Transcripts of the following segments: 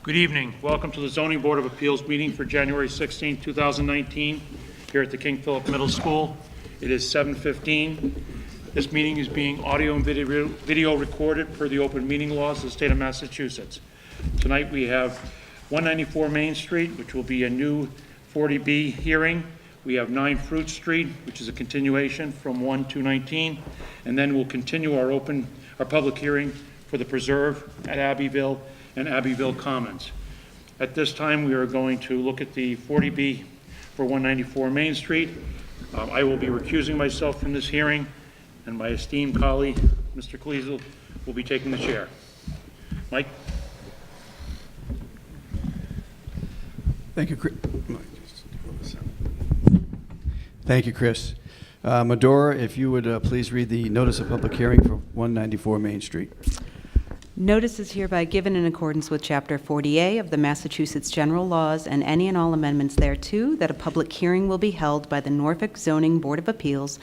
Good evening. Welcome to the Zoning Board of Appeals meeting for January 16, 2019, here at the King Philip Middle School. It is 7:15. This meeting is being audio and video recorded per the open meeting laws of the state of Massachusetts. Tonight we have 194 Main Street, which will be a new 40B hearing. We have 9 Fruit Street, which is a continuation from 1-219, and then we'll continue our public hearing for the Preserve at Abbeville and Abbeville Commons. At this time, we are going to look at the 40B for 194 Main Street. I will be recusing myself from this hearing, and my esteemed colleague, Mr. Cleasel, will be taking the chair. Mike? Thank you, Chris. Thank you, Chris. Medora, if you would please read the notice of public hearing for 194 Main Street. Notice is hereby given in accordance with Chapter 40A of the Massachusetts General Laws and any and all amendments thereto, that a public hearing will be held by the Norfolk Zoning Board of Appeals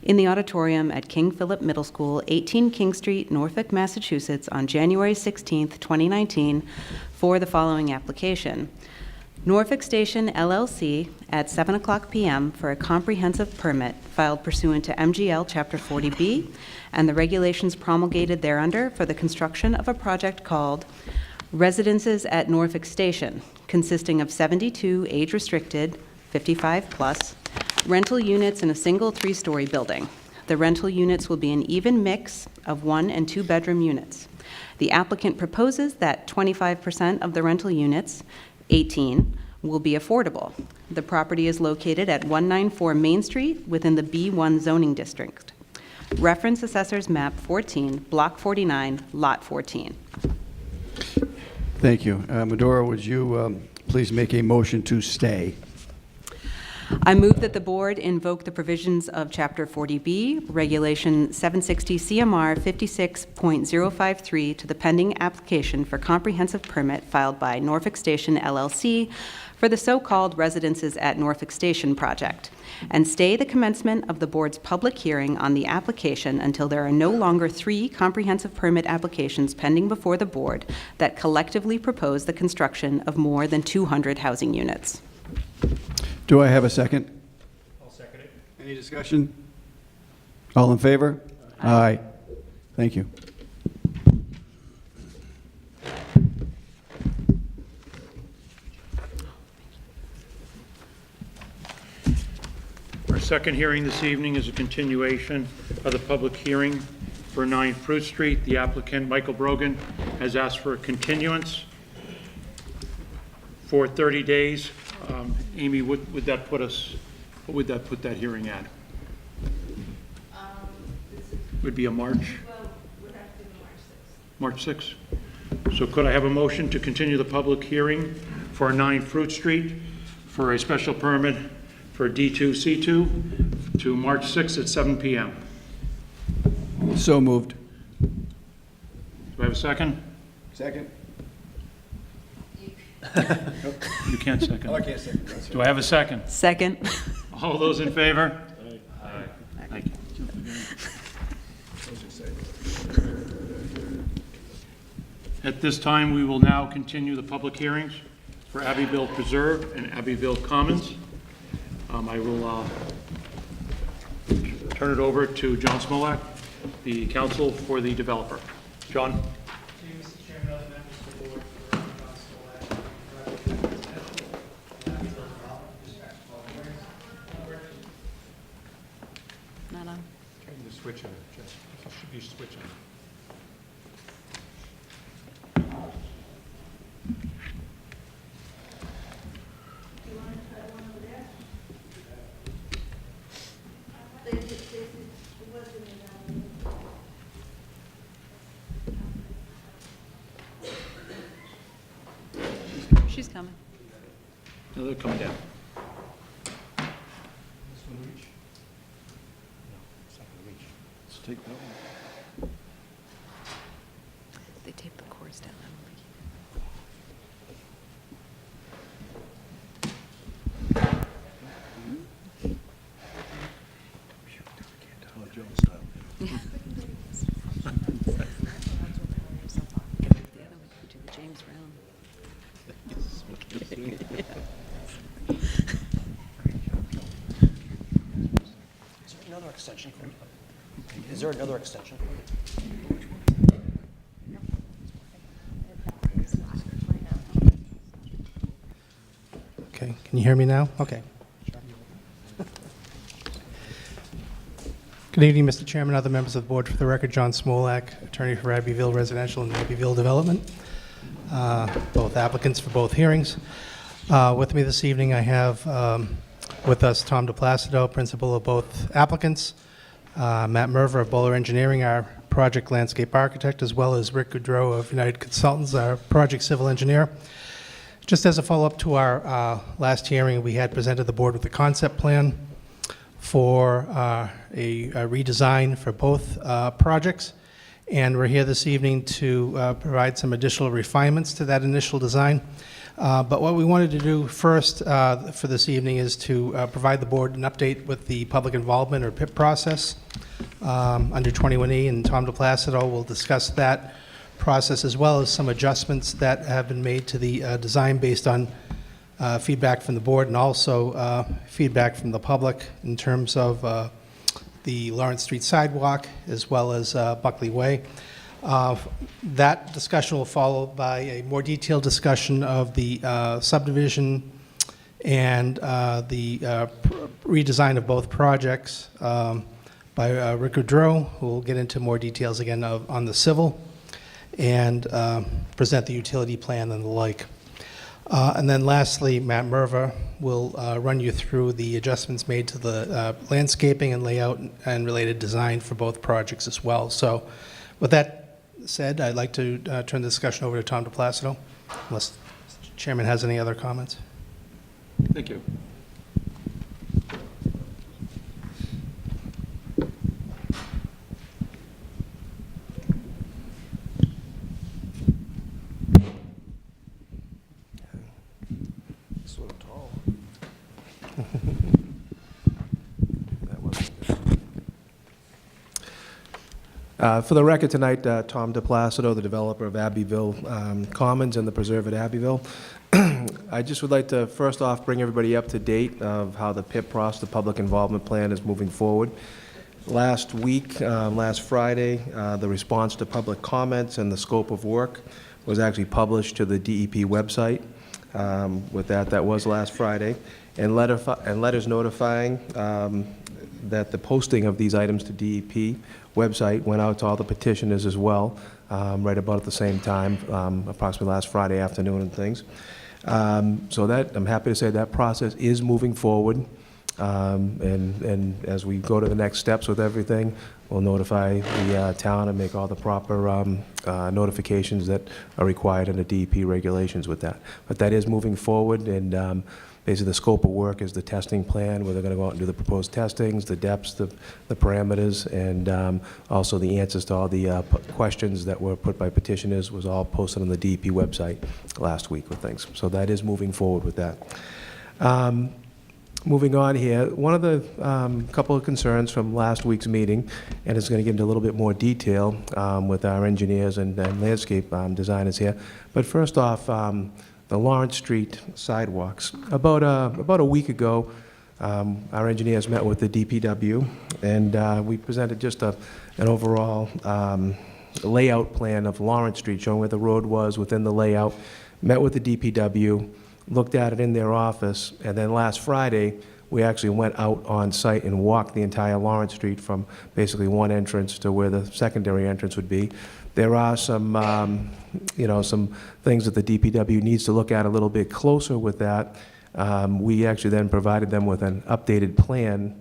in the auditorium at King Philip Middle School, 18 King Street, Norfolk, Massachusetts, on January 16, 2019, for the following application. Norfolk Station, LLC, at 7 o'clock p.m. for a comprehensive permit filed pursuant to MGL Chapter 40B and the regulations promulgated thereunder for the construction of a project called Residences at Norfolk Station, consisting of 72 age-restricted, 55-plus, rental units in a single 3-story building. The rental units will be an even mix of 1- and 2-bedroom units. The applicant proposes that 25% of the rental units, 18, will be affordable. The property is located at 194 Main Street within the B1 zoning district. Reference Assessor's Map 14, Block 49, Lot 14. Thank you. Medora, would you please make a motion to stay? I move that the board invoke the provisions of Chapter 40B, Regulation 760 CMR 56.053 to the pending application for comprehensive permit filed by Norfolk Station LLC for the so-called Residences at Norfolk Station project, and stay the commencement of the board's public hearing on the application until there are no longer 3 comprehensive permit applications pending before the board that collectively propose the construction of more than 200 housing units. Do I have a second? I'll second it. Any discussion? All in favor? Aye. Thank you. Our second hearing this evening is a continuation of the public hearing for 9 Fruit Street. The applicant, Michael Brogan, has asked for a continuance for 30 days. Amy, what would that put that hearing at? Would be a March? Well, we'd have to do March 6th. March 6th. So could I have a motion to continue the public hearing for 9 Fruit Street for a special permit for D2C2 to March 6th at 7 p.m.? So moved. Do I have a second? Second. You can't second. Oh, I can't second. Do I have a second? Second. All those in favor? Aye. Thank you. At this time, we will now continue the public hearings for Abbeville Preserve and Abbeville Commons. I will turn it over to John Smolak, the counsel for the developer. John? To you, Mr. Chairman, other members of the board, for Not on. Turn the switch on, Jeff. You should be switching. She's coming. No, they're coming down. Let's take that one. They taped the cords down. I don't think The other one, we do the James Brown. extension cord. Is there another extension cord? Okay, can you hear me now? Okay. Good evening, Mr. Chairman, other members of the board. For the record, John Smolak, attorney for Abbeville Residential and Abbeville Development, both applicants for both hearings. With me this evening, I have with us Tom DePlacido, principal of both applicants, Matt Merver of Bowler Engineering, our project landscape architect, as well as Rick Goudreau of United Consultants, our project civil engineer. Just as a follow-up to our last hearing, we had presented the board with a concept plan for a redesign for both projects, and we're here this evening to provide some additional refinements to that initial design. But what we wanted to do first for this evening is to provide the board an update with the public involvement or PIP process under 21E, and Tom DePlacido will discuss that process as well as some adjustments that have been made to the design based on feedback from the board and also feedback from the public in terms of the Lawrence Street sidewalk as well as Buckley Way. That discussion will follow by a more detailed discussion of the subdivision and the redesign of both projects by Rick Goudreau, who will get into more details again on the civil and present the utility plan and the like. And then lastly, Matt Merver will run you through the adjustments made to the landscaping and layout and related design for both projects as well. So with that said, I'd like to turn the discussion over to Tom DePlacido, unless the chairman has any other comments. Thank you. Sort of tall. For the record tonight, Tom DePlacido, the developer of Abbeville Commons and the preserve at Abbeville. I just would like to first off bring everybody up to date of how the PIP process, the public involvement plan, is moving forward. Last week, last Friday, the response to public comments and the scope of work was actually published to the DEP website. With that was last Friday, and letters notifying that the posting of these items to DEP website went out to all the petitioners as well, right about at the same time, approximately last Friday afternoon and things. So that, I'm happy to say that process is moving forward, and as we go to the next steps with everything, we'll notify the town and make all the proper notifications that are required under DEP regulations with that. But that is moving forward, and basically the scope of work is the testing plan, where they're going to go out and do the proposed testings, the depths, the parameters, and also the answers to all the questions that were put by petitioners was all posted on the DEP website last week with things. So that is moving forward with that. Moving on here, one of the couple of concerns from last week's meeting, and it's going to get into a little bit more detail with our engineers and landscape designers here. But first off, the Lawrence Street sidewalks. About a week ago, our engineers met with the DPW, and we presented just an overall layout plan of Lawrence Street, showing where the road was within the layout. Met with the DPW, looked at it in their office, and then last Friday, we actually went out on site and walked the entire Lawrence Street from basically one entrance to where the secondary entrance would be. There are some, some things that the DPW needs to look at a little bit closer with that. We actually then provided them with an updated plan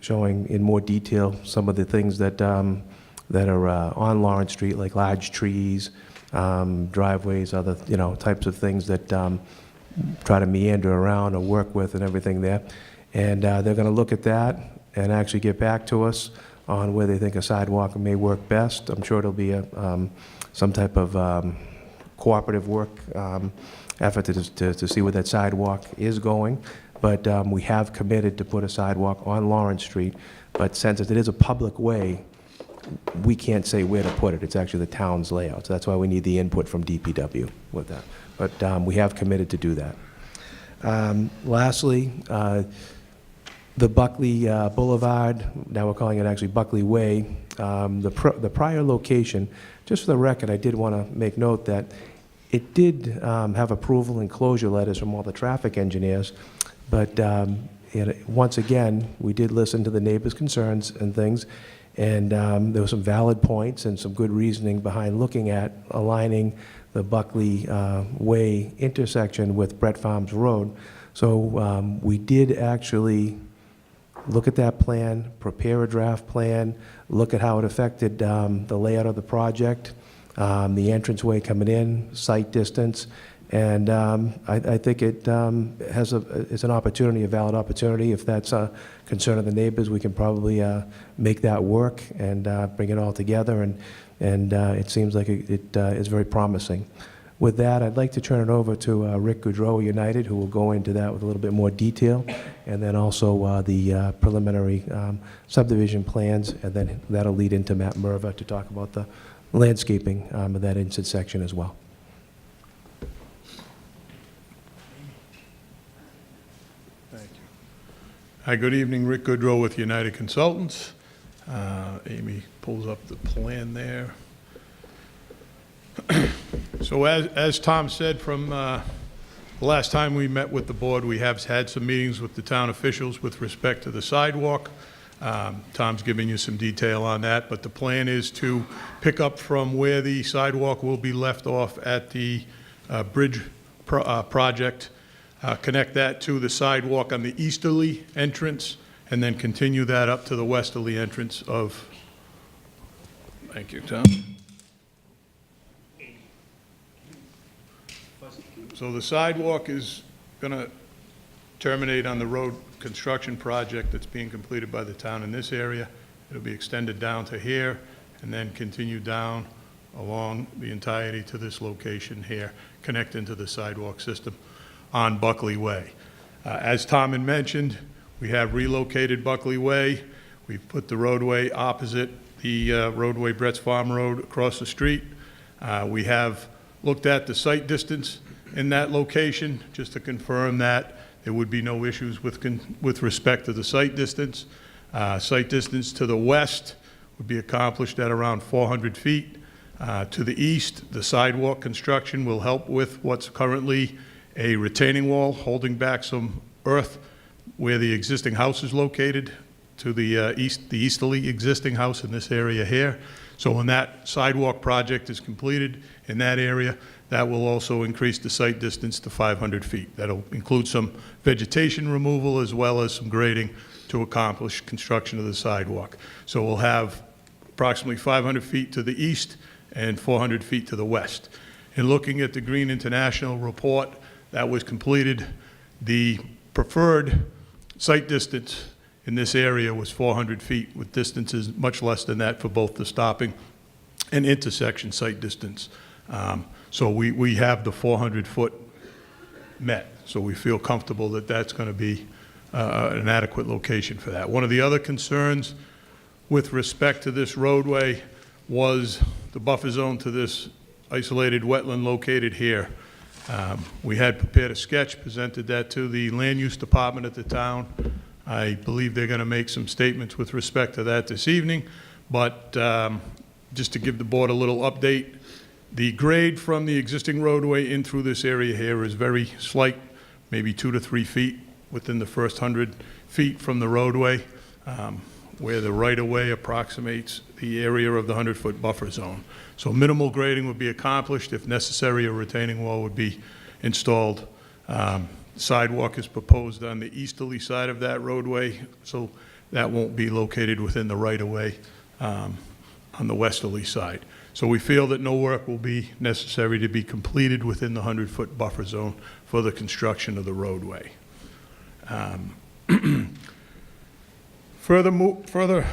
showing in more detail some of the things that are on Lawrence Street, like large trees, driveways, other types of things that try to meander around or work with and everything there. And they're going to look at that and actually get back to us on where they think a sidewalk may work best. I'm sure it'll be some type of cooperative work effort to see where that sidewalk is going. But we have committed to put a sidewalk on Lawrence Street. But since it is a public way, we can't say where to put it. It's actually the town's layout. So that's why we need the input from DPW with that. But we have committed to do that. Lastly, The Buckley Boulevard, now we're calling it actually Buckley Way, the prior location, just for the record, I did want to make note that it did have approval and closure letters from all the traffic engineers, but once again, we did listen to the neighbors' concerns and things, and there were some valid points and some good reasoning behind looking at aligning the Buckley Way intersection with Brett Farms Road. So we did actually look at that plan, prepare a draft plan, look at how it affected the layout of the project, the entranceway coming in, site distance, and I think it it's an opportunity, a valid opportunity. If that's a concern of the neighbors, we can probably make that work and bring it all together, and it seems like it is very promising. With that, I'd like to turn it over to Rick Goudreau, United, who will go into that with a little bit more detail, and then also the preliminary subdivision plans, and then that'll lead into Matt Merva to talk about the landscaping of that intersection as well. Thank you. Hi, good evening. Rick Goudreau with United Consultants. Amy pulls up the plan there. So as Tom said, from the last time we met with the board, we have had some meetings with the town officials with respect to the sidewalk. Tom's giving you some detail on that, but the plan is to pick up from where the sidewalk will be left off at the bridge project, connect that to the sidewalk on the easterly entrance, and then continue that up to the westerly entrance of, thank you, Tom. So the sidewalk is going to terminate on the road construction project that's being completed by the town in this area. It'll be extended down to here and then continue down along the entirety to this location here, connecting to the sidewalk system on Buckley Way. As Tom had mentioned, we have relocated Buckley Way. We've put the roadway opposite the roadway Brett's Farm Road across the street. We have looked at the site distance in that location, just to confirm that there would be no issues with respect to the site distance. Site distance to the west would be accomplished at around 400 feet. To the east, the sidewalk construction will help with what's currently a retaining wall holding back some earth where the existing house is located to the easterly existing house in this area here. So when that sidewalk project is completed in that area, that will also increase the site distance to 500 feet. That'll include some vegetation removal as well as some grading to accomplish construction of the sidewalk. So we'll have approximately 500 feet to the east and 400 feet to the west. In looking at the Green International report that was completed, the preferred site distance in this area was 400 feet, with distances much less than that for both the stopping and intersection site distance. So we have the 400-foot met, so we feel comfortable that that's going to be an adequate location for that. One of the other concerns with respect to this roadway was the buffer zone to this isolated wetland located here. We had prepared a sketch, presented that to the land use department at the town. I believe they're going to make some statements with respect to that this evening, but just to give the board a little update, the grade from the existing roadway in through this area here is very slight, maybe 2 to 3 feet within the first 100 feet from the roadway, where the right-of-way approximates the area of the 100-foot buffer zone. So minimal grading would be accomplished. If necessary, a retaining wall would be installed. Sidewalk is proposed on the easterly side of that roadway, so that won't be located within the right-of-way on the westerly side. So we feel that no work will be necessary to be completed within the 100-foot buffer zone for the construction of the roadway. Further,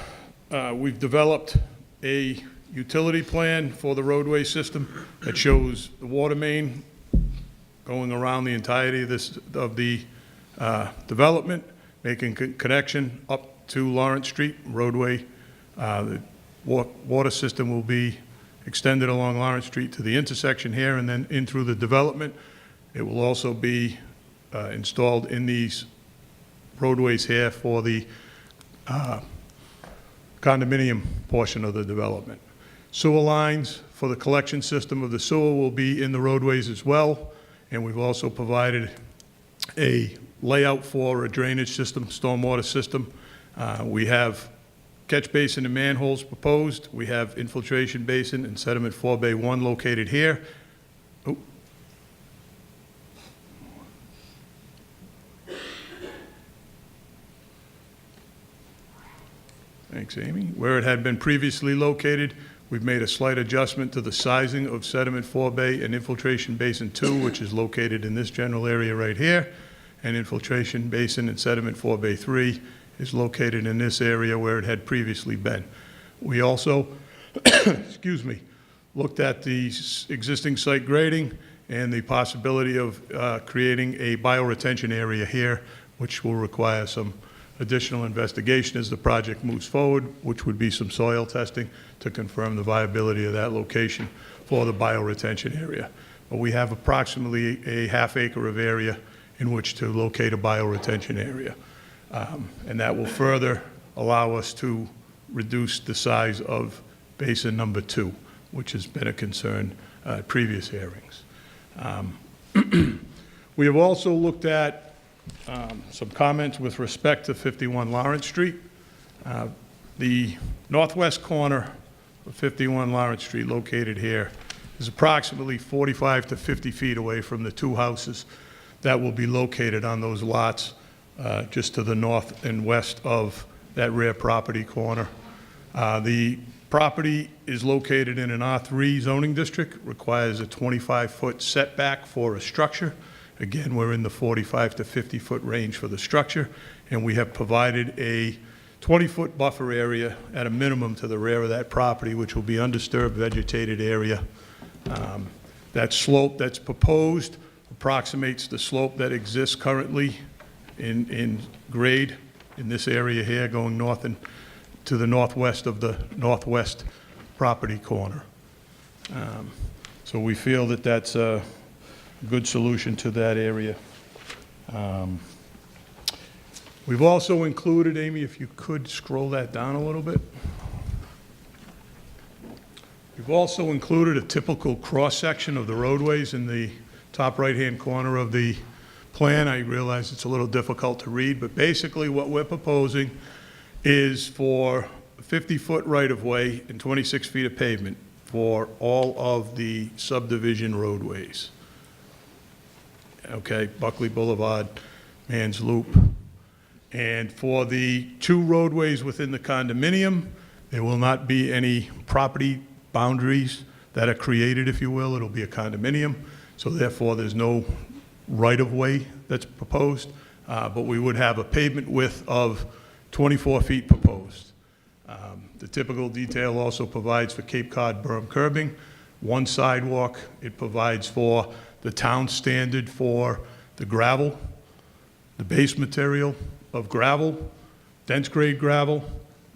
we've developed a utility plan for the roadway system that shows the water main going around the entirety of the development, making connection up to Lawrence Street roadway. The water system will be extended along Lawrence Street to the intersection here and then in through the development. It will also be installed in these roadways here for the condominium portion of the development. Sewer lines for the collection system of the sewer will be in the roadways as well, and we've also provided a layout for a drainage system, stormwater system. We have catch basin and manholes proposed. We have infiltration basin and sediment forebay 1 located here. Oh. Thanks, Amy. Where it had been previously located, we've made a slight adjustment to the sizing of sediment forebay and infiltration basin 2, which is located in this general area right here, and infiltration basin and sediment forebay 3 is located in this area where it had previously been. We also, excuse me, looked at the existing site grading and the possibility of creating a bioretention area here, which will require some additional investigation as the project moves forward, which would be some soil testing to confirm the viability of that location for the bioretention area. But we have approximately a ½ acre of area in which to locate a bioretention area. And that will further allow us to reduce the size of basin number 2, which has been a concern at previous hearings. We have also looked at some comments with respect to 51 Lawrence Street. The northwest corner of 51 Lawrence Street, located here, is approximately 45 to 50 feet away from the 2 houses that will be located on those lots just to the north and west of that rear property corner. The property is located in an R3 zoning district, requires a 25-foot setback for a structure. Again, we're in the 45 to 50-foot range for the structure, and we have provided a 20-foot buffer area at a minimum to the rear of that property, which will be undisturbed vegetated area. That slope that's proposed approximates the slope that exists currently in grade in this area here, going north and to the northwest of the northwest property corner. So we feel that that's a good solution to that area. We've also included, Amy, if you could scroll that down a little bit. We've also included a typical cross-section of the roadways in the top right-hand corner of the plan. I realize it's a little difficult to read, but basically what we're proposing is for a 50-foot right-of-way and 26 feet of pavement for all of the subdivision roadways. Okay, Buckley Boulevard, Mann's Loop. And for the 2 roadways within the condominium, there will not be any property boundaries that are created, if you will. It'll be a condominium, so therefore there's no right-of-way that's proposed, but we would have a pavement width of 24 feet proposed. The typical detail also provides for Cape Cod berm curbing, 1 sidewalk. It provides for the town standard for the gravel, the base material of gravel, dense grade gravel,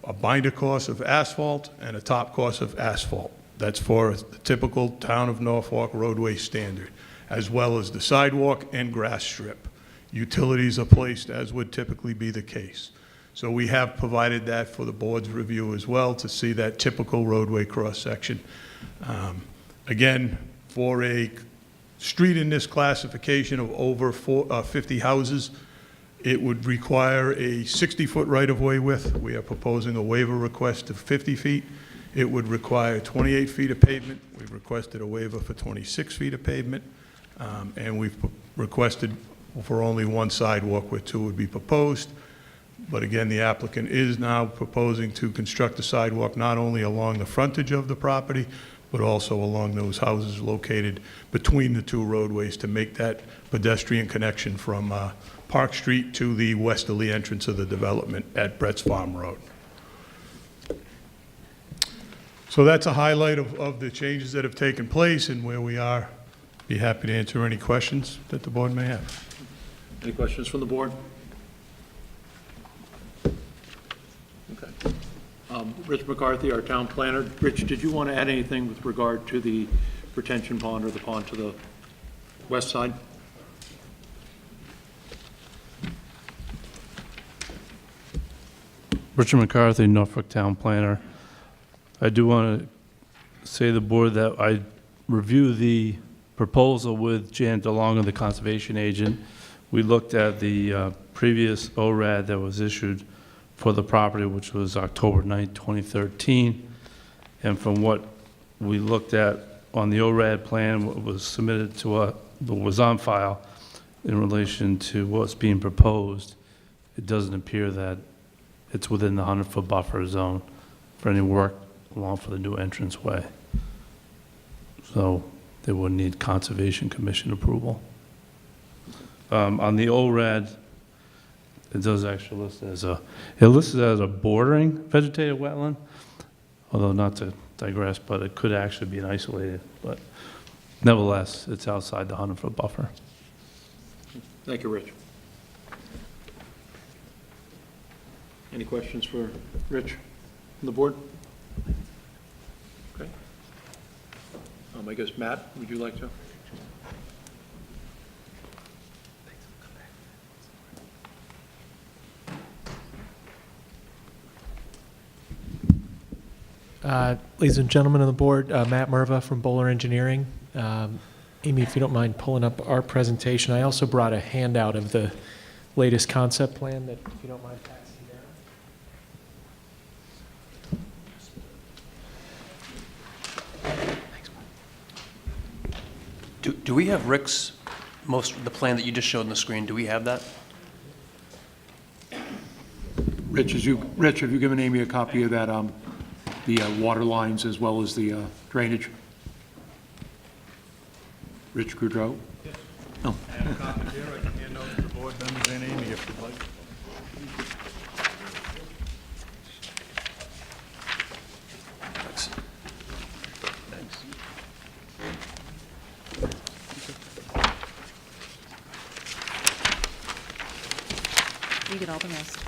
a binder course of asphalt, and a top course of asphalt. That's for the typical town of Norfolk roadway standard, as well as the sidewalk and grass strip. Utilities are placed as would typically be the case. So we have provided that for the board's review as well to see that typical roadway cross-section. Again, for a street in this classification of over 50 houses, it would require a 60-foot right-of-way width. We are proposing a waiver request of 50 feet. It would require 28 feet of pavement. We've requested a waiver for 26 feet of pavement. And we've requested for only 1 sidewalk where 2 would be proposed. But again, the applicant is now proposing to construct a sidewalk not only along the frontage of the property, but also along those houses located between the 2 roadways to make that pedestrian connection from Park Street to the westerly entrance of the development at Brett's Farm Road. So that's a highlight of the changes that have taken place and where we are. Be happy to answer any questions that the board may have. Any questions from the board? Okay. Rich McCarthy, our town planner. Rich, did you want to add anything with regard to the retention pond or the pond to the west side? Richard McCarthy, Norfolk Town Planner. I do want to say to the board that I reviewed the proposal with Jan DeLonge, the conservation agent. We looked at the previous ORAD that was issued for the property, which was October 9th, 2013. And from what we looked at on the ORAD plan, what was submitted to us, what was on file in relation to what's being proposed, it doesn't appear that it's within the 100-foot buffer zone for any work along for the new entranceway. So they would need Conservation Commission approval. On the ORAD, it does actually list as a bordering vegetated wetland, although not to digress, but it could actually be an isolated, but nevertheless, it's outside the 100-foot buffer. Thank you, Rich. Any questions for Rich on the board? Okay. I guess, Matt, would you like to? Ladies and gentlemen of the board, Matt Merva from Bowler Engineering. Amy, if you don't mind pulling up our presentation, I also brought a handout of the latest concept plan that, if you don't mind passing down. Do we have Rick's, the plan that you just showed on the screen, do we have that? Rich, have you given Amy a copy of that, the water lines as well as the drainage? Rich Goudreau? Yes. Oh. I have a copy here. I can hand out to the board members and Amy if you'd like. Thanks. Thanks. You get all the rest.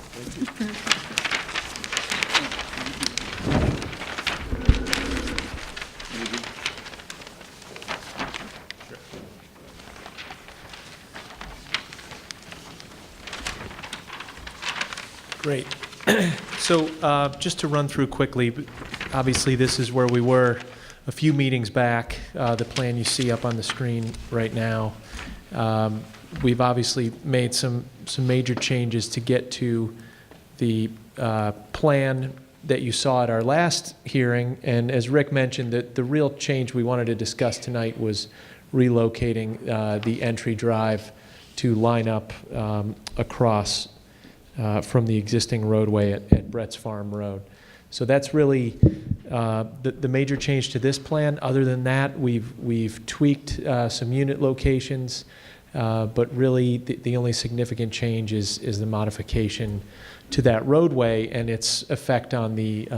Great. So just to run through quickly, obviously this is where we were a few meetings back, the plan you see up on the screen right now. We've obviously made some major changes to get to the plan that you saw at our last hearing. And as Rick mentioned, the real change we wanted to discuss tonight was relocating the entry drive to line up across from the existing roadway at Brett's Farm Road. So that's really the major change to this plan. Other than that, we've tweaked some unit locations, but really the only significant change is the modification to that roadway and its effect on the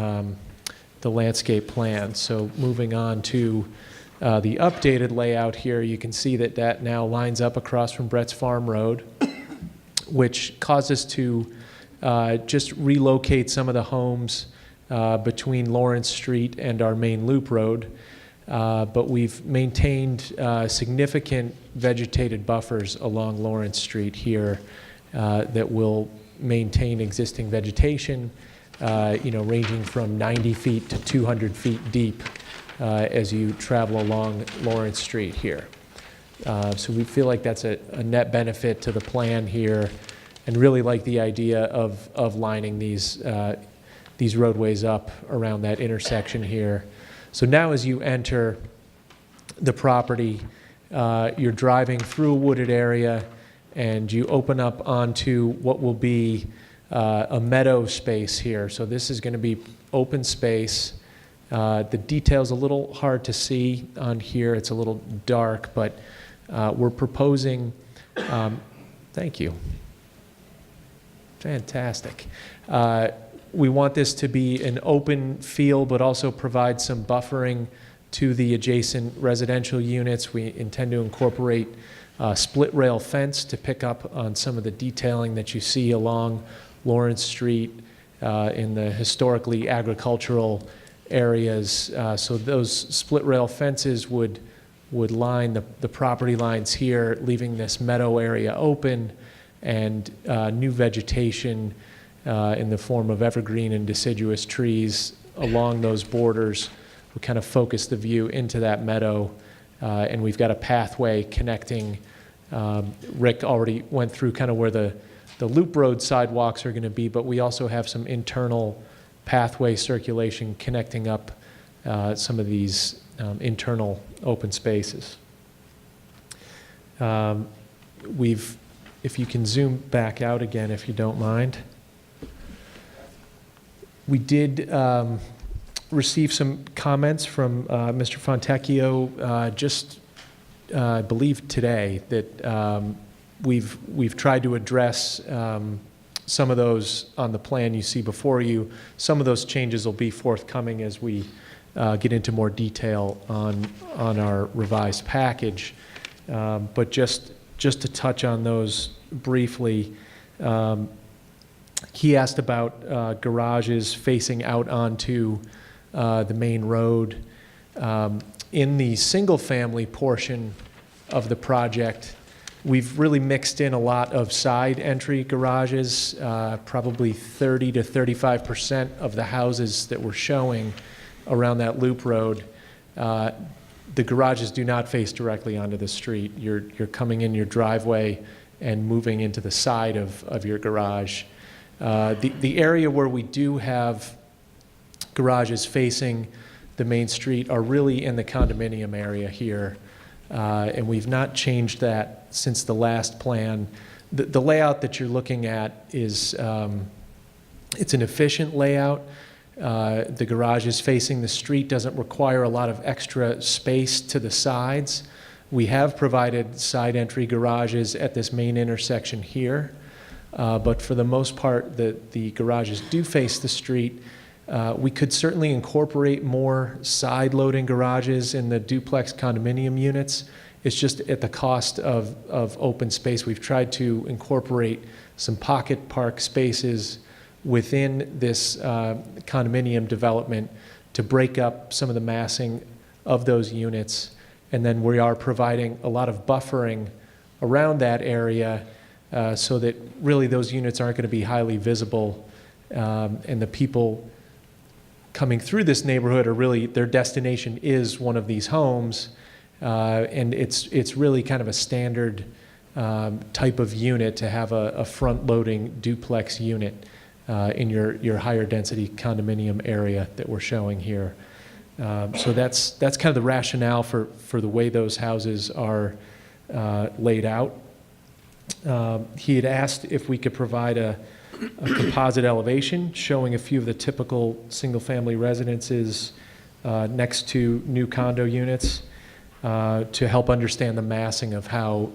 landscape plan. So moving on to the updated layout here, you can see that now lines up across from Brett's Farm Road, which caused us to just relocate some of the homes between Lawrence Street and our main loop road. But we've maintained significant vegetated buffers along Lawrence Street here that will maintain existing vegetation, ranging from 90 feet to 200 feet deep as you travel along Lawrence Street here. So we feel like that's a net benefit to the plan here, and really like the idea of lining these roadways up around that intersection here. So now as you enter the property, you're driving through a wooded area and you open up onto what will be a meadow space here. So this is going to be open space. The detail's a little hard to see on here. It's a little dark, but we're proposing, thank you. Fantastic. We want this to be an open field, but also provide some buffering to the adjacent residential units. We intend to incorporate split rail fence to pick up on some of the detailing that you see along Lawrence Street in the historically agricultural areas. So those split rail fences would line the property lines here, leaving this meadow area open, and new vegetation in the form of evergreen and deciduous trees along those borders. We kind of focus the view into that meadow, and we've got a pathway connecting. Rick already went through kind of where the loop road sidewalks are going to be, but we also have some internal pathway circulation connecting up some of these internal open spaces. If you can zoom back out again, if you don't mind. We did receive some comments from Mr. Fontecchio just, I believe, today that we've tried to address some of those on the plan you see before you. Some of those changes will be forthcoming as we get into more detail on our revised package. But just to touch on those briefly, he asked about garages facing out onto the main road. In the single-family portion of the project, we've really mixed in a lot of side entry garages. Probably 30 to 35% of the houses that we're showing around that loop road, the garages do not face directly onto the street. You're coming in your driveway and moving into the side of your garage. The area where we do have garages facing the main street are really in the condominium area here. And we've not changed that since the last plan. The layout that you're looking at is, it's an efficient layout. The garage is facing the street, doesn't require a lot of extra space to the sides. We have provided side entry garages at this main intersection here. But for the most part, the garages do face the street. We could certainly incorporate more side-loading garages in the duplex condominium units. It's just at the cost of open space. We've tried to incorporate some pocket park spaces within this condominium development to break up some of the massing of those units. And then we are providing a lot of buffering around that area so that really those units aren't going to be highly visible, and the people coming through this neighborhood are really, their destination is one of these homes, and it's really kind of a standard type of unit to have a front-loading duplex unit in your higher density condominium area that we're showing here. So that's kind of the rationale for the way those houses are laid out. He had asked if we could provide a composite elevation showing a few of the typical single-family residences next to new condo units to help understand the massing of how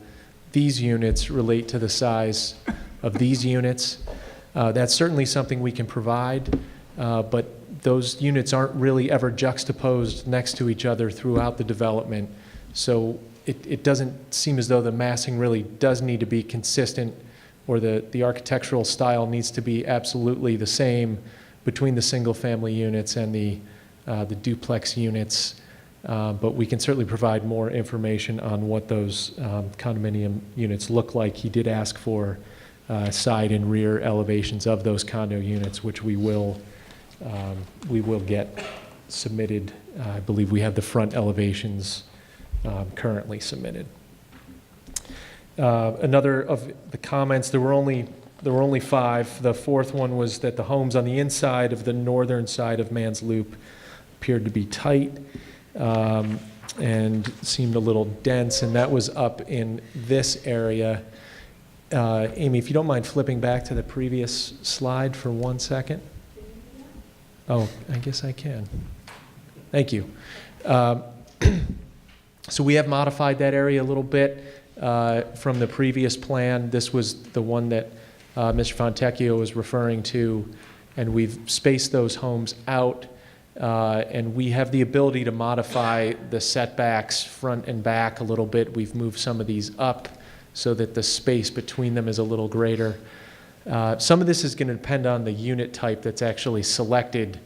these units relate to the size of these units. That's certainly something we can provide, but those units aren't really ever juxtaposed next to each other throughout the development. So it doesn't seem as though the massing really does need to be consistent, or the architectural style needs to be absolutely the same between the single-family units and the duplex units. But we can certainly provide more information on what those condominium units look like. He did ask for side and rear elevations of those condo units, which we will get submitted. I believe we have the front elevations currently submitted. Another of the comments, there were only 5. The fourth one was that the homes on the inside of the northern side of Man's Loop appeared to be tight and seemed a little dense, and that was up in this area. Amy, if you don't mind flipping back to the previous slide for 1 second. Oh, I guess I can. Thank you. So we have modified that area a little bit from the previous plan. This was the one that Mr. Fontecchio was referring to, and we've spaced those homes out, and we have the ability to modify the setbacks front and back a little bit. We've moved some of these up so that the space between them is a little greater. Some of this is going to depend on the unit type that's actually selected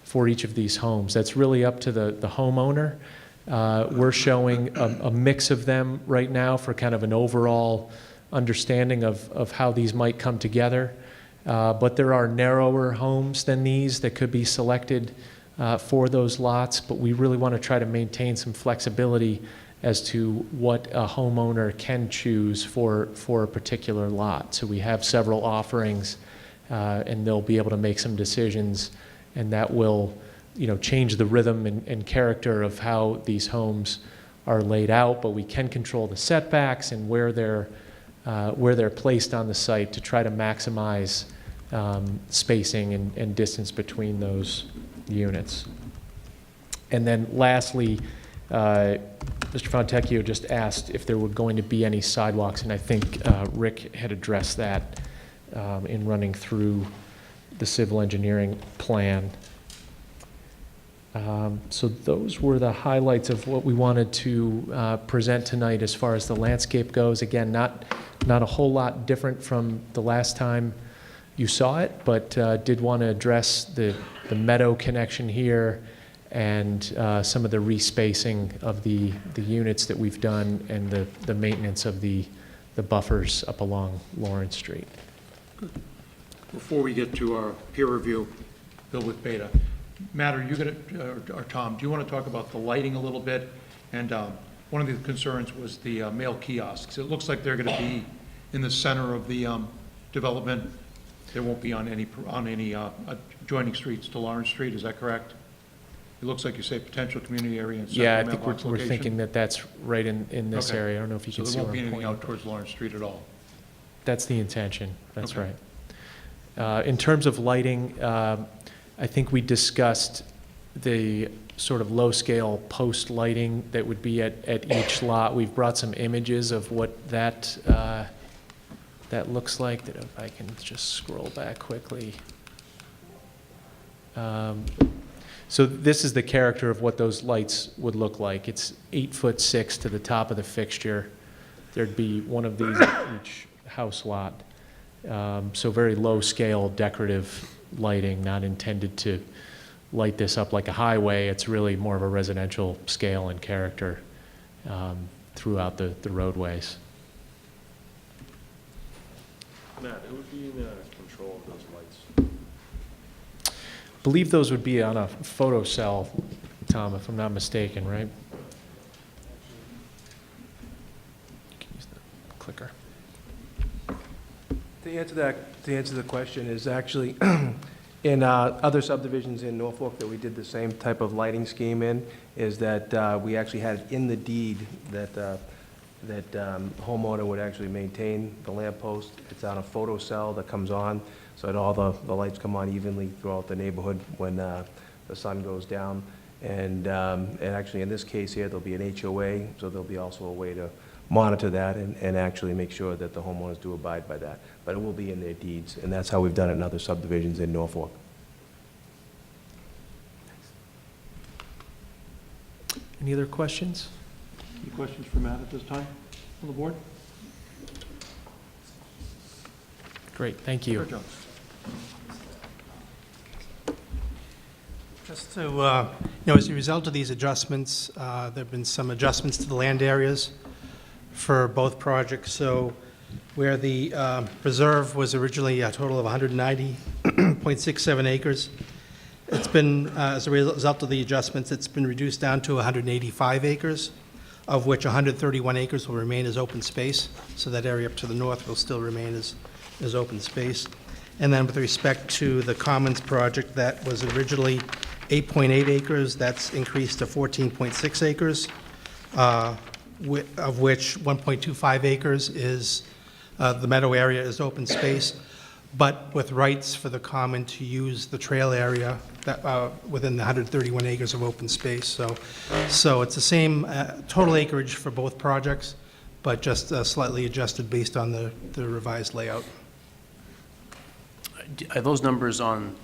for each of these homes. That's really up to the homeowner. We're showing a mix of them right now for kind of an overall understanding of how these might come together. But there are narrower homes than these that could be selected for those lots, but we really want to try to maintain some flexibility as to what a homeowner can choose for a particular lot. So we have several offerings, and they'll be able to make some decisions, and that will, change the rhythm and character of how these homes are laid out, but we can control the setbacks and where they're placed on the site to try to maximize spacing and distance between those units. And then lastly, Mr. Fontecchio just asked if there were going to be any sidewalks, and I think Rick had addressed that in running through the civil engineering plan. So those were the highlights of what we wanted to present tonight as far as the landscape goes. Again, not a whole lot different from the last time you saw it, but did want to address the meadow connection here and some of the respacing of the units that we've done and the maintenance of the buffers up along Lawrence Street. Before we get to our peer review, Bill with Beta, Matt, are you going to, or Tom, do you want to talk about the lighting a little bit? And one of the concerns was the mail kiosks. It looks like they're going to be in the center of the development. They won't be on any adjoining streets to Lawrence Street. Is that correct? It looks like you say potential community area and central Yeah, I think mailbox we're location. thinking that that's right in this Okay. area. I don't know if you can So see there where won't be I'm anything pointing. out towards Lawrence Street at all? That's the intention. That's Okay. right. In terms of lighting, I think we discussed the sort of low-scale post lighting that would be at each lot. We've brought some images of what that looks like. That if I can just scroll back quickly. So this is the character of what those lights would look like. It's 8'6" to the top of the fixture. There'd be one of these at each house lot. So very low-scale decorative lighting, not intended to light this up like a highway. It's really more of a residential scale and character throughout the roadways. Matt, who would be in control of those lights? I believe those would be on a photo cell, Tom, if I'm not mistaken, right? You can use the clicker. To answer the question is actually, in other subdivisions in Norfolk that we did the same type of lighting scheme in, is that we actually had in the deed that homeowner would actually maintain the lamp post. It's on a photo cell that comes on, so that all the lights come on evenly throughout the neighborhood when the sun goes down. And actually, in this case here, there'll be an HOA, so there'll be also a way to monitor that and actually make sure that the homeowners do abide by that. But it will be in their deeds, and that's how we've done it in other subdivisions in Norfolk. Any other questions? Any questions for Matt at this time on the board? Great, thank you. Sure, John. Just to, as a result of these adjustments, there have been some adjustments to the land areas for both projects. So where the reserve was originally a total of 190.67 acres, it's been, as a result of the adjustments, it's been reduced down to 185 acres, of which 131 acres will remain as open space. So that area up to the north will still remain as open space. And then with respect to the Commons project, that was originally 8.8 acres, that's increased to 14.6 acres, of which 1.25 acres is, the meadow area is open space, but with rights for the Common to use the trail area that, within the 131 acres of open space. So it's the same total acreage for both projects, but just slightly adjusted based on the revised layout. Are those numbers on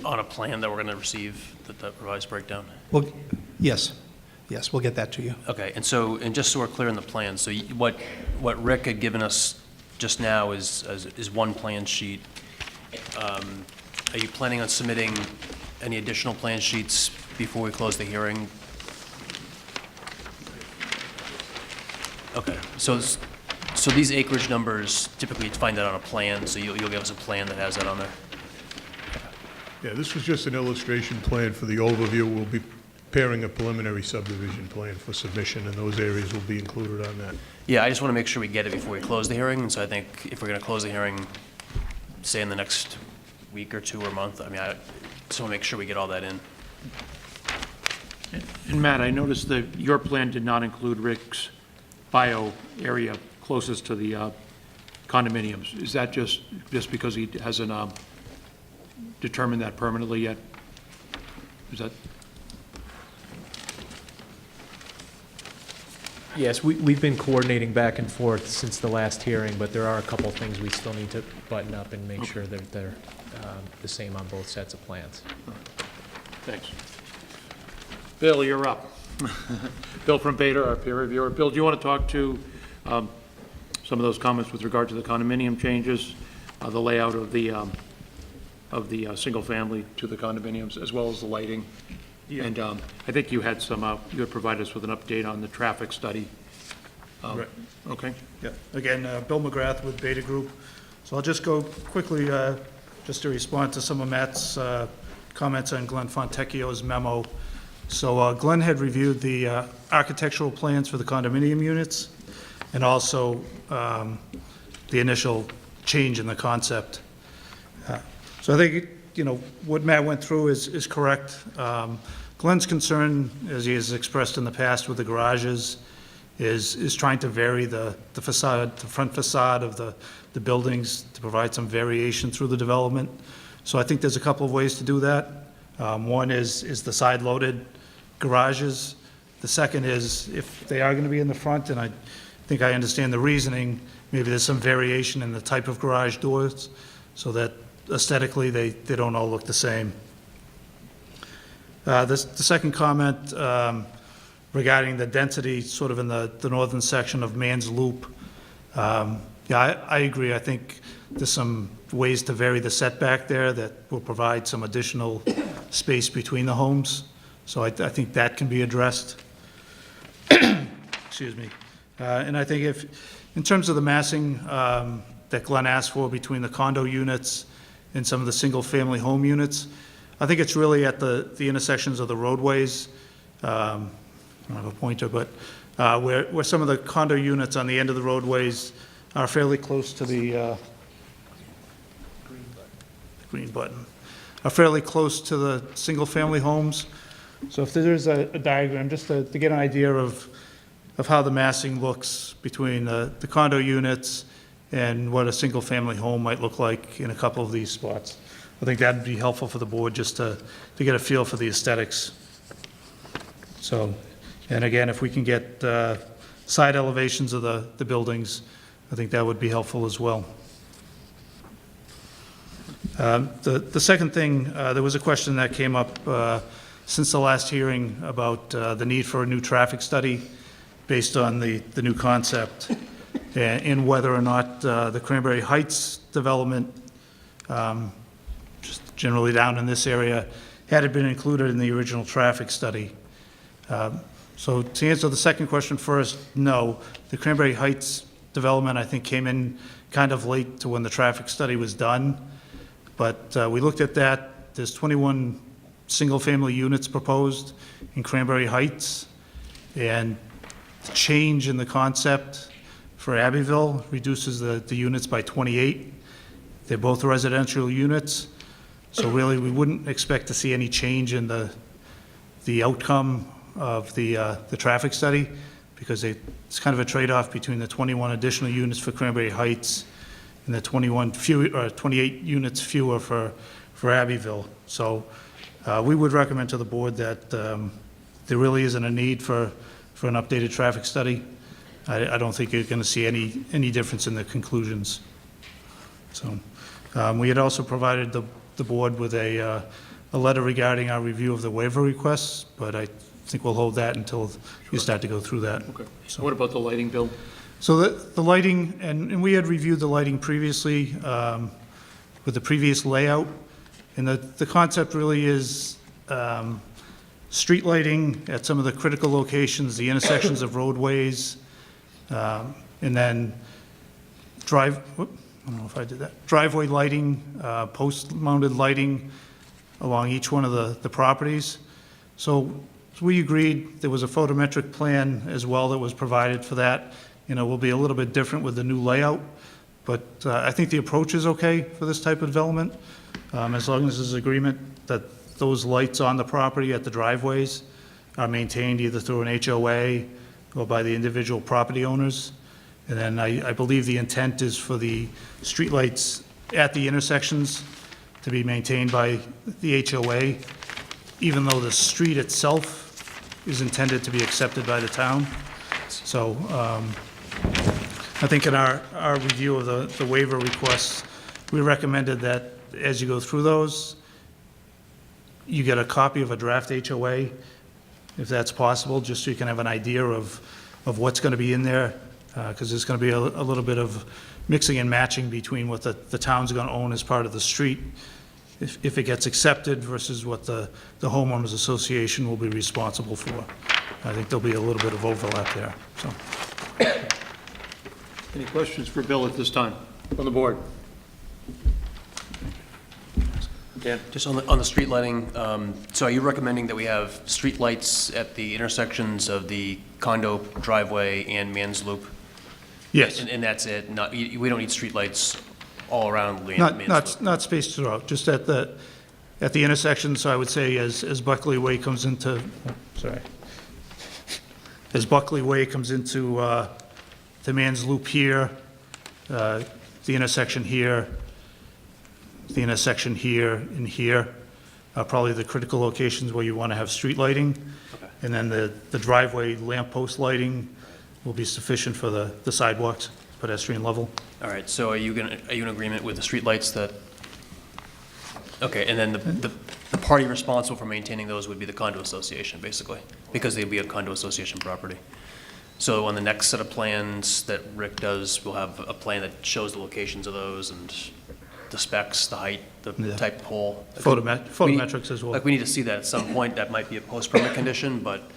a plan that we're going to receive, the revised breakdown? Well, yes, we'll get that to you. Okay, and just so we're clear in the plan, so what Rick had given us just now is one plan sheet. Are you planning on submitting any additional plan sheets before we close the hearing? Okay, so So these acreage numbers, typically you'd find that on a plan, so you'll give us a plan that has that on there? Yeah, this was just an illustration plan for the overview. We'll be preparing a preliminary subdivision plan for submission, and those areas will be included on that. Yeah, I just want to make sure we get it before we close the hearing, and so I think if we're going to close the hearing, say in the next week or two or month, I mean, I just want to make sure we get all that in. And Matt, I noticed that your plan did not include Rick's bio area closest to the condominiums. Is that just because he hasn't determined that permanently yet? Is that? Yes, we've been coordinating back and forth since the last hearing, but there are a couple things we still need to button up and make sure that they're the same on both sets of plans. Thanks. Bill, you're up. Bill from Beta, our peer reviewer. Bill, do you want to talk to some of those comments with regard to the condominium changes, the layout of the single family to the condominiums, as well as the lighting? Yeah. And I think you had some, you had provided us with an update on the traffic study. Right. Okay. Yeah, again, Bill McGrath with Beta Group. So I'll just go quickly, just to respond to some of Matt's comments on Glenn Fontecchio's memo. So Glenn had reviewed the architectural plans for the condominium units and also the initial change in the concept. So I think, you know, what Matt went through is correct. Glenn's concern, as he has expressed in the past with the garages, is trying to vary the facade, the front facade of the buildings to provide some variation through the development. So I think there's a couple of ways to do that. One is the side-loaded garages. The second is, if they are going to be in the front, and I think I understand the reasoning, maybe there's some variation in the type of garage doors so that aesthetically they don't all look the same. The second comment regarding the density sort of in the northern section of Man's Loop. Yeah, I agree. I think there's some ways to vary the setback there that will provide some additional space between the homes. So I think that can be addressed. Excuse me. And I think in terms of the massing that Glenn asked for between the condo units and some of the single-family home units, I think it's really at the intersections of the roadways. I don't have a pointer, but where some of the condo units on the end of the roadways are fairly close to the green button, are fairly close to the single-family homes. So if there's a diagram, just to get an idea of how the massing looks between the condo units and what a single-family home might look like in a couple of these spots. I think that'd be helpful for the board just to get a feel for the aesthetics. So, and again, if we can get side elevations of the buildings, I think that would be helpful as well. The second thing, there was a question that came up since the last hearing about the need for a new traffic study based on the new concept and whether or not the Cranberry Heights development, just generally down in this area, had it been included in the original traffic study. So to answer the second question first, no. The Cranberry Heights development, I think, came in kind of late to when the traffic study was done. But we looked at that. There's 21 single-family units proposed in Cranberry Heights. And the change in the concept for Abbeville reduces the units by 28. They're both residential units. So really, we wouldn't expect to see any change in the outcome of the traffic study, because it's kind of a trade-off between the 21 additional units for Cranberry Heights and the 28 units fewer for Abbeville. So we would recommend to the board that there really isn't a need for an updated traffic study. I don't think you're going to see any difference in the conclusions. So we had also provided the board with a letter regarding our review of the waiver requests, but I think we'll hold that until you start to go through that. Okay. So what about the lighting, Bill? So the lighting, and we had reviewed the lighting previously with the previous layout, and the concept really is street lighting at some of the critical locations, the intersections of roadways, and then I don't know if I did that, driveway lighting, post-mounted lighting along each one of the properties. So we agreed, there was a photometric plan as well that was provided for that. You know, will be a little bit different with the new layout, but I think the approach is okay for this type of development, as long as there's agreement that those lights on the property at the driveways are maintained either through an HOA or by the individual property owners. And then I believe the intent is for the streetlights at the intersections to be maintained by the HOA, even though the street itself is intended to be accepted by the town. So I think in our review of the waiver requests, we recommended that as you go through those, you get a copy of a draft HOA, if that's possible, just so you can have an idea of what's going to be in there, because there's going to be a little bit of mixing and matching between what the town's going to own as part of the street, if it gets accepted, versus what the homeowners association will be responsible for. I think there'll be a little bit of overlap there, so. Any questions for Bill at this time from the board? Dan? Just on the street lighting, so are you recommending that we have street lights at the intersections of the condo driveway and Mans Loop? Yes. And that's it? We don't need street lights all around Mans Loop? Not spaced throughout, just at the intersection, so I would say as Buckley Way comes into, as Buckley Way comes into the Mans Loop here, the intersection here, the intersection here and here, are probably the critical locations where you want to have street lighting. Okay. And then the driveway lamp post lighting will be sufficient for the sidewalks, pedestrian level. All right, so are you in agreement with the streetlights that, okay, and then the party responsible for maintaining those would be the condo association, basically, because they'd be a condo association property. So on the next set of plans that Rick does, we'll have a plan that shows the locations of those and the specs, the height, the Yeah. type of pole. Photometrics as well. Like, we need to see that at some point. That might be a post-permit condition, but.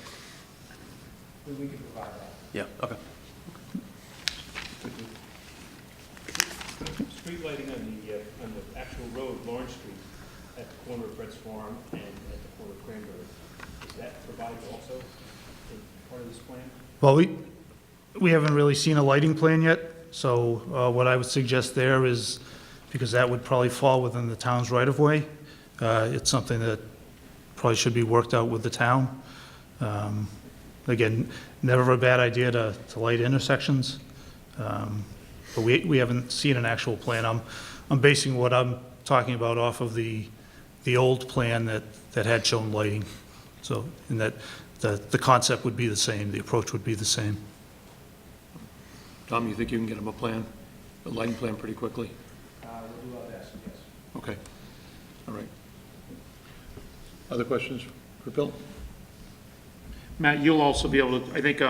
We can provide that. Yeah, okay. Street lighting on the actual road, Lawrence Street, at the corner of Brett's Farm and at the corner of Cranberry, is that provided also as part of this plan? Well, we haven't really seen a lighting plan yet, so what I would suggest there is, because that would probably fall within the town's right-of-way, it's something that probably should be worked out with the town. Again, never a bad idea to light intersections, but we haven't seen an actual plan. I'm basing what I'm talking about off of the old plan that had shown lighting. So, and that the concept would be the same, the approach would be the same. Tom, you think you can get him a lighting plan pretty quickly? We'll do our best, yes. Okay. All right. Other questions for Bill? Matt, you'll also be able to, I think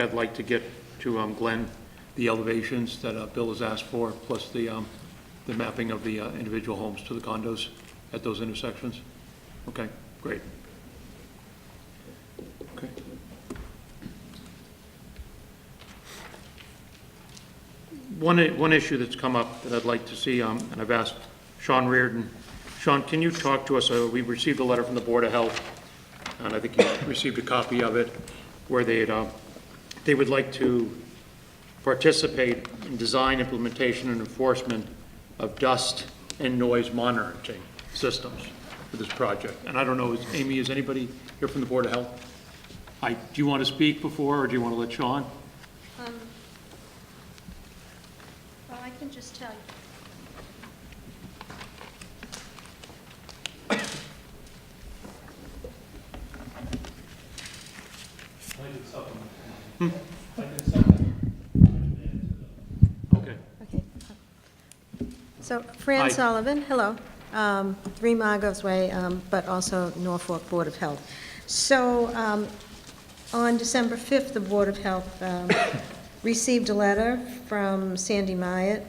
I'd like to get to Glenn the elevations that Bill has asked for, plus the mapping of the individual homes to the condos at those intersections. Okay, great. Okay. One issue that's come up that I'd like to see, and I've asked Sean Reardon. Sean, can you talk to us? We received a letter from the Board of Health, and I think you received a copy of it, where they would like to participate in design, implementation, and enforcement of dust and noise monitoring systems for this project. And I don't know, Amy, is anybody here from the Board of Health? Do you want to speak before, or do you want to let Sean? Well, I can just tell you. Okay. Okay. So Fran Hi. Sullivan, hello. 3 Margot's Way, but also Norfolk Board of Health. So on December 5th, the Board of Health received a letter from Sandy Myatt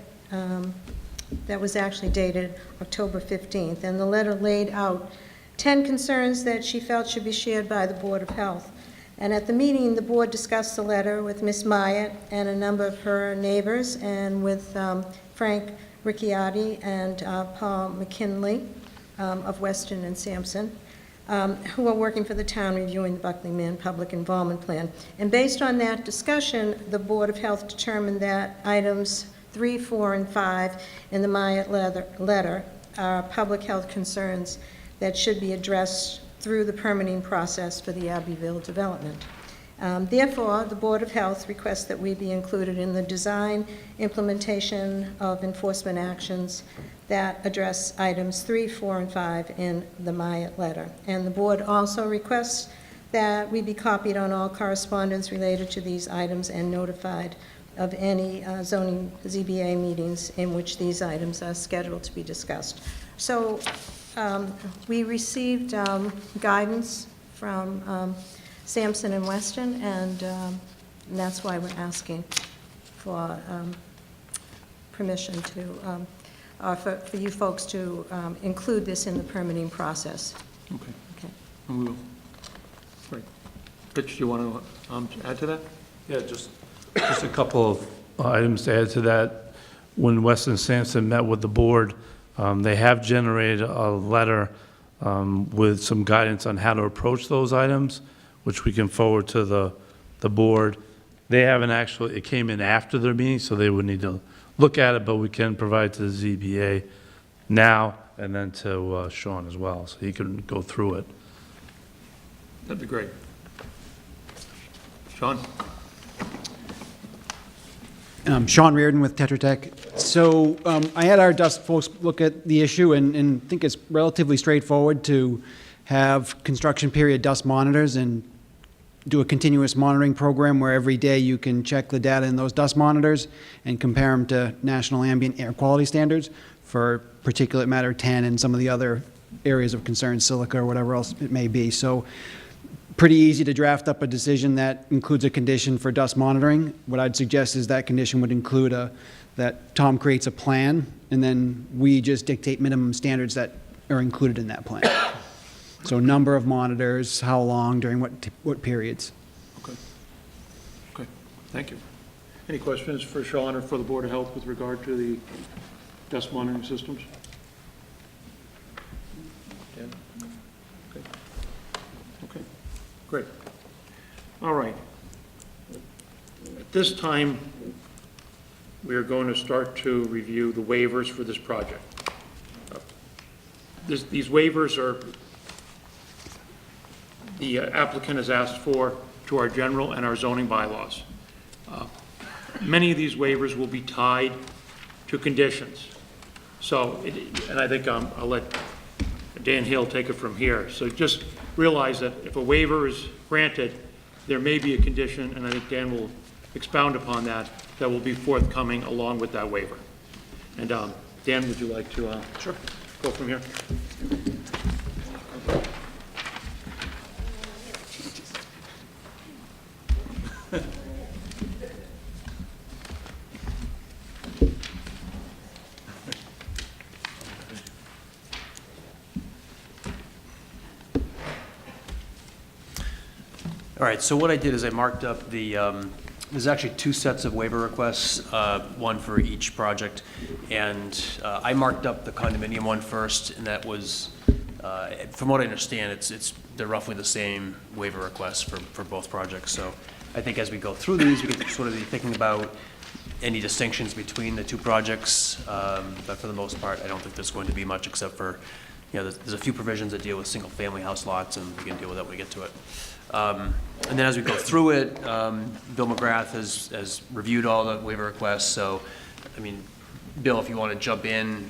that was actually dated October 15th, and the letter laid out 10 concerns that she felt should be shared by the Board of Health. And at the meeting, the board discussed the letter with Ms. Myatt and a number of her neighbors, and with Frank Ricciotti and Paul McKinley of Weston and Sampson, who are working for the town reviewing the Buckley Man Public Involvement Plan. And based on that discussion, the Board of Health determined that items 3, 4, and 5 in the Myatt letter are public health concerns that should be addressed through the permitting process for the Abbeville development. Therefore, the Board of Health requests that we be included in the design, implementation of enforcement actions that address items 3, 4, and 5 in the Myatt letter. And the board also requests that we be copied on all correspondence related to these items and notified of any zoning ZBA meetings in which these items are scheduled to be discussed. So we received guidance from Sampson and Weston, and that's why we're asking for permission to, for you folks to include this in the permitting process. Okay. Okay. And we will. Great. Rich, do you want to add to that? Yeah, just a couple of items to add to that. When Weston Sampson met with the board, they have generated a letter with some guidance on how to approach those items, which we can forward to the board. They haven't actually, it came in after their meeting, so they would need to look at it, but we can provide to the ZBA now and then to Sean as well, so he can go through it. That'd be great. Sean? Sean Reardon with Tetra Tech. So I had our dust folks look at the issue and think it's relatively straightforward to have construction period dust monitors and do a continuous monitoring program where every day you can check the data in those dust monitors and compare them to national ambient air quality standards for particulate matter 10 and some of the other areas of concern, silica or whatever else it may be. So pretty easy to draft up a decision that includes a condition for dust monitoring. What I'd suggest is that condition would include that Tom creates a plan, and then we just dictate minimum standards that are included in that plan. So number of monitors, how long, during what periods. Okay. Okay, thank you. Any questions for Sean or for the Board of Health with regard to the dust monitoring systems? Dan? Okay. Okay, great. All right. At this time, we are going to start to review the waivers for this project. These waivers are, the applicant has asked for to our general and our zoning bylaws. Many of these waivers will be tied to conditions. So, and I think I'll let Dan Hill take it from here. So just realize that if a waiver is granted, there may be a condition, and I think Dan will expound upon that, that will be forthcoming along with that waiver. And Dan, would you like to sure. Go from here? All right, so what I did is I marked up the, there's actually two sets of waiver requests, one for each project. And I marked up the condominium one first, and that was, from what I understand, they're roughly the same waiver requests for both projects. So I think as we go through these, we can sort of be thinking about any distinctions between the two projects. But for the most part, I don't think there's going to be much, except for, there's a few provisions that deal with single-family house lots, and we can deal with that when we get to it. And then as we go through it, Bill McGrath has reviewed all the waiver requests. So, I mean, Bill, if you want to jump in,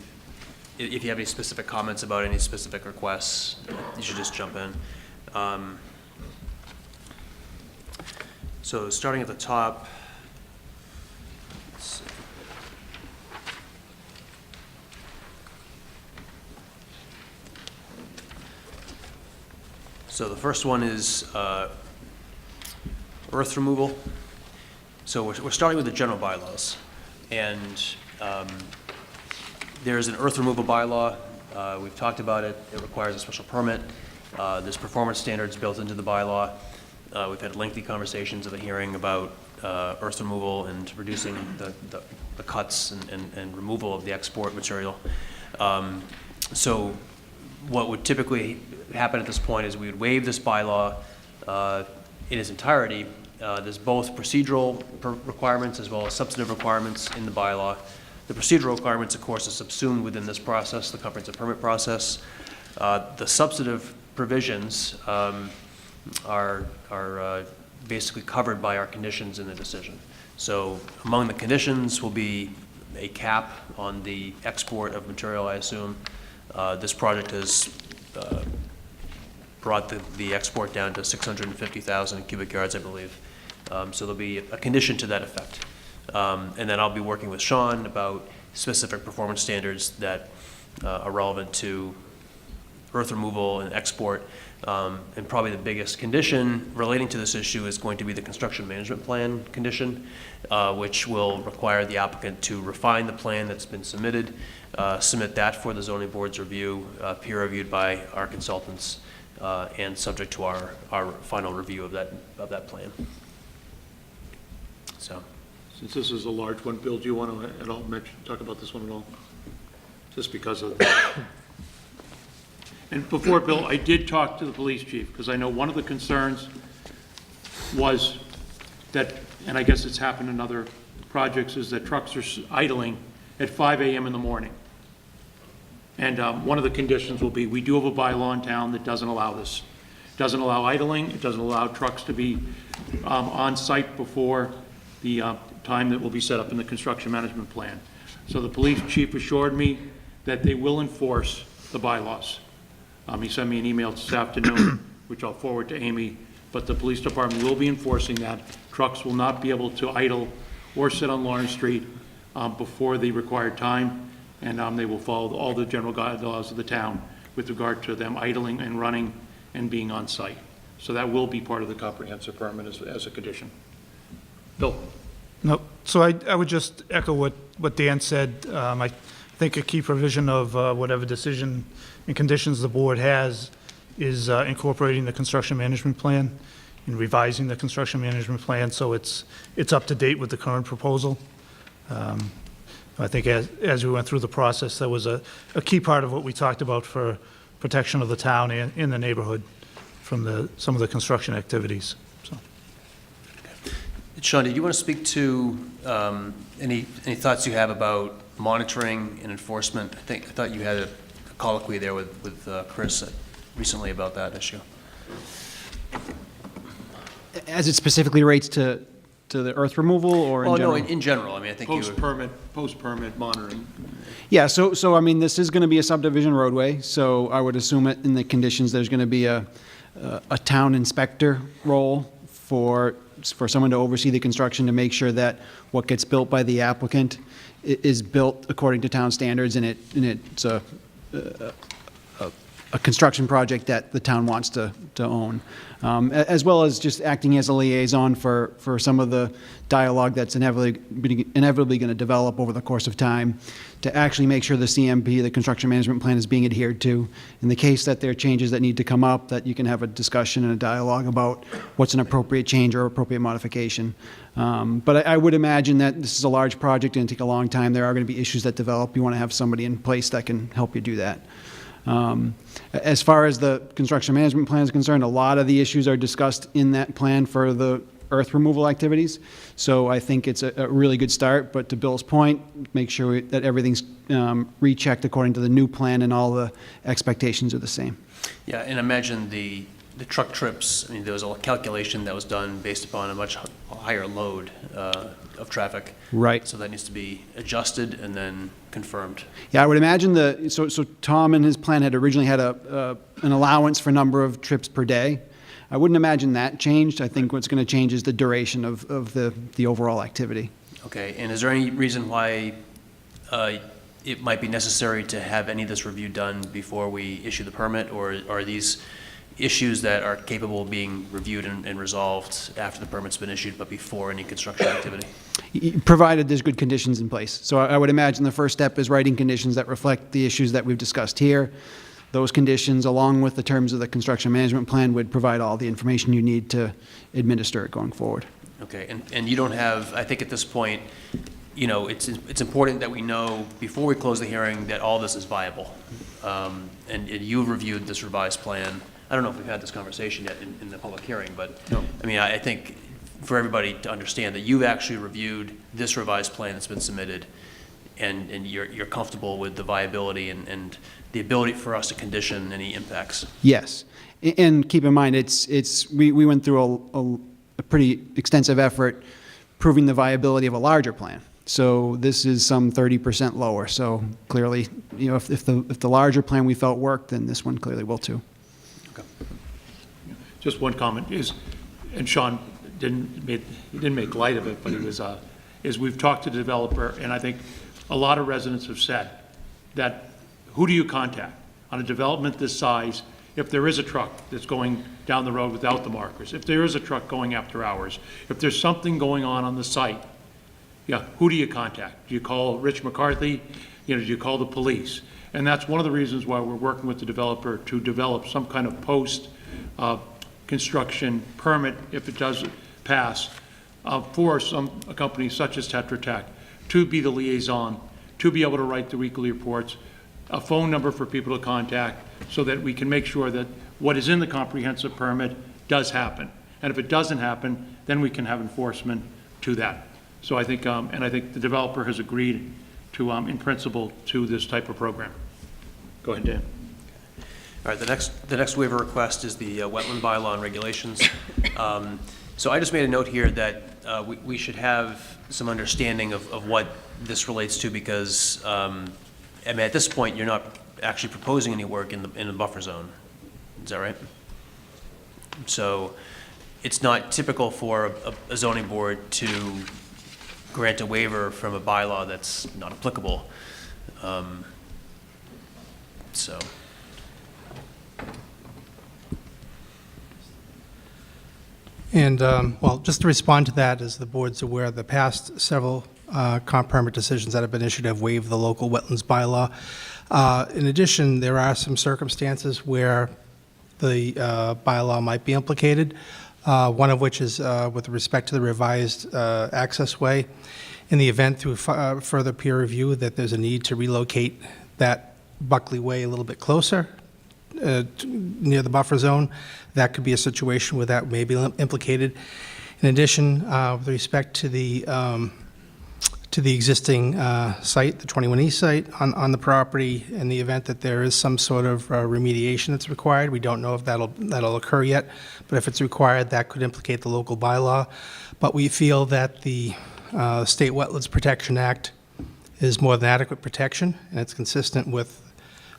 if you have any specific comments about any specific requests, you should just jump in. So starting at the top, let's see. So the first one is earth removal. So we're starting with the general bylaws. And there's an earth removal bylaw. We've talked about it. It requires a special permit. There's performance standards built into the bylaw. We've had lengthy conversations at the hearing about earth removal and reducing the cuts and removal of the export material. So what would typically happen at this point is we would waive this bylaw in its entirety. There's both procedural requirements as well as substantive requirements in the bylaw. The procedural requirements, of course, are subsumed within this process, the comprehensive permit process. The substantive provisions are basically covered by our conditions in the decision. So among the conditions will be a cap on the export of material, I assume. This project has brought the export down to 650,000 cubic yards, I believe. So there'll be a condition to that effect. And then I'll be working with Sean about specific performance standards that are relevant to earth removal and export. And probably the biggest condition relating to this issue is going to be the construction management plan condition, which will require the applicant to refine the plan that's been submitted, submit that for the zoning board's review, peer reviewed by our consultants, and subject to our final review of that plan. So. Since this is a large one, Bill, do you want to at all talk about this one at all? Just because of And before, Bill, I did talk to the police chief, because I know one of the concerns was that, and I guess it's happened in other projects, is that trucks are idling at 5 a.m. in the morning. And one of the conditions will be, we do have a bylaw in town that doesn't allow this. It doesn't allow idling, it doesn't allow trucks to be on site before the time that will be set up in the construction management plan. So the police chief assured me that they will enforce the bylaws. He sent me an email this afternoon, which I'll forward to Amy, but the police department will be enforcing that. Trucks will not be able to idle or sit on Lawrence Street before the required time, and they will follow all the general guidelines of the town with regard to them idling and running and being on site. So that will be part of the comprehensive permit as a condition. Bill? No, so I would just echo what Dan said. I think a key provision of whatever decision and conditions the board has is incorporating the construction management plan and revising the construction management plan so it's up to date with the current proposal. I think as we went through the process, that was a key part of what we talked about for protection of the town and in the neighborhood from some of the construction activities. So. Sean, did you want to speak to any thoughts you have about monitoring and enforcement? I thought you had a colloquy there with Chris recently about that issue. As it specifically relates to the earth removal or in general? No, in general. I mean, I think Post-permit monitoring. Yeah, so I mean, this is going to be a subdivision roadway, so I would assume it in the conditions there's going to be a town inspector role for someone to oversee the construction to make sure that what gets built by the applicant is built according to town standards and it's a construction project that the town wants to own, as well as just acting as a liaison for some of the dialogue that's inevitably going to develop over the course of time to actually make sure the CMP, the construction management plan, is being adhered to. In the case that there are changes that need to come up, that you can have a discussion and a dialogue about what's an appropriate change or appropriate modification. But I would imagine that this is a large project and take a long time. There are going to be issues that develop. You want to have somebody in place that can help you do that. As far as the construction management plan is concerned, a lot of the issues are discussed in that plan for the earth removal activities. So I think it's a really good start, but to Bill's point, make sure that everything's rechecked according to the new plan and all the expectations are the same. Yeah, and imagine the truck trips. I mean, there was a calculation that was done based upon a much higher load of traffic. Right. So that needs to be adjusted and then confirmed. Yeah, I would imagine so Tom in his plan had originally had an allowance for number of trips per day. I wouldn't imagine that changed. I think what's going to change is the duration of the overall activity. Okay, and is there any reason why it might be necessary to have any of this review done before we issue the permit, or are these issues that are capable of being reviewed and resolved after the permit's been issued, but before any construction activity? Provided there's good conditions in place. So I would imagine the first step is writing conditions that reflect the issues that we've discussed here. those conditions, along with the terms of the construction management plan, would provide all the information you need to administer it going forward. Okay, and you don't have, I think at this point, you know, it's important that we know before we close the hearing that all this is viable. And you've reviewed this revised plan. I don't know if we've had this conversation yet in the public hearing, but No. I mean, I think for everybody to understand that you've actually reviewed this revised plan that's been submitted, and you're comfortable with the viability and the ability for us to condition any impacts. Yes. And keep in mind, we went through a pretty extensive effort proving the viability of a larger plan. So this is some 30% lower. So clearly, you know, if the larger plan we felt worked, then this one clearly will too. Just one comment is, and Sean didn't make light of it, but is we've talked to the developer, and I think a lot of residents have said that, who do you contact on a development this size if there is a truck that's going down the road without the markers, if there is a truck going after hours, if there's something going on the site? Yeah, who do you contact? Do you call Rich McCarthy? You know, do you call the police? And that's one of the reasons why we're working with the developer to develop some kind of post-construction permit, if it does pass, for a company such as Tetra Tech, to be the liaison, to be able to write the weekly reports, a phone number for people to contact, so that we can make sure that what is in the comprehensive permit does happen. And if it doesn't happen, then we can have enforcement to that. So I think, and I think the developer has agreed to, in principle, to this type of program. Go ahead, Dan. All right, the next waiver request is the wetland bylaw and regulations. So I just made a note here that we should have some understanding of what this relates to, because I mean, at this point, you're not actually proposing any work in the buffer zone. Is that right? So it's not typical for a zoning board to grant a waiver from a bylaw that's not applicable. So. And, well, just to respond to that, as the board's aware, the past several comp permit decisions that have been issued have waived the local wetlands bylaw. In addition, there are some circumstances where the bylaw might be implicated, one of which is with respect to the revised access way. In the event through further peer review that there's a need to relocate that Buckley Way a little bit closer near the buffer zone, that could be a situation where that may be implicated. In addition, with respect to the existing site, the 21 East site on the property, in the event that there is some sort of remediation that's required, we don't know if that'll occur yet, but if it's required, that could implicate the local bylaw. But we feel that the State Wetlands Protection Act is more than adequate protection, and it's consistent with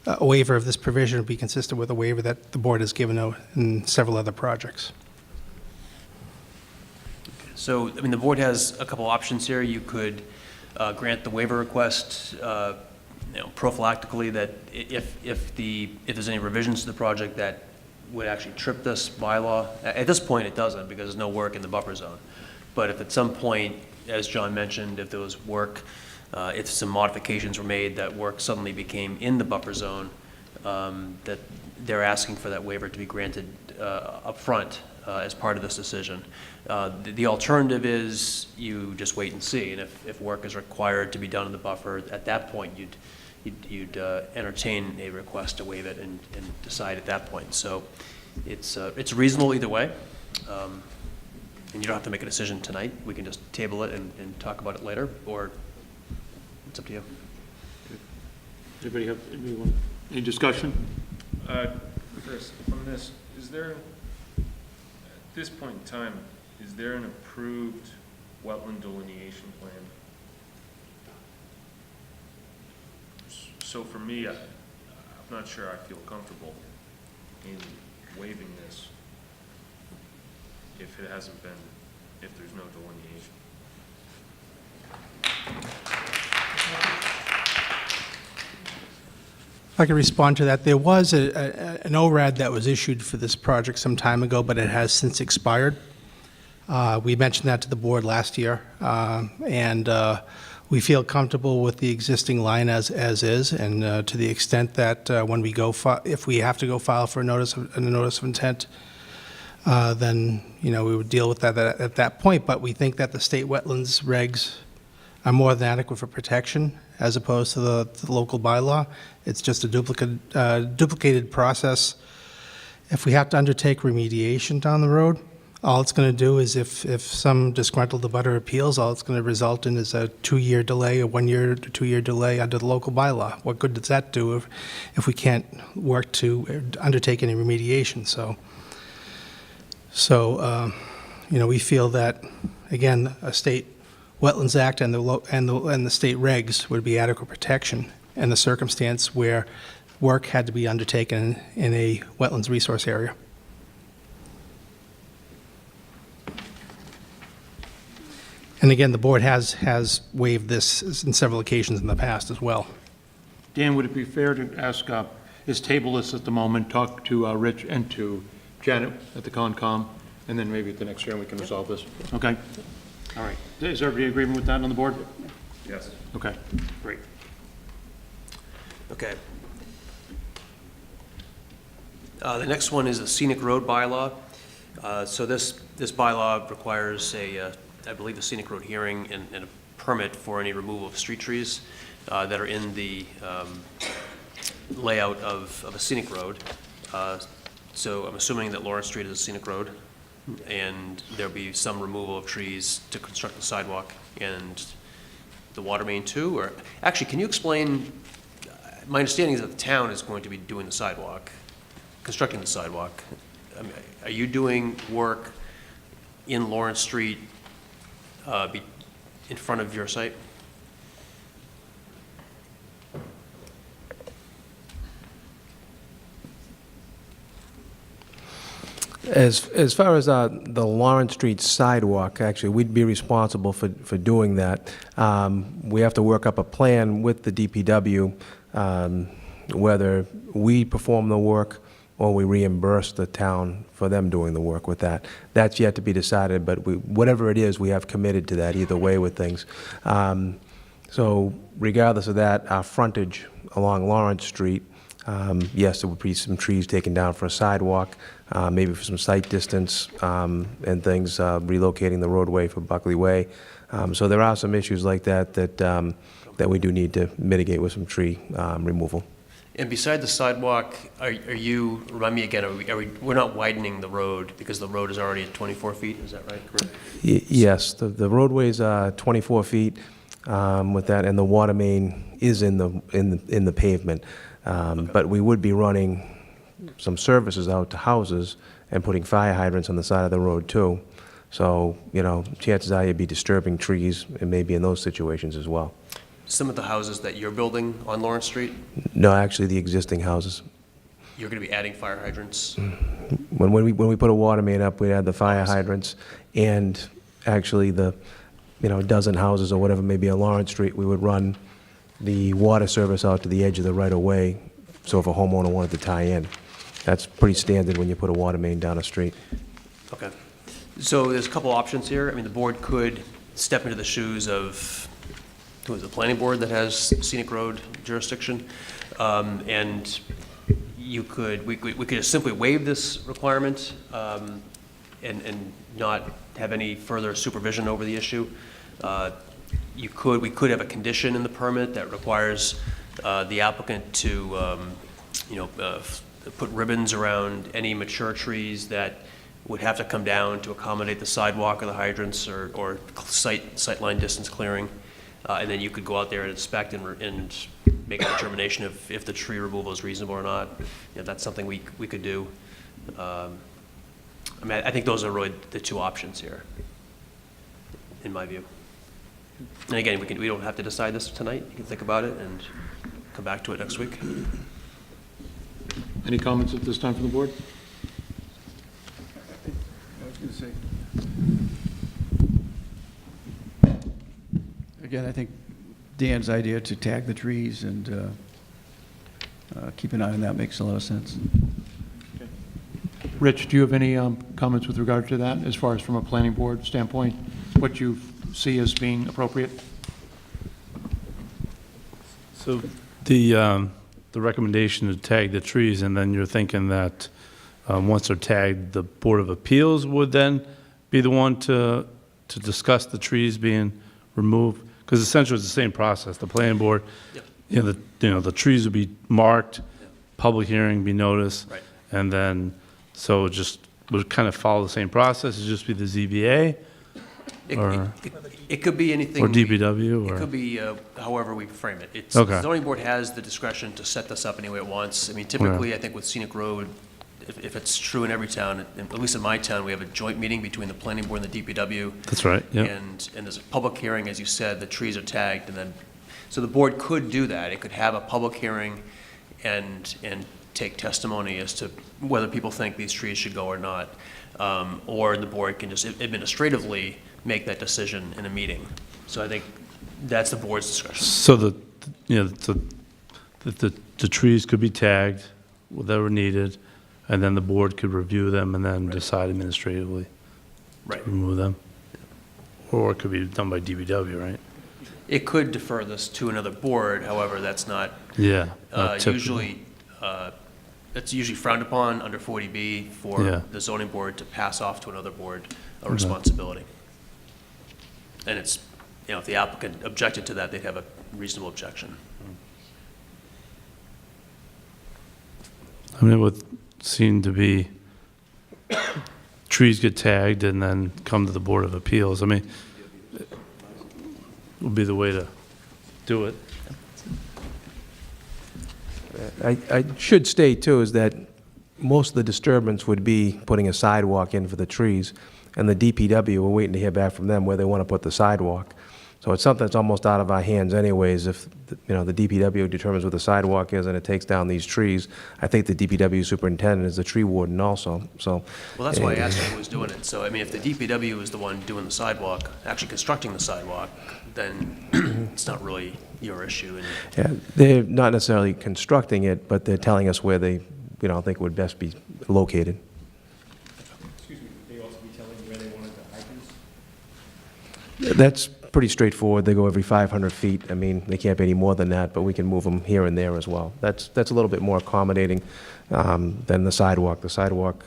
a waiver of this provision would be consistent with a waiver that the board has given out in several other projects. So, I mean, the board has a couple options here. You could grant the waiver request, prophylactically, that if there's any revisions to the project that would actually trip this bylaw. At this point, it doesn't, because there's no work in the buffer zone. But if at some point, as John mentioned, if there was work, if some modifications were made, that work suddenly became in the buffer zone, that they're asking for that waiver to be granted up front as part of this decision. The alternative is you just wait and see, and if work is required to be done in the buffer, at that point you'd entertain a request to waive it and decide at that point. So it's reasonable either way, and you don't have to make a decision tonight. We can just table it and talk about it later, or it's up to you. Anybody have any discussion? Chris, on this, is there, at this point in time, is there an approved wetland delineation plan? So for me, I'm not sure I feel comfortable in waiving this if it hasn't been, if there's no delineation. If I could respond to that, there was an ORAD that was issued for this project some time ago, but it has since expired. We mentioned that to the board last year, and We feel comfortable with the existing line as is, and to the extent that when we go, if we have to go file for a notice of intent, then, we would deal with that at that point. But we think that the state wetlands regs are more than adequate for protection as opposed to the local bylaw. It's just a duplicated process. If we have to undertake remediation down the road, all it's going to do is if some disgruntled abutter appeals, all it's going to result in is a 2-year delay, a 1-year to 2-year delay under the local bylaw. What good does that do if we can't work to undertake any remediation? So we feel that, again, a state Wetlands Act and the state regs would be adequate protection in the circumstance where work had to be undertaken in a wetlands resource area. And again, the board has waived this in several occasions in the past as well. Dan, would it be fair to ask, is table this at the moment, talk to Rich and to Janet at the Concom, and then maybe at the next hearing we can resolve this? Okay. All right. Is everybody in agreement with that on the board? Yes. Okay, great. Okay. The next one is the scenic road bylaw. So this bylaw requires I believe, a scenic road hearing and a permit for any removal of street trees that are in the layout of a scenic road. So I'm assuming that Lawrence Street is a scenic road, and there'll be some removal of trees to construct the sidewalk and the water main too? Or actually, can you explain, my understanding is that the town is going to be doing the sidewalk, constructing the sidewalk. I mean, are you doing work in Lawrence Street in front of your site? As far as the Lawrence Street sidewalk, actually, we'd be responsible for doing that. We have to work up a plan with the DPW, whether we perform the work or we reimburse the town for them doing the work with that. That's yet to be decided, but whatever it is, we have committed to that either way with things. So regardless of that, our frontage along Lawrence Street, yes, there would be some trees taken down for a sidewalk, maybe for some sight distance and things, relocating the roadway for Buckley Way. So there are some issues like that we do need to mitigate with some tree removal. And beside the sidewalk, are you, remind me again, we're not widening the road because the road is already at 24 feet, is that right? Correct? Yes, the roadway's 24 feet with that, and the water main is in the pavement. Okay. But we would be running some services out to houses and putting fire hydrants on the side of the road too. So, chances are you'd be disturbing trees and maybe in those situations as well. Some of the houses that you're building on Lawrence Street, No, actually the existing houses. you're going to be adding fire hydrants? When we put a water main up, we add the fire hydrants, and actually the, a dozen houses or whatever may be on Lawrence Street, we would run the water service out to the edge of the right-of-way, so if a homeowner wanted to tie in. That's pretty standard when you put a water main down a street. Okay. So there's a couple options here. I mean, the board could step into the shoes of, who is the planning board that has scenic road jurisdiction? And we could just simply waive this requirement and not have any further supervision over the issue. We could have a condition in the permit that requires the applicant to, put ribbons around any mature trees that would have to come down to accommodate the sidewalk or the hydrants or sightline distance clearing. And then you could go out there and inspect and make a determination if the tree removal is reasonable or not. That's something we could do. I think those are really the two options here, in my view. And again, we don't have to decide this tonight. You can think about it and come back to it next week. Any comments at this time from the board? I was going to say, again, I think Dan's idea to tag the trees and keep an eye on that makes a lot of sense. Okay. Rich, do you have any comments with regard to that, as far as from a planning board standpoint, what you see as being appropriate? So the recommendation to tag the trees, and then you're thinking that once they're tagged, the Board of Appeals would then be the one to discuss the trees being removed? Because essentially it's the same process. The planning board, Yep. the trees would be marked, public hearing be noticed. Right. And then, so it just would kind of follow the same process, it'd just be the ZBA or It could be anything. or DPW It or? could be however we frame it. It's, Okay. the zoning board has the discretion to set this up any way it wants. I mean, typically, I think with scenic road, if it's true in every town, at least in my town, we have a joint meeting between the planning board and the DPW. That's right, yeah. And there's a public hearing, as you said, the trees are tagged, and then, so the board could do that. It could have a public hearing and take testimony as to whether people think these trees should go or not. Or the board can just administratively make that decision in a meeting. So I think that's the board's discretion. So the trees could be tagged, whatever needed, and then the board could review them and then decide administratively to Right. remove them? Or it could be done by DPW, right? It could defer this to another board, however, that's not Yeah. not typical. usually, it's usually frowned upon under 40B for Yeah. the zoning board to pass off to another board a responsibility. And it's, if the applicant objected to that, they'd have a reasonable objection. I mean, it would seem to be trees get tagged and then come to the Board of Appeals. I mean, it would be the way to do it. I should state, too, is that most of the disturbance would be putting a sidewalk in for the trees, and the DPW, we're waiting to hear back from them where they want to put the sidewalk. So it's something that's almost out of our hands anyways. If, the DPW determines what the sidewalk is and it takes down these trees, I think the DPW superintendent is the tree warden also, so. Well, that's why I asked who was doing it. So, I mean, if the DPW is the one doing the sidewalk, actually constructing the sidewalk, then it's not really your issue. And Yeah, they're not necessarily constructing it, but they're telling us where they, think it would best be located. Excuse me, would they also be telling you where they wanted the hydrants? That's pretty straightforward. They go every 500 feet. I mean, they can't be any more than that, but we can move them here and there as well. That's a little bit more accommodating than the sidewalk. The sidewalk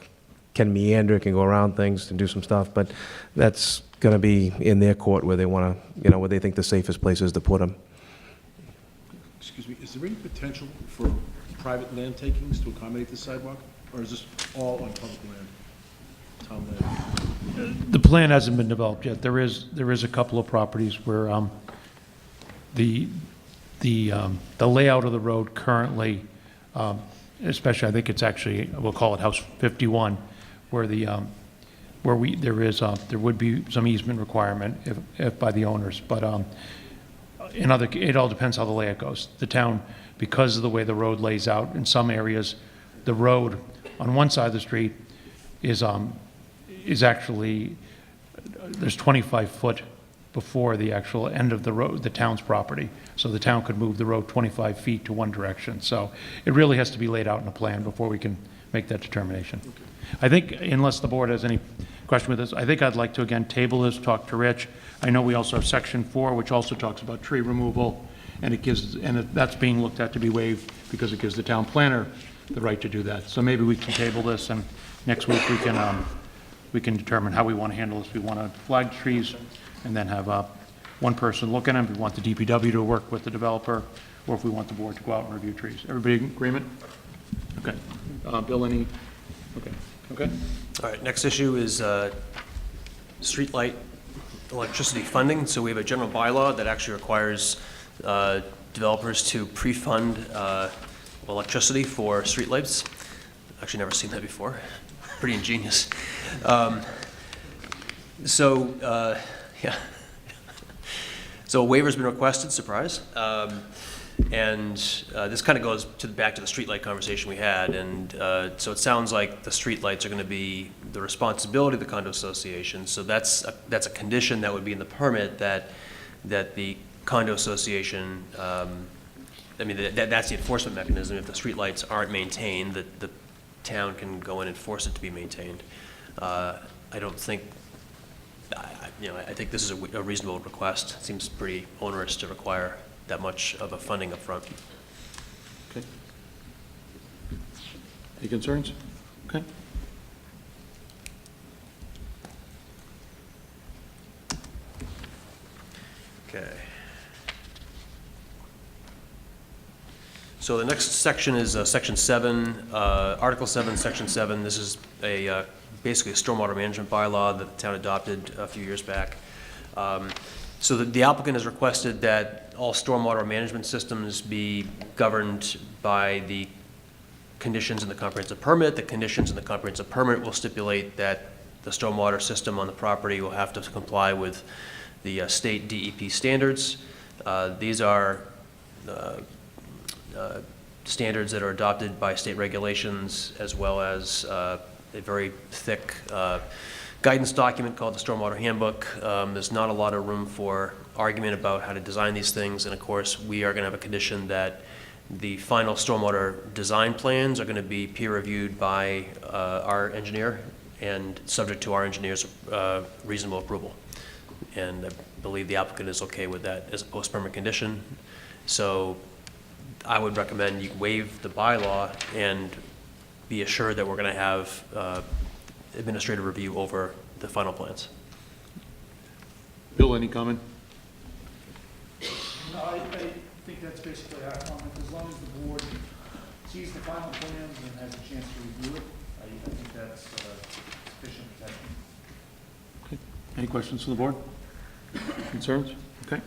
can meander, can go around things and do some stuff, but that's going to be in their court where they want to, where they think the safest place is to put them. Excuse me, is there any potential for private land takings to accommodate the sidewalk? Or is this all on public land, town land? The plan hasn't been developed yet. There is a couple of properties where the layout of the road currently, especially, I think it's actually, we'll call it House 51, where there would be some easement requirement if by the owners, but it all depends how the layout goes. The town, because of the way the road lays out, in some areas, the road on one side of the street is actually, there's 25 foot before the actual end of the road, the town's property. So the town could move the road 25 feet to one direction. So it really has to be laid out in a plan before we can make that determination. I think, unless the board has any question with this, I think I'd like to, again, table this, talk to Rich. I know we also have section 4, which also talks about tree removal, and that's being looked at to be waived because it gives the town planner the right to do that. So maybe we can table this, and next week we can determine how we want to handle this. We want to flag trees and then have one person look at them. We want the DPW to work with the developer, or if we want the board to go out and review trees. Everybody in agreement? Okay. Bill, any? Okay. all right, next issue is streetlight electricity funding. So we have a general bylaw that actually requires developers to pre-fund electricity for streetlights. Actually, never seen that before. Pretty ingenious. Yeah. So a waiver's been requested, surprise. And this kind of goes back to the streetlight conversation we had. And so it sounds like the streetlights are going to be the responsibility of the condo association. So that's a condition that would be in the permit that the condo association, that's the enforcement mechanism. If the streetlights aren't maintained, the town can go in and force it to be maintained. I think this is a reasonable request. It seems pretty onerous to require that much of a funding upfront. Okay. Any concerns? Okay. Okay. So the next section is Section 7, Article 7, Section 7. This is basically a stormwater management bylaw that the town adopted a few years back. So the applicant has requested that all stormwater management systems be governed by the conditions in the comprehensive permit. The conditions in the comprehensive permit will stipulate that the stormwater system on the property will have to comply with the state DEP standards. These are standards that are adopted by state regulations, as well as a very thick guidance document called the Stormwater Handbook. There's not a lot of room for argument about how to design these things, and of course, we are going to have a condition that the final stormwater design plans are going to be peer-reviewed by our engineer and subject to our engineer's reasonable approval. And I believe the applicant is okay with that as a post-permit condition. So I would recommend you waive the bylaw and be assured that we're going to have administrative review over the final plans. Bill, any comment? No, I think that's basically our comment. As long as the board sees the final plans and has a chance to review it, I think that's sufficient protection. Okay. Any questions from the board? Concerns? Okay.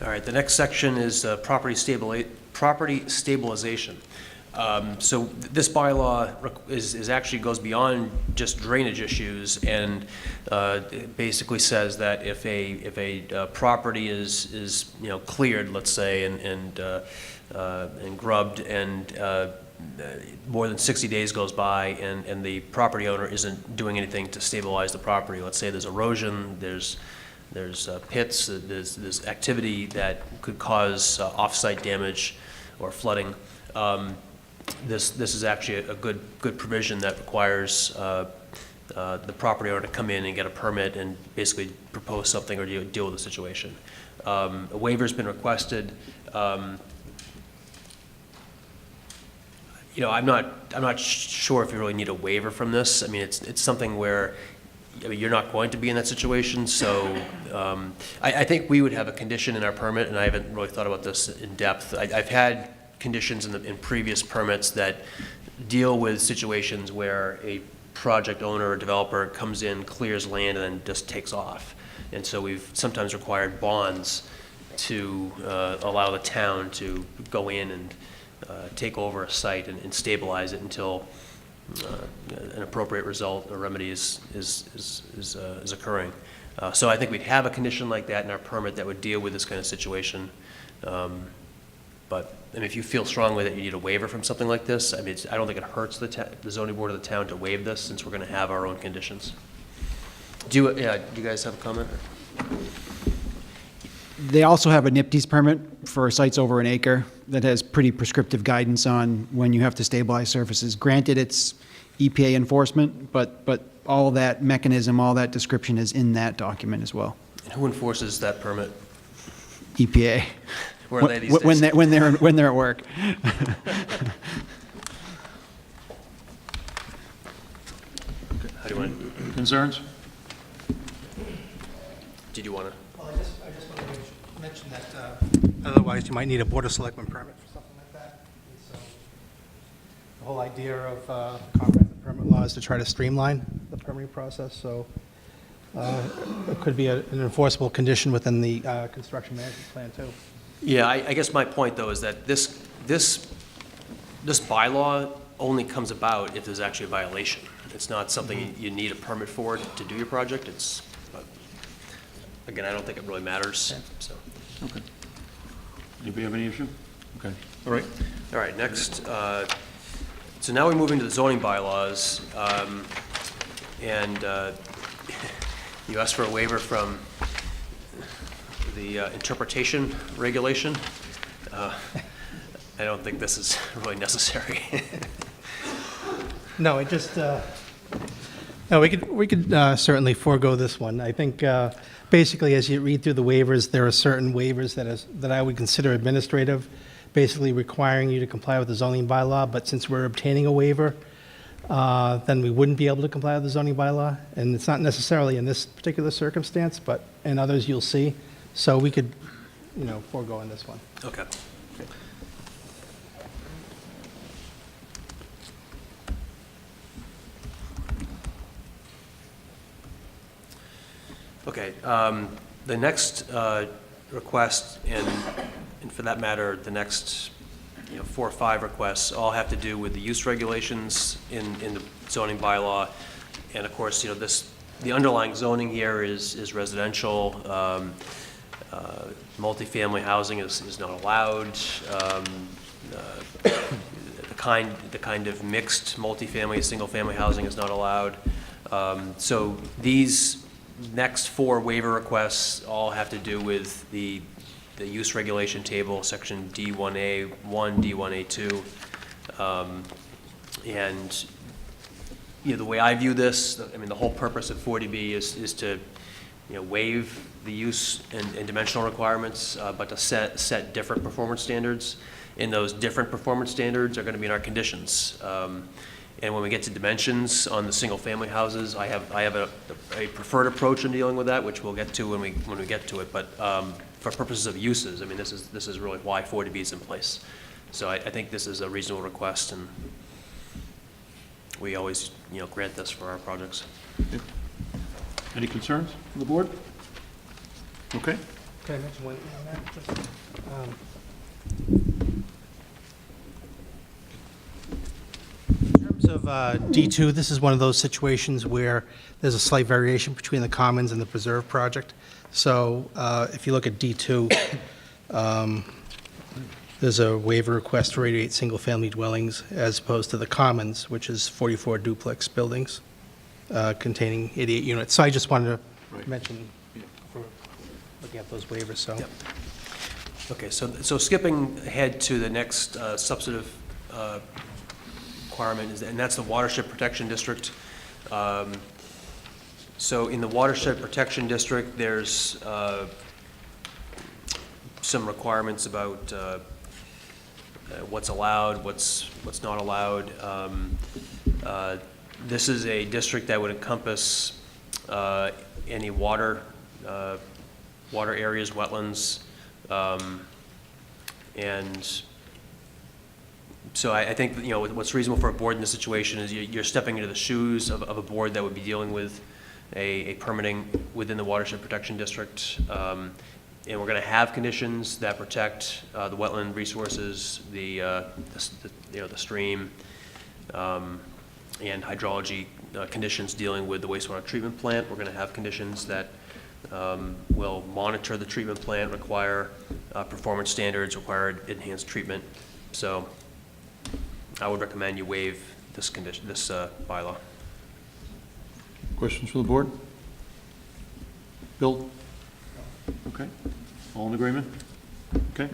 All right, the next section is property stabilization. So this bylaw actually goes beyond just drainage issues, and it basically says that if a property is cleared, let's say, and grubbed, and more than 60 days goes by, and the property owner isn't doing anything to stabilize the property. Let's say there's erosion, there's pits, there's activity that could cause off-site damage or flooding. This is actually a good provision that requires the property owner to come in and get a permit and basically propose something or deal with the situation. A waiver's been requested. I'm not sure if you really need a waiver from this. I mean, it's something where you're not going to be in that situation, so I think we would have a condition in our permit, and I haven't really thought about this in depth. I've had conditions in previous permits that deal with situations where a project owner or developer comes in, clears land, and then just takes off. And so we've sometimes required bonds to allow the town to go in and take over a site and stabilize it until an appropriate result or remedy is occurring. So I think we'd have a condition like that in our permit that would deal with this kind of situation. But I mean, if you feel strongly that you need a waiver from something like this, I mean, I don't think it hurts the zoning board of the town to waive this, since we're going to have our own conditions. Do you guys have a comment? They also have a NIPD's permit for sites over an acre that has pretty prescriptive guidance on when you have to stabilize surfaces. Granted, it's EPA enforcement, but all that mechanism, all that description is in that document as well. And who enforces that permit? EPA. Where are they these days? When they're at work. How do you want to? Concerns? Did you want to? Well, I just want to mention that otherwise you might need a Board of Selectmen permit for something like that. And so the whole idea of comprehensive permit law is to try to streamline the permitting process, so it could be an enforceable condition within the construction management plan, too. Yeah, I guess my point, though, is that this bylaw only comes about if there's actually a violation. It's not something you need a permit for to do your project. But again, I don't think it really matters. So. Okay. Anybody have any issue? Okay. All right. Next, so now we move into the zoning bylaws, and you asked for a waiver from the interpretation regulation. I don't think this is really necessary. No, it just, no, we could certainly forego this one. I think, basically, as you read through the waivers, there are certain waivers that I would consider administrative, basically requiring you to comply with the zoning bylaw, but since we're obtaining a waiver, then we wouldn't be able to comply with the zoning bylaw, and it's not necessarily in this particular circumstance, but in others you'll see. So we could, forego in this one. Okay. Okay, the next request, and for that matter, the next 4 or 5 requests all have to do with the use regulations in the zoning bylaw. And of course, the underlying zoning here is residential. Multifamily housing is not allowed. The kind of mixed multifamily, single-family housing is not allowed. So these next 4 waiver requests all have to do with the use regulation table, section D1A1, D1A2. And the way I view this, the whole purpose of 40B is to waive the use and dimensional requirements, but to set different performance standards. And those different performance standards are going to be in our conditions. And when we get to dimensions on the single-family houses, I have a preferred approach in dealing with that, which we'll get to when we get to it. But for purposes of uses, this is really why 40B is in place. So I think this is a reasonable request, and we always grant this for our projects. Any concerns from the board? Okay. Can I mention one thing on that? Just, in terms of D2, this is one of those situations where there's a slight variation between the Commons and the Preserve project. So if you look at D2, there's a waiver request for 88 single-family dwellings as opposed to the Commons, which is 44 duplex buildings containing 88 units. So I just wanted to mention for looking at those waivers. So. Yep. Okay, so skipping ahead to the next substantive requirement, and that's the watershed protection district. So in the watershed protection district, there's some requirements about what's allowed, what's not allowed. This is a district that would encompass any water areas, wetlands, and so I think what's reasonable for a board in this situation is you're stepping into the shoes of a board that would be dealing with a permitting within the watershed protection district. And we're going to have conditions that protect the wetland resources, the stream, and hydrology conditions dealing with the wastewater treatment plant. We're going to have conditions that will monitor the treatment plant, require performance standards, require enhanced treatment. So I would recommend you waive this condition, this bylaw. Questions from the board? Bill? Okay. All in agreement? Okay.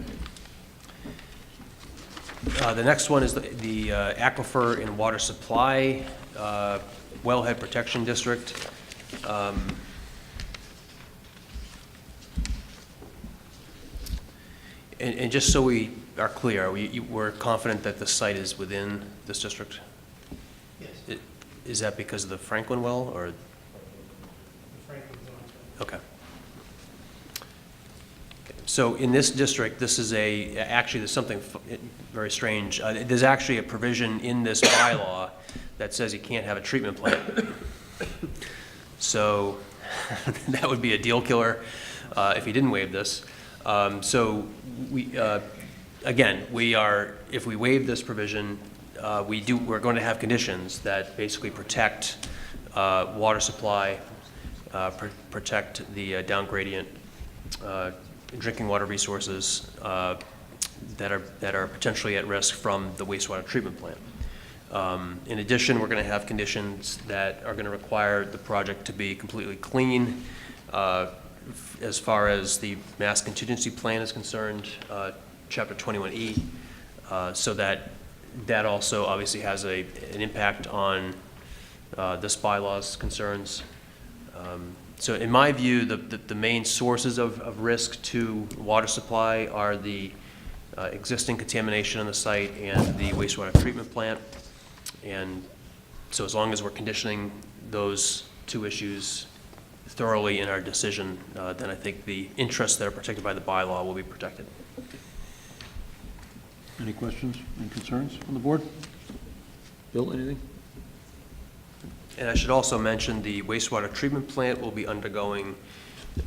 The next one is the Aquifer and Water Supply Wellhead Protection District. And just so we are clear, we're confident that the site is within this district? Yes. Is that because of the Franklin well, or? Okay. So in this district, this is actually there's something very strange. There's actually a provision in this bylaw that says you can't have a treatment plant. So that would be a deal killer if you didn't waive this. So if we waive this provision, we're going to have conditions that basically protect water supply, protect the down gradient drinking water resources that are potentially at risk from the wastewater treatment plant. In addition, we're going to have conditions that are going to require the project to be completely clean as far as the mass contingency plan is concerned, Chapter 21E, so that that also obviously has an impact on this bylaw's concerns. So in my view, the main sources of risk to water supply are the existing contamination on the site and the wastewater treatment plant. And so as long as we're conditioning those two issues thoroughly in our decision, then I think the interests that are protected by the bylaw will be protected. Any questions and concerns on the board? Bill, anything? And I should also mention the wastewater treatment plant will be undergoing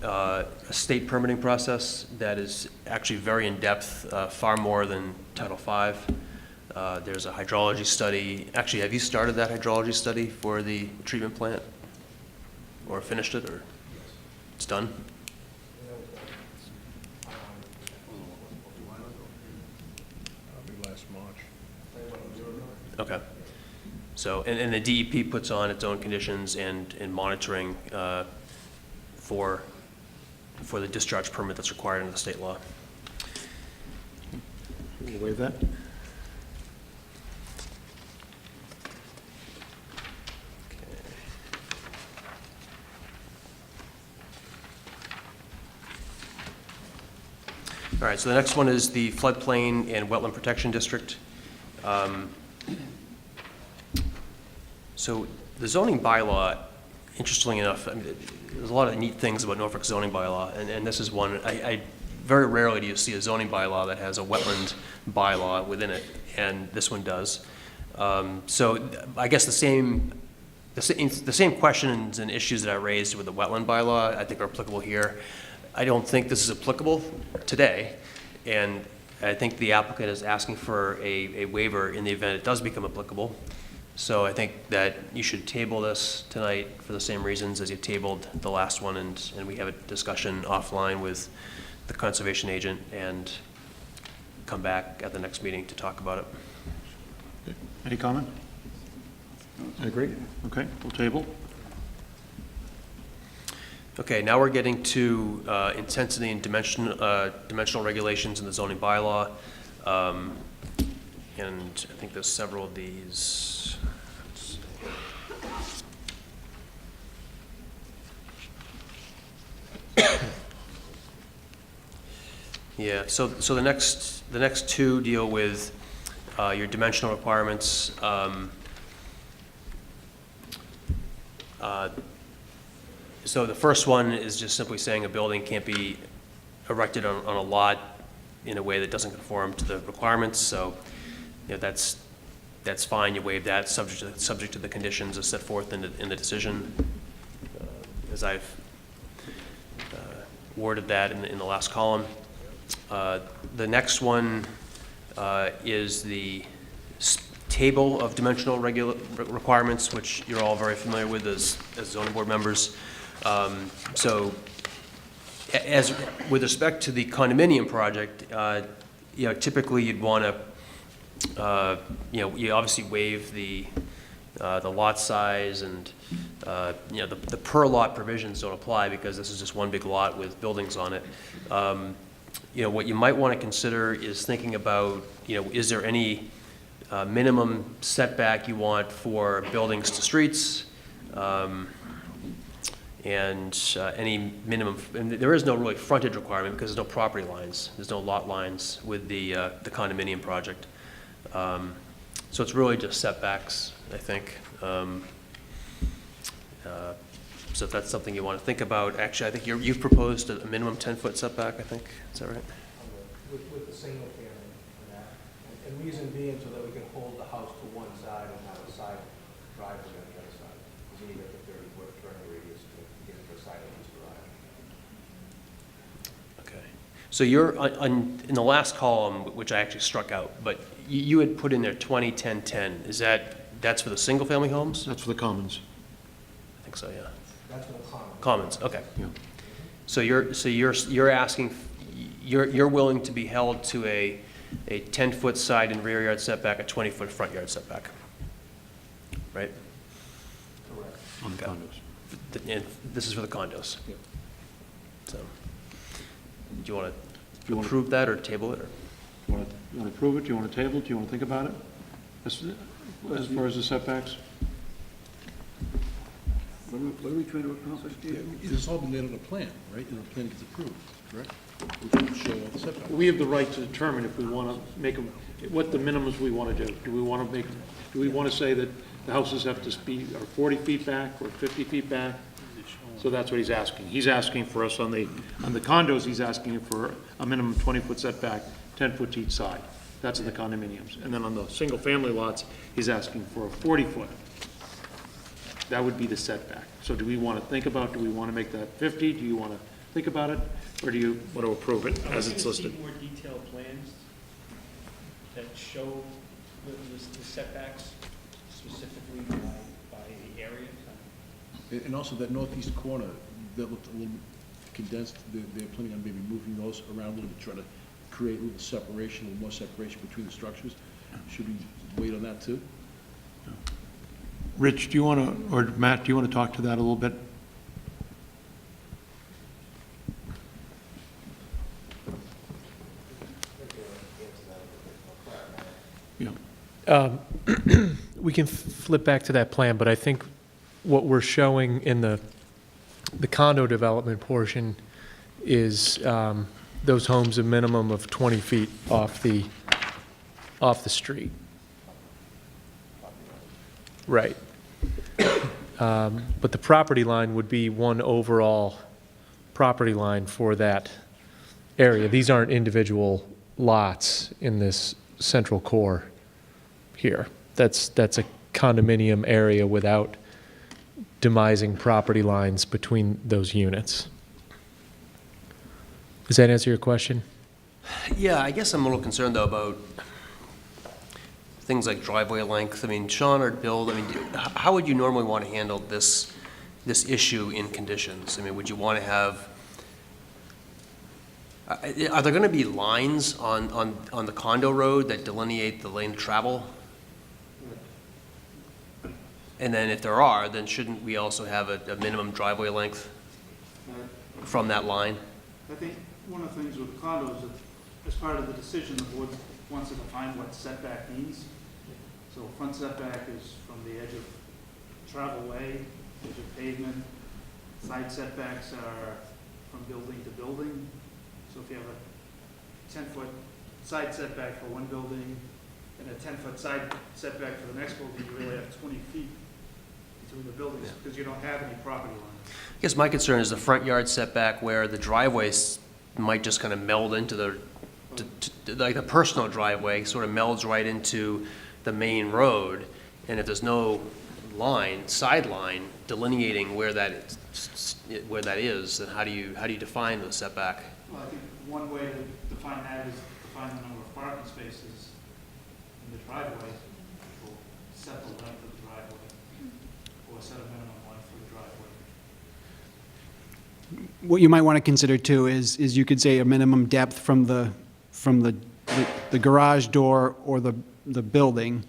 a state permitting process that is actually very in-depth, far more than Title V. There's a hydrology study. Actually, have you started that hydrology study for the treatment plant? Or finished it, or it's done? Probably last March. Okay. So, and the DEP puts on its own conditions and monitoring for the discharge permit that's required under the state law. We'll waive that. All right, so the next one is the floodplain and wetland protection district. So the zoning bylaw, interestingly enough, I mean, there's a lot of neat things about Norfolk zoning bylaw, and this is one. I very rarely do you see a zoning bylaw that has a wetland bylaw within it, and this one does. So I guess the same questions and issues that I raised with the wetland bylaw, I think are applicable here. I don't think this is applicable today, and I think the applicant is asking for a waiver in the event it does become applicable. So I think that you should table this tonight for the same reasons as you tabled the last one, and we have a discussion offline with the conservation agent and come back at the next meeting to talk about it. Okay. Any comment? I agree. Okay, we'll table. Okay, now we're getting to intensity and dimensional regulations in the zoning bylaw. And I think there's several of these. Let's see. Yeah, so the next two deal with your dimensional requirements. So the first one is just simply saying a building can't be erected on a lot in a way that doesn't conform to the requirements. So, you know, that's fine. You waive that subject to the conditions as set forth in the decision, as I've worded that in the last column. The next one is the table of dimensional requirements, which you're all very familiar with as zoning board members. So, as with respect to the condominium project, you know, typically you'd want to, you know, you obviously waive the lot size, and you know, the per lot provisions don't apply because this is just one big lot with buildings on it. You know, what you might want to consider is thinking about, you know, is there any minimum setback you want for buildings to streets? And any minimum, and there is no really frontage requirement because there's no property lines, there's no lot lines with the condominium project. So it's really just setbacks, I think. So if that's something you want to think about, actually, I think you've proposed a minimum 10-foot setback, I think, is that right? With the single family for that, and reason being so that we can hold the house to one side and have a side driveway on the other side. Because you need a 30-foot turning radius to get into a side entrance garage. Okay. So you're, in the last column, which I actually struck out, but you had put in there 20, 10, 10. Is that's for the single-family homes? That's for the commons. I think so, yeah. That's for the common. Commons, okay. Yeah. So you're asking, you're willing to be held to a 10-foot side and rear yard setback, a 20-foot front yard setback, right? Correct. On the condos. And this is for the condos? Yep. So, do you want to approve that or table it? Or? You want to approve it? Do you want to table it? Do you want to think about it? as far as the setbacks? What are we trying to accomplish here? It's all been made on a plan, right? And the plan gets approved, correct? Which will show all the setbacks. We have the right to determine if we want to make them, what the minimums we want to do. Do we want to make, do we want to say that the houses have to be, are 40 feet back or 50 feet back? So that's what he's asking. He's asking for us on the condos, he's asking for a minimum 20-foot setback, 10 foot to each side. That's in the condominiums. And then on the single-family lots, he's asking for a 40-foot. That would be the setback. So do we want to think about, do we want to make that 50? Do you want to think about it? Or do you want to approve it as it's listed? More detailed plans that show the setbacks specifically by the area? And also that northeast corner, that looked a little condensed. They're planning on maybe moving those around a little bit, try to create a little separation, a little more separation between the structures. Should we wait on that too? Rich, do you want to, or Matt, do you want to talk to that a little bit? Yeah. We can flip back to that plan, but I think what we're showing in the condo development portion is those homes a minimum of 20 feet off the street. Right. But the property line would be one overall property line for that area. These aren't individual lots in this central core here. That's a condominium area without demising property lines between those units. Does that answer your question? Yeah, I guess I'm a little concerned, though, about things like driveway length. I mean, Sean or Bill, I mean, how would you normally want to handle this issue in conditions? I mean, would you want to have, are there going to be lines on the condo road that delineate the lane of travel? And then if there are, then shouldn't we also have a minimum driveway length from that line? I think one of the things with condos, as part of the decision, the board wants to define what setback means. So front setback is from the edge of travel way, edge of pavement. Side setbacks are from building to building. So if you have a 10-foot side setback for one building and a 10-foot side setback for the next building, you really have 20 feet between the buildings because you don't have any property lines. I guess my concern is the front yard setback where the driveways might just kind of meld into like the personal driveway sort of melds right into the main road. And if there's no sideline delineating where that is, then how do you define the setback? Well, I think one way to define that is define the number of parking spaces in the driveway, or set the length of the driveway, or set a minimum length for the driveway. What you might want to consider too is you could say a minimum depth from the garage door or the building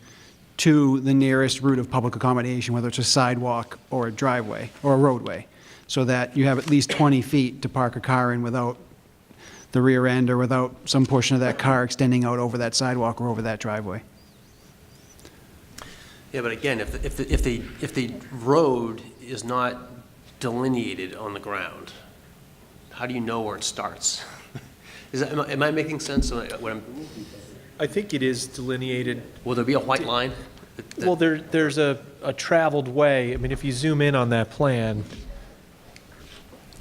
to the nearest route of public accommodation, whether it's a sidewalk or a driveway or a roadway, so that you have at least 20 feet to park a car in without the rear end or without some portion of that car extending out over that sidewalk or over that driveway. Yeah, but again, if the road is not delineated on the ground, how do you know where it starts? Am I making sense? I think it is delineated. Will there be a white line? Well, there's a traveled way. I mean, if you zoom in on that plan,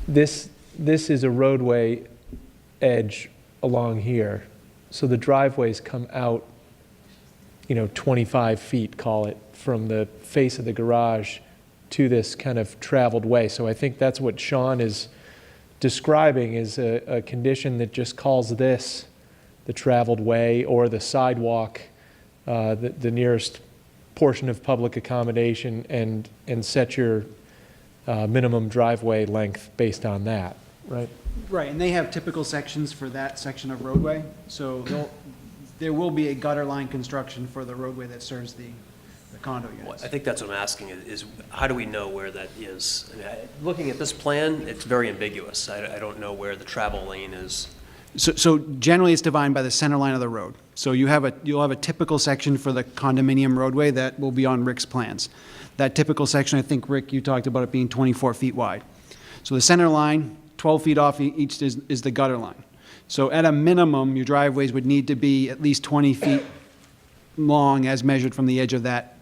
this is a roadway edge along here. So the driveways come out, 25 feet, call it, from the face of the garage to this kind of traveled way. So I think that's what Sean is describing, is a condition that just calls this the traveled way or the sidewalk, the nearest portion of public accommodation, and set your minimum driveway length based on that, right? Right, and they have typical sections for that section of roadway, so there will be a gutter line construction for the roadway that serves the condo units. I think that's what I'm asking, is how do we know where that is? I mean, looking at this plan, it's very ambiguous. I don't know where the travel lane is. So generally, it's defined by the center line of the road. So you'll have a typical section for the condominium roadway that will be on Rick's plans. That typical section, I think, Rick, you talked about it being 24 feet wide. So the center line, 12 feet off each is the gutter line. So at a minimum, your driveways would need to be at least 20 feet long as measured from the edge of that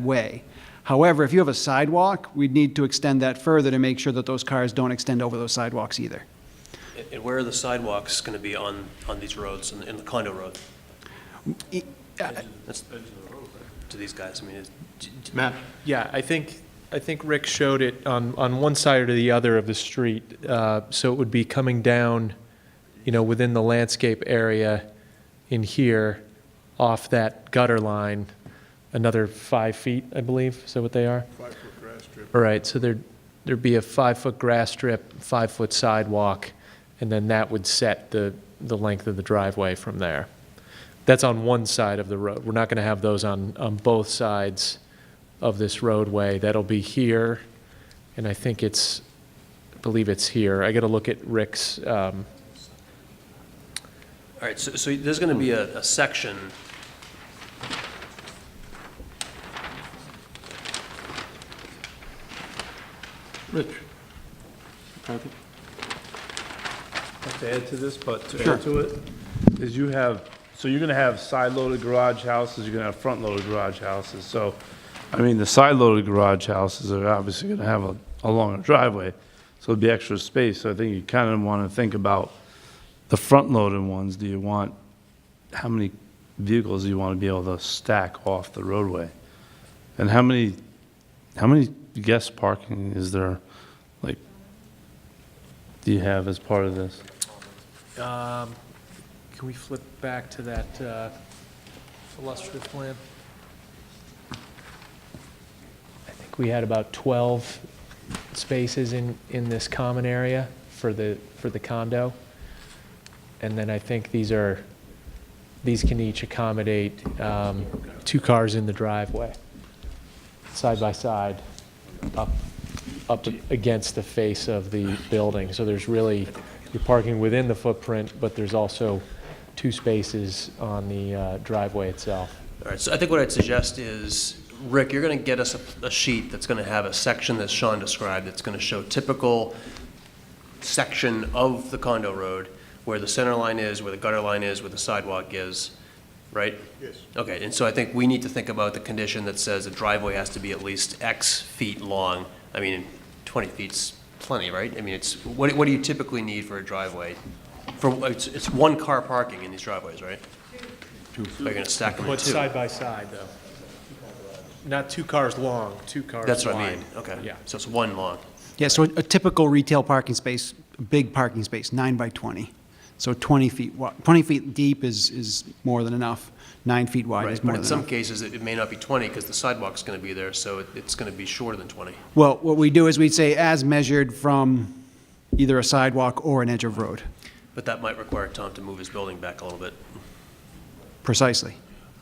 way. However, if you have a sidewalk, we'd need to extend that further to make sure that those cars don't extend over those sidewalks either. And where are the sidewalks going to be on these roads, in the condo road? That's to these guys, I mean, Matt? Yeah, I think Rick showed it on one side or the other of the street. So it would be coming down, within the landscape area in here, off that gutter line, another 5 feet, I believe. Is that what they are? 5-foot grass strip. All right, so there'd be a 5-foot grass strip, 5-foot sidewalk, and then that would set the length of the driveway from there. That's on one side of the road. We're not going to have those on both sides of this roadway. That'll be here, and I believe it's here. I got to look at Rick's. all right, so there's going to be a section. Rich? To add to this, but to add to it, is you're going to have side-loaded garage houses, you're going to have front-loaded garage houses. So, I mean, the side-loaded garage houses are obviously going to have a longer driveway, so it'd be extra space. So I think you kind of want to think about the front-loaded ones. How many vehicles do you want to be able to stack off the roadway? And how many guest parking is there, do you have as part of this? Can we flip back to that illustrative plan? I think we had about 12 spaces in this common area for the condo. And then I think these can each accommodate 2 cars in the driveway, side by side, up against the face of the building. So you're parking within the footprint, but there's also 2 spaces on the driveway itself. All right, so I think what I'd suggest is, Rick, you're going to get us a sheet that's going to have a section that Sean described that's going to show typical section of the condo road, where the center line is, where the gutter line is, where the sidewalk is, right? Yes. Okay, and so I think we need to think about the condition that says a driveway has to be at least X feet long. I mean, 20 feet's plenty, right? I mean, what do you typically need for a driveway? It's 1 car parking in these driveways, right? 2. So you're going to stack them in 2. But side by side, though. Not 2 cars long, 2 cars wide. That's what I mean, okay. Yeah. So it's 1 long. Yeah, so a typical retail parking space, a big parking space, 9 by 20. So 20 feet wide, 20 feet deep is more than enough. 9 feet wide Right, is but more in than some enough. cases, it may not be 20 because the sidewalk's going to be there, so it's going to be shorter than 20. Well, what we do is we'd say as measured from either a sidewalk or an edge of road. But that might require Tom to move his building back a little bit. Precisely.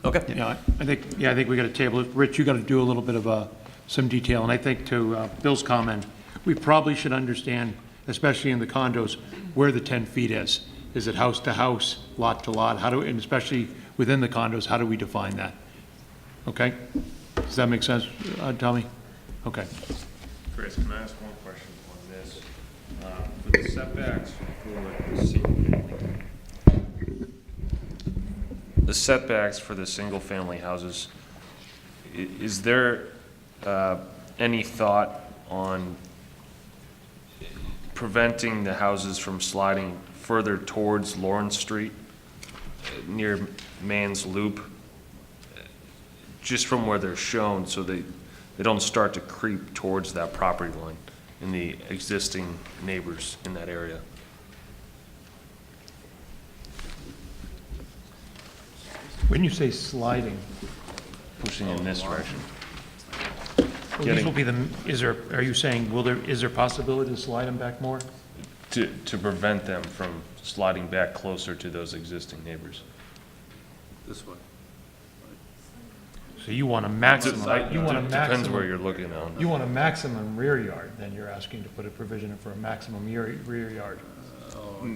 Okay. Yeah, I think we got to table it. Rich, you got to do a little bit of some detail, and I think to Bill's comment, we probably should understand, especially in the condos, where the 10 feet is. Is it house to house, lot to lot? And especially within the condos, how do we define that? Okay? Does that make sense, Tommy? Okay. Chris, can I ask one question on this? For the setbacks for the single-family houses, is there any thought on preventing the houses from sliding further towards Lawrence Street, near Mann's Loop, just from where they're shown, so they don't start to creep towards that property line and the existing neighbors in that area? When you say sliding, Pushing in this direction. well, these will be are you saying, is there possibility to slide them back more? To prevent them from sliding back closer to those existing neighbors. This way. So you want a maximum, Depends where you're looking on. You want a maximum rear yard, then you're asking to put a provision in for a maximum rear yard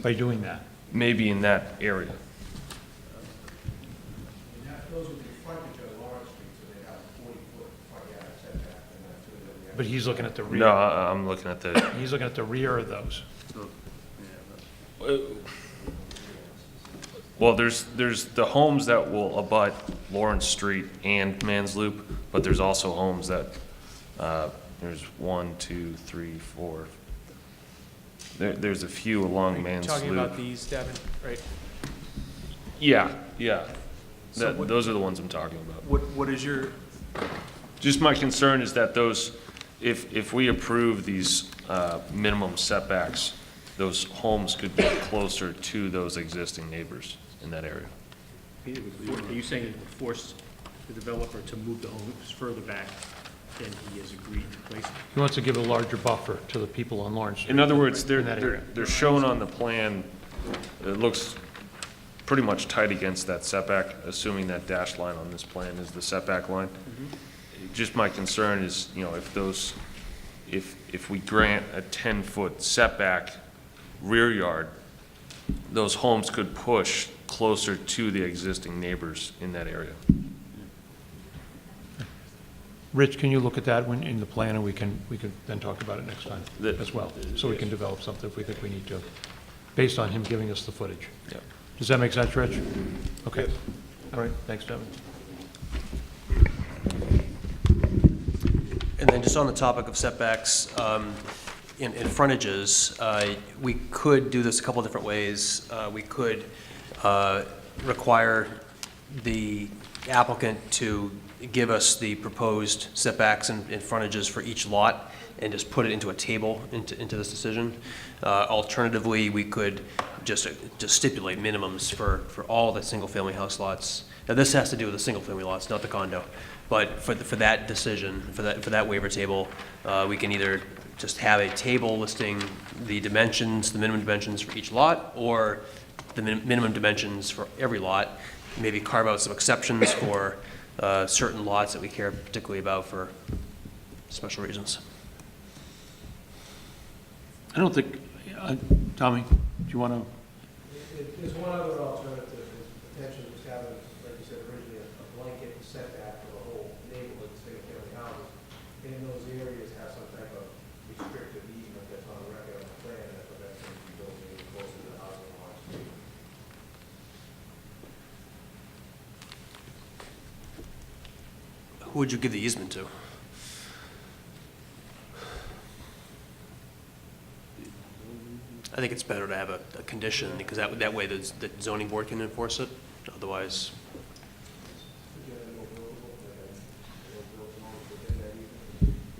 by doing that. Maybe in that area. those would be frontage on Lawrence Street, so they have a 40-foot front yard setback, and that's really what we have. But he's looking at the rear. No, I'm looking at the, He's looking at the rear of those. well, there's the homes that will abut Lawrence Street and Mans Loop, but there's also homes that, there's 1, 2, 3, 4. There's a few along Mans Loop. Talking about these, Devin, right? Yeah, yeah. So what- Those are the ones I'm talking about. What is your, Just my concern is that those, if we approve these minimum setbacks, those homes could be closer to those existing neighbors in that area. Are you saying it would force the developer to move the homes further back than he has agreed to place them? he wants to give a larger buffer to the people on Lawrence Street. In other words, in that area. they're shown on the plan, it looks pretty much tight against that setback, assuming that dashed line on this plan is the setback line. Just my concern is, if we grant a 10-foot setback rear yard, those homes could push closer to the existing neighbors in that area. Rich, can you look at that in the plan, and we can then talk about it next time as well, so we can develop something if we think we need to, based on him giving us the footage. Yeah. Does that make sense, Rich? Okay. All right, thanks, Devin. And then just on the topic of setbacks, in frontages, we could do this a couple of different ways. We could require the applicant to give us the proposed setbacks and frontages for each lot and just put it into a table into this decision. Alternatively, we could just stipulate minimums for all the single-family house lots. Now, this has to do with the single-family lots, not the condo. But for that decision, for that waiver table, we can either just have a table listing the dimensions, the minimum dimensions for each lot, or the minimum dimensions for every lot, maybe carve out some exceptions for certain lots that we care particularly about for special reasons. I don't think, Tommy, do you want to? There's one other alternative, is potentially just having, like you said originally, a blanket setback for the whole neighborhood, single-family houses. And in those areas, have some type of restrictive easement that's on the record on the plan that prevents them from building any closer to the housing on street. Who would you give the easement to? I think it's better to have a condition, because that way the zoning board can enforce it. Otherwise,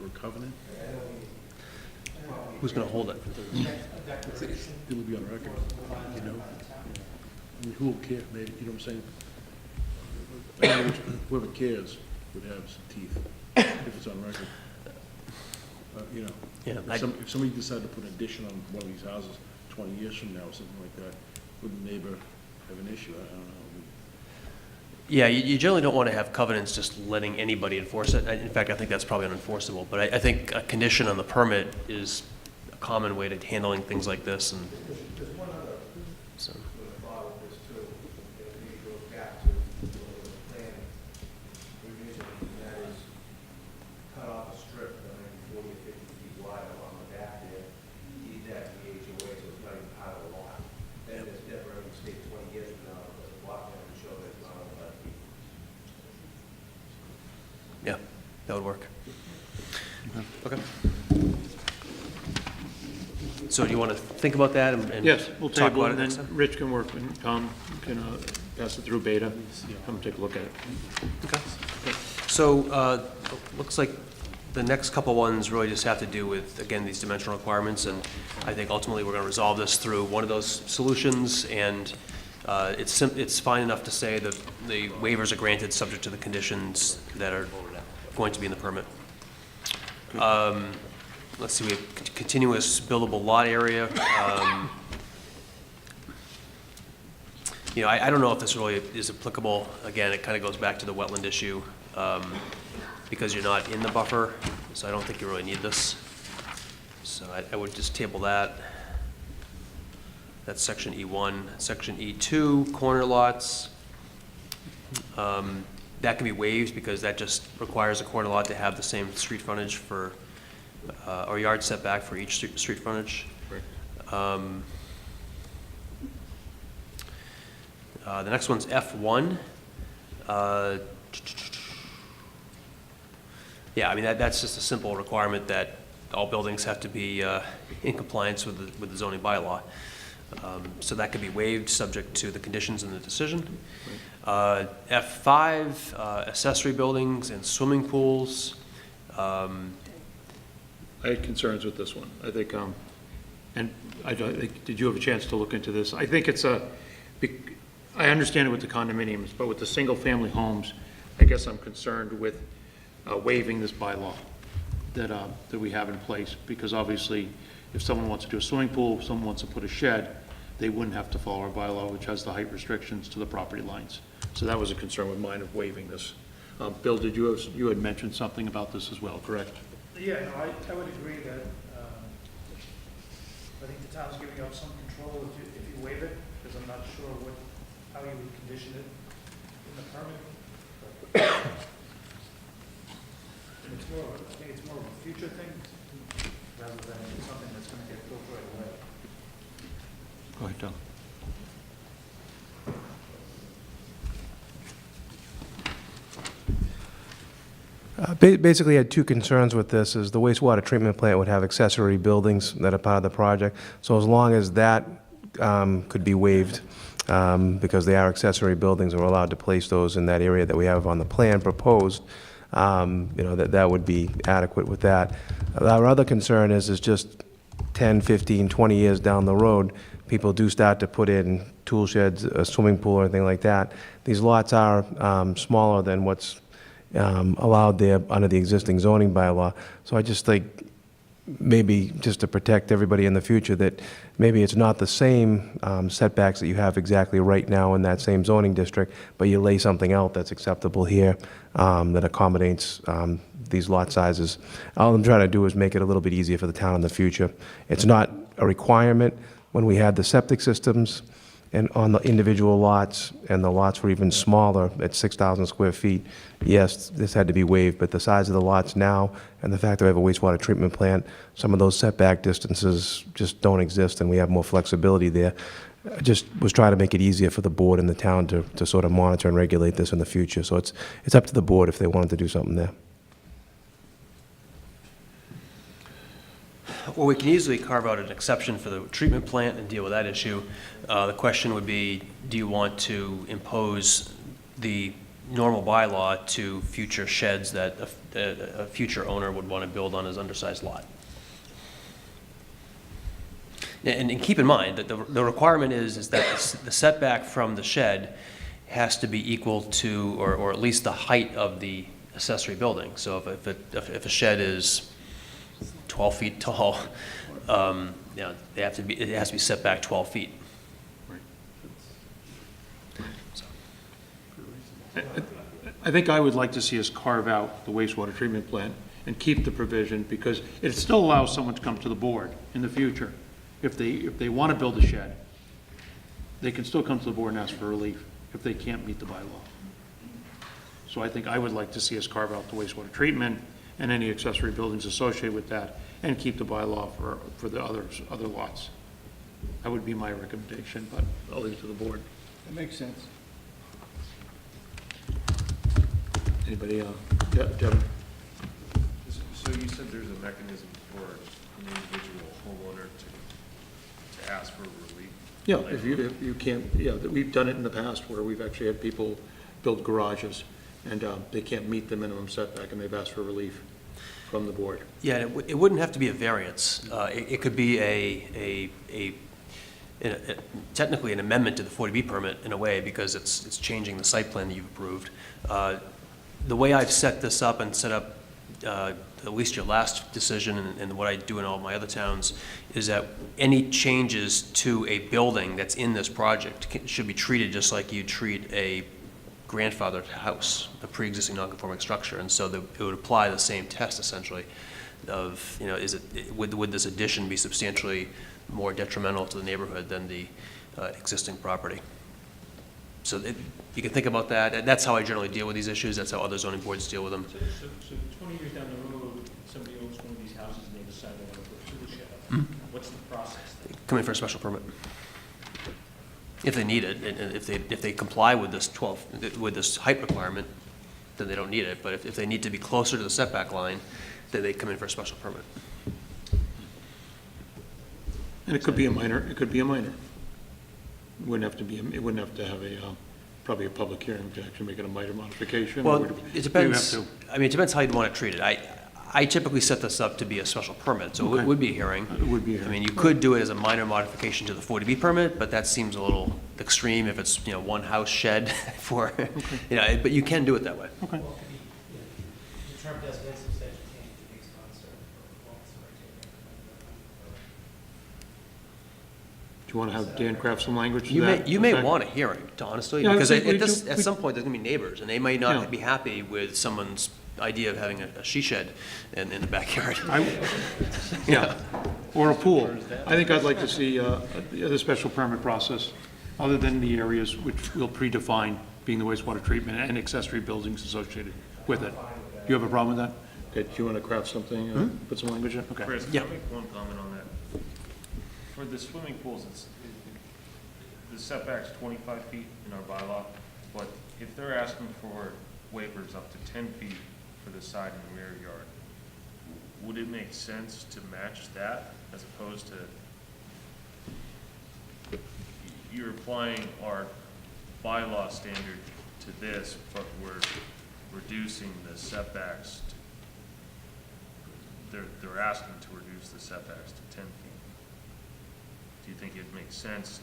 Or a covenant? who's going to hold it? It'll be on record, you know? I mean, who will care, maybe, you know what I'm saying? In other words, whoever cares would have some teeth, if it's on record. You know? Yeah, If somebody decided to put an addition on one of these houses 20 years from now, or something like that, would the neighbor have an issue? I don't know. Yeah, you generally don't want to have covenants just letting anybody enforce it. In fact, I think that's probably unenforceable. But I think a condition on the permit is a common way to handling things like this. And There's one other so. thought with this too, and it goes back to the plan revision, and that is cut off a strip that might be 40 or 50 feet wide along the back there, deed that to the HOA, so it's not even part of the lot. And it's never ever state 20 years from now, but the block plan would show that it's not on the left. Yeah, that would work. Okay. So do you want to think about that and Yes, we'll talk table about it, it and next then time? Rich can work, and Tom can pass it through Beta, come take a look at it. Okay. So, looks like the next couple ones really just have to do with, again, these dimensional requirements, and I think ultimately we're going to resolve this through one of those solutions, and it's fine enough to say that the waivers are granted subject to the conditions that are going to be in the permit. Let's see, we have continuous buildable lot area. I don't know if this really is applicable. Again, it kind of goes back to the wetland issue, because you're not in the buffer, so I don't think you really need this. So I would just table that. That's section E1. Section E2, corner lots. That can be waived because that just requires a corner lot to have the same street frontage for, or yard setback for each street frontage. The next one's F1. Yeah, I mean, that's just a simple requirement that all buildings have to be in compliance with the zoning bylaw. So that could be waived, subject to the conditions in the decision. F5, accessory buildings and swimming pools. I had concerns with this one. I think, did you have a chance to look into this? I think it's I understand it with the condominiums, but with the single-family homes, I guess I'm concerned with waiving this bylaw that we have in place, because obviously, if someone wants to do a swimming pool, if someone wants to put a shed, they wouldn't have to follow our bylaw, which has the height restrictions to the property lines. So that was a concern of mine of waiving this. Bill, you had mentioned something about this as well, correct? Yeah, no, I would agree that I think the town's giving up some control if you waive it, because I'm not sure how you would condition it in the permit. I think it's more of a future thing rather than something that's going to get built right away. Go ahead, Tom. Basically, I had two concerns with this, is the wastewater treatment plant would have accessory buildings that are part of the project. So as long as that could be waived, because they are accessory buildings, and we're allowed to place those in that area that we have on the plan proposed, that would be adequate with that. Our other concern is just 10, 15, 20 years down the road, people do start to put in tool sheds, a swimming pool, or anything like that. These lots are smaller than what's allowed there under the existing zoning bylaw. So I just think maybe just to protect everybody in the future, that maybe it's not the same setbacks that you have exactly right now in that same zoning district, but you lay something out that's acceptable here that accommodates these lot sizes. All I'm trying to do is make it a little bit easier for the town in the future. It's not a requirement. When we had the septic systems and on the individual lots, and the lots were even smaller at 6,000 square feet, yes, this had to be waived, but the size of the lots now and the fact that we have a wastewater treatment plant, some of those setback distances just don't exist, and we have more flexibility there. I just was trying to make it easier for the board and the town to sort of monitor and regulate this in the future. So it's up to the board if they wanted to do something there. Well, we can easily carve out an exception for the treatment plant and deal with that issue. The question would be, do you want to impose the normal bylaw to future sheds that a future owner would want to build on his undersized lot? And keep in mind that the requirement is that the setback from the shed has to be equal to, or at least the height of the accessory building. So if a shed is 12 feet tall, it has to be set back 12 feet. I think I would like to see us carve out the wastewater treatment plant and keep the provision, because it still allows someone to come to the board in the future. If they want to build a shed, they can still come to the board and ask for relief if they can't meet the bylaw. So I think I would like to see us carve out the wastewater treatment and any accessory buildings associated with that, and keep the bylaw for the other lots. That would be my recommendation, but I'll leave it to the board. That makes sense. Anybody, Devin? So you said there's a mechanism for an individual homeowner to ask for relief? Yeah, if you can't, we've done it in the past where we've actually had people build garages and they can't meet the minimum setback and they've asked for relief from the board. Yeah, it wouldn't have to be a variance. It could be technically an amendment to the 40B permit in a way, because it's changing the site plan that you've approved. The way I've set this up and set up at least your last decision and what I do in all my other towns is that any changes to a building that's in this project should be treated just like you treat a grandfathered house, a pre-existing non-conforming structure. And so it would apply the same test essentially of, would this addition be substantially more detrimental to the neighborhood than the existing property? you can think about that. That's how I generally deal with these issues. That's how other zoning boards deal with them. So 20 years down the road, somebody owns one of these houses and they decide they want to put a tool shed up. What's the process then? Come in for a special permit. If they need it, and if they comply with this height requirement, then they don't need it. But if they need to be closer to the setback line, then they come in for a special permit. And it could be a minor, it could be a minor. It wouldn't have to have probably a public hearing to actually make it a minor modification. or Well, would it we have depends, to- I mean, it depends how you'd want to treat it. I typically set this up to be a special permit, so it Okay. would be a hearing. It would be a I hearing. mean, you could do it as a minor modification to the 40B permit, but that seems a little extreme if it's, one house shed for, but you can do it that way. Okay. The term does make substantial change based on certain performance Do you want to have Dan craft some language to You may, that? you may effect? want a hearing, honestly, Yeah, because we at do- some point, there's gonna be neighbors, and they may Yeah. not be happy with someone's idea of having a she shed in the backyard. Yeah, or a pool. I think I'd like to see the special permit process, other than the areas which we'll predefine, being the wastewater treatment and accessory buildings associated with it. Do you have a problem with that? Okay, do you want to craft something, put some language in? Okay. Chris, Yeah. can I make one comment on that? For the swimming pools, the setback's 25 feet in our bylaw, but if they're asking for waivers up to 10 feet for the side and rear yard, would it make sense to match that as opposed to, you're applying our bylaw standard to this, but we're reducing the setbacks they're asking to reduce the setbacks to 10 feet. Do you think it makes sense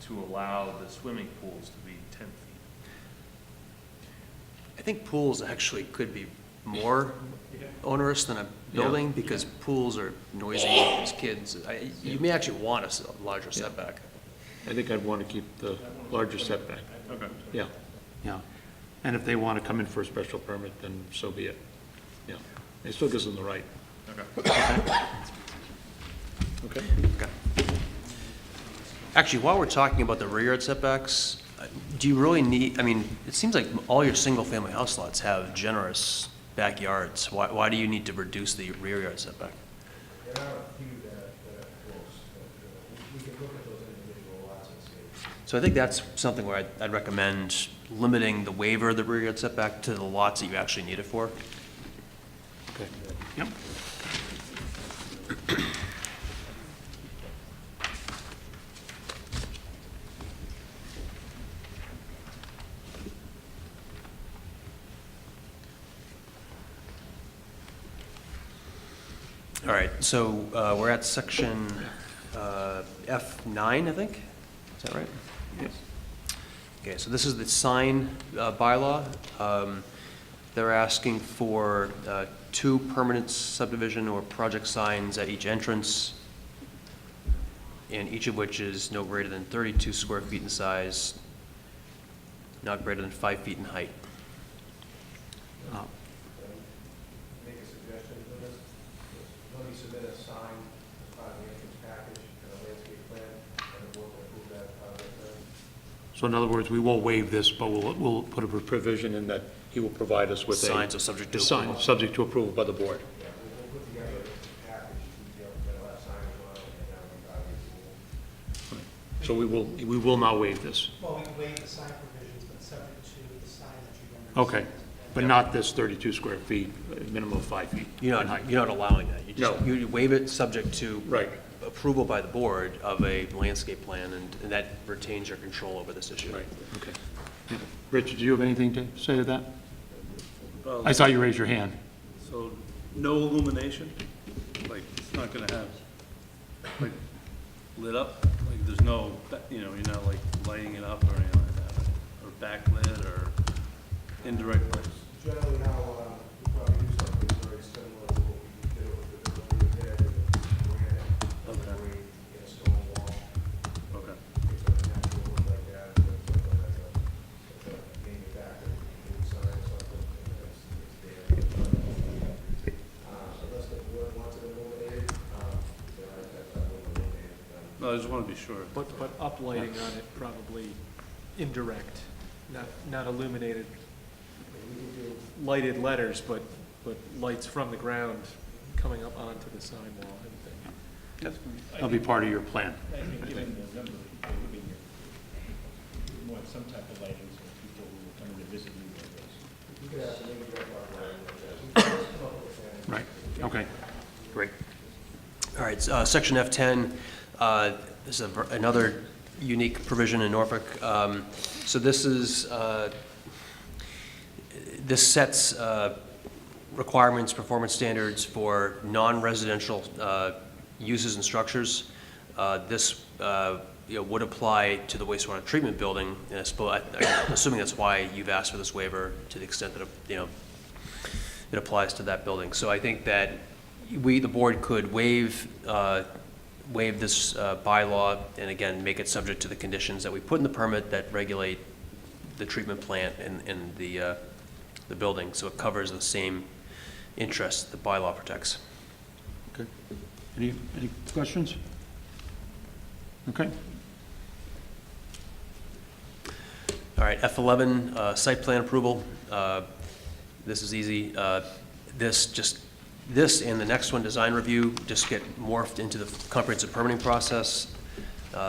to allow the swimming pools to be 10 feet? I think pools actually could be more onerous than a building, because pools are noisy as kids. You may actually want a larger setback. I think I'd want to keep the larger setback. Okay. Yeah, yeah. And if they want to come in for a special permit, then so be it. Yeah, it still gives them the right. Okay. Okay? Actually, while we're talking about the rear yard setbacks, do you really need, I mean, it seems like all your single-family house lots have generous backyards. Why do you need to reduce the rear yard setback? There are a few that are close, but we can look at those individual lots and see. So I think that's something where I'd recommend limiting the waiver of the rear yard setback to the lots that you actually need it for. Okay. Yep. All right, so we're at section F9, I think? Is that right? Yes. Okay, so this is the sign bylaw. They're asking for 2 permanent subdivision or project signs at each entrance, and each of which is no greater than 32 square feet in size, not greater than 5 feet in height. Make a suggestion for this. Let me submit a sign as part of the entrance package and a landscape plan, and the board will approve that part of the plan. So in other words, we won't waive this, but we'll put a provision in that he will provide us with a... Signs are subject to a sign, approval. subject to approval by the board. Yeah, we'll put together a package detailed, that'll have signage on it, and that'll be part of the approval. So we will not waive this. Well, we waive the sign provisions, but subject to the sign that you're going to... Okay, but not this 32 square feet, a minimum of 5 feet You're in height. not allowing that. You just, No. you waive it subject to Right. approval by the board of a landscape plan, and that retains your control over this issue. Right, okay. Yeah. Richard, do you have anything to say to that? I saw you raise your hand. So, no illumination? Like, it's not gonna have, like, lit up? Like, there's no, you're not like lighting it up or anything like that? Or backlit or indirect lights? Generally, how we probably do something very similar to what we did with the building there, with granite, Okay. grade, and a stone wall. Okay. It's a natural look like that, but something like a manufactured sign or something, and it's there. Unless the board wants it illuminated, then I will illuminate it. No, I just want to be sure. But uplighting on it, probably indirect, not illuminated, lighted letters, but lights from the ground coming up onto the sign wall. That'll be part of your plan. I think given the number of people living here, you want some type of lighting so people who are coming to visit you. Right, okay, great. All right, section F10, this is another unique provision in Norfolk. So this is, this sets requirements, performance standards for non-residential uses and structures. This would apply to the wastewater treatment building, and I'm assuming that's why you've asked for this waiver to the extent that it applies to that building. So I think that the board could waive this bylaw, and again, make it subject to the conditions that we put in the permit that regulate the treatment plant and the building, so it covers the same interests the bylaw protects. Okay. Any questions? Okay. All right, F11, site plan approval. This is easy. This and the next one, design review, just get morphed into the comprehensive permitting process,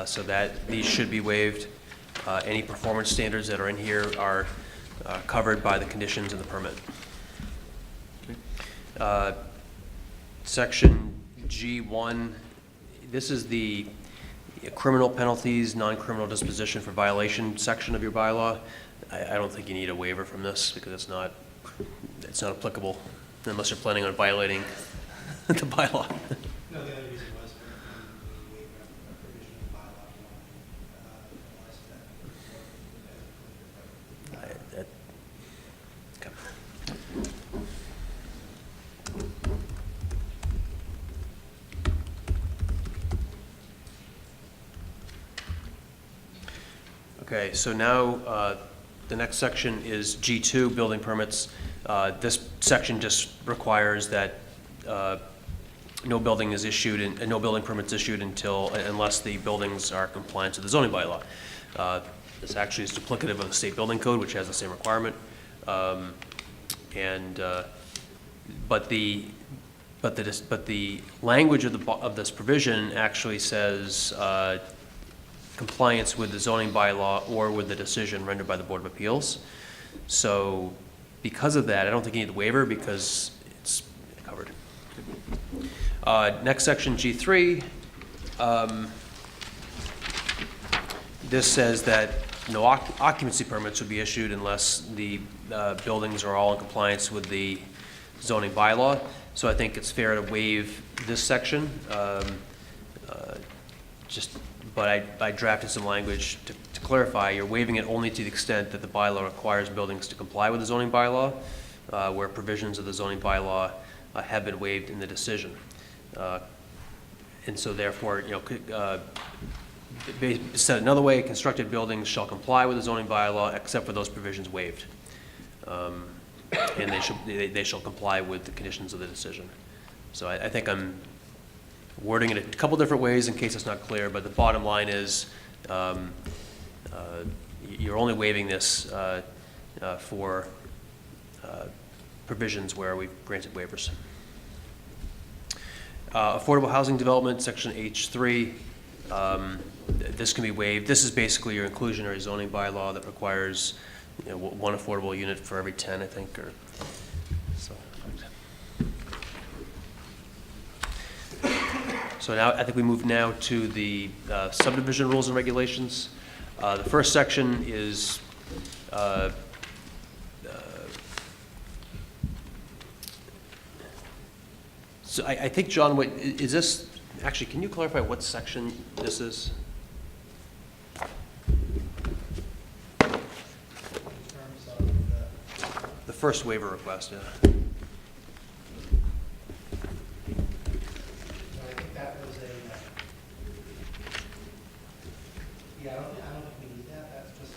so that these should be waived. Any performance standards that are in here are covered by the conditions in the permit. Okay. Section G1, this is the criminal penalties, non-criminal disposition for violation section of your bylaw. I don't think you need a waiver from this because it's not applicable unless you're planning on violating the bylaw. No, the other reason was when we waived a provision of the bylaw, Okay, so now the next section is G2, building permits. This section just requires that no building is issued and no building permits issued unless the buildings are compliant with the zoning bylaw. This actually is duplicative of the state building code, which has the same requirement. But the language of this provision actually says compliance with the zoning bylaw or with the decision rendered by the Board of Appeals. So because of that, I don't think you need the waiver because it's covered. Next section, G3. This says that no occupancy permits would be issued unless the buildings are all in compliance with the zoning bylaw. So I think it's fair to waive this section. But I drafted some language to clarify. You're waiving it only to the extent that the bylaw requires buildings to comply with the zoning bylaw, where provisions of the zoning bylaw have been waived in the decision. And so therefore, said another way, constructed buildings shall comply with the zoning bylaw except for those provisions waived. And they shall comply with the conditions of the decision. So I think I'm wording it a couple different ways in case it's not clear, but the bottom line is you're only waiving this for provisions where we've granted waivers. Affordable housing development, section H3. This can be waived. This is basically your inclusionary zoning bylaw that requires one affordable unit for every 10, I think, or so. So now I think we move now to the subdivision rules and regulations. The first section is so I think, John, is this, actually, can you clarify what section this is? The first waiver request, yeah. I don't think we need that. That's just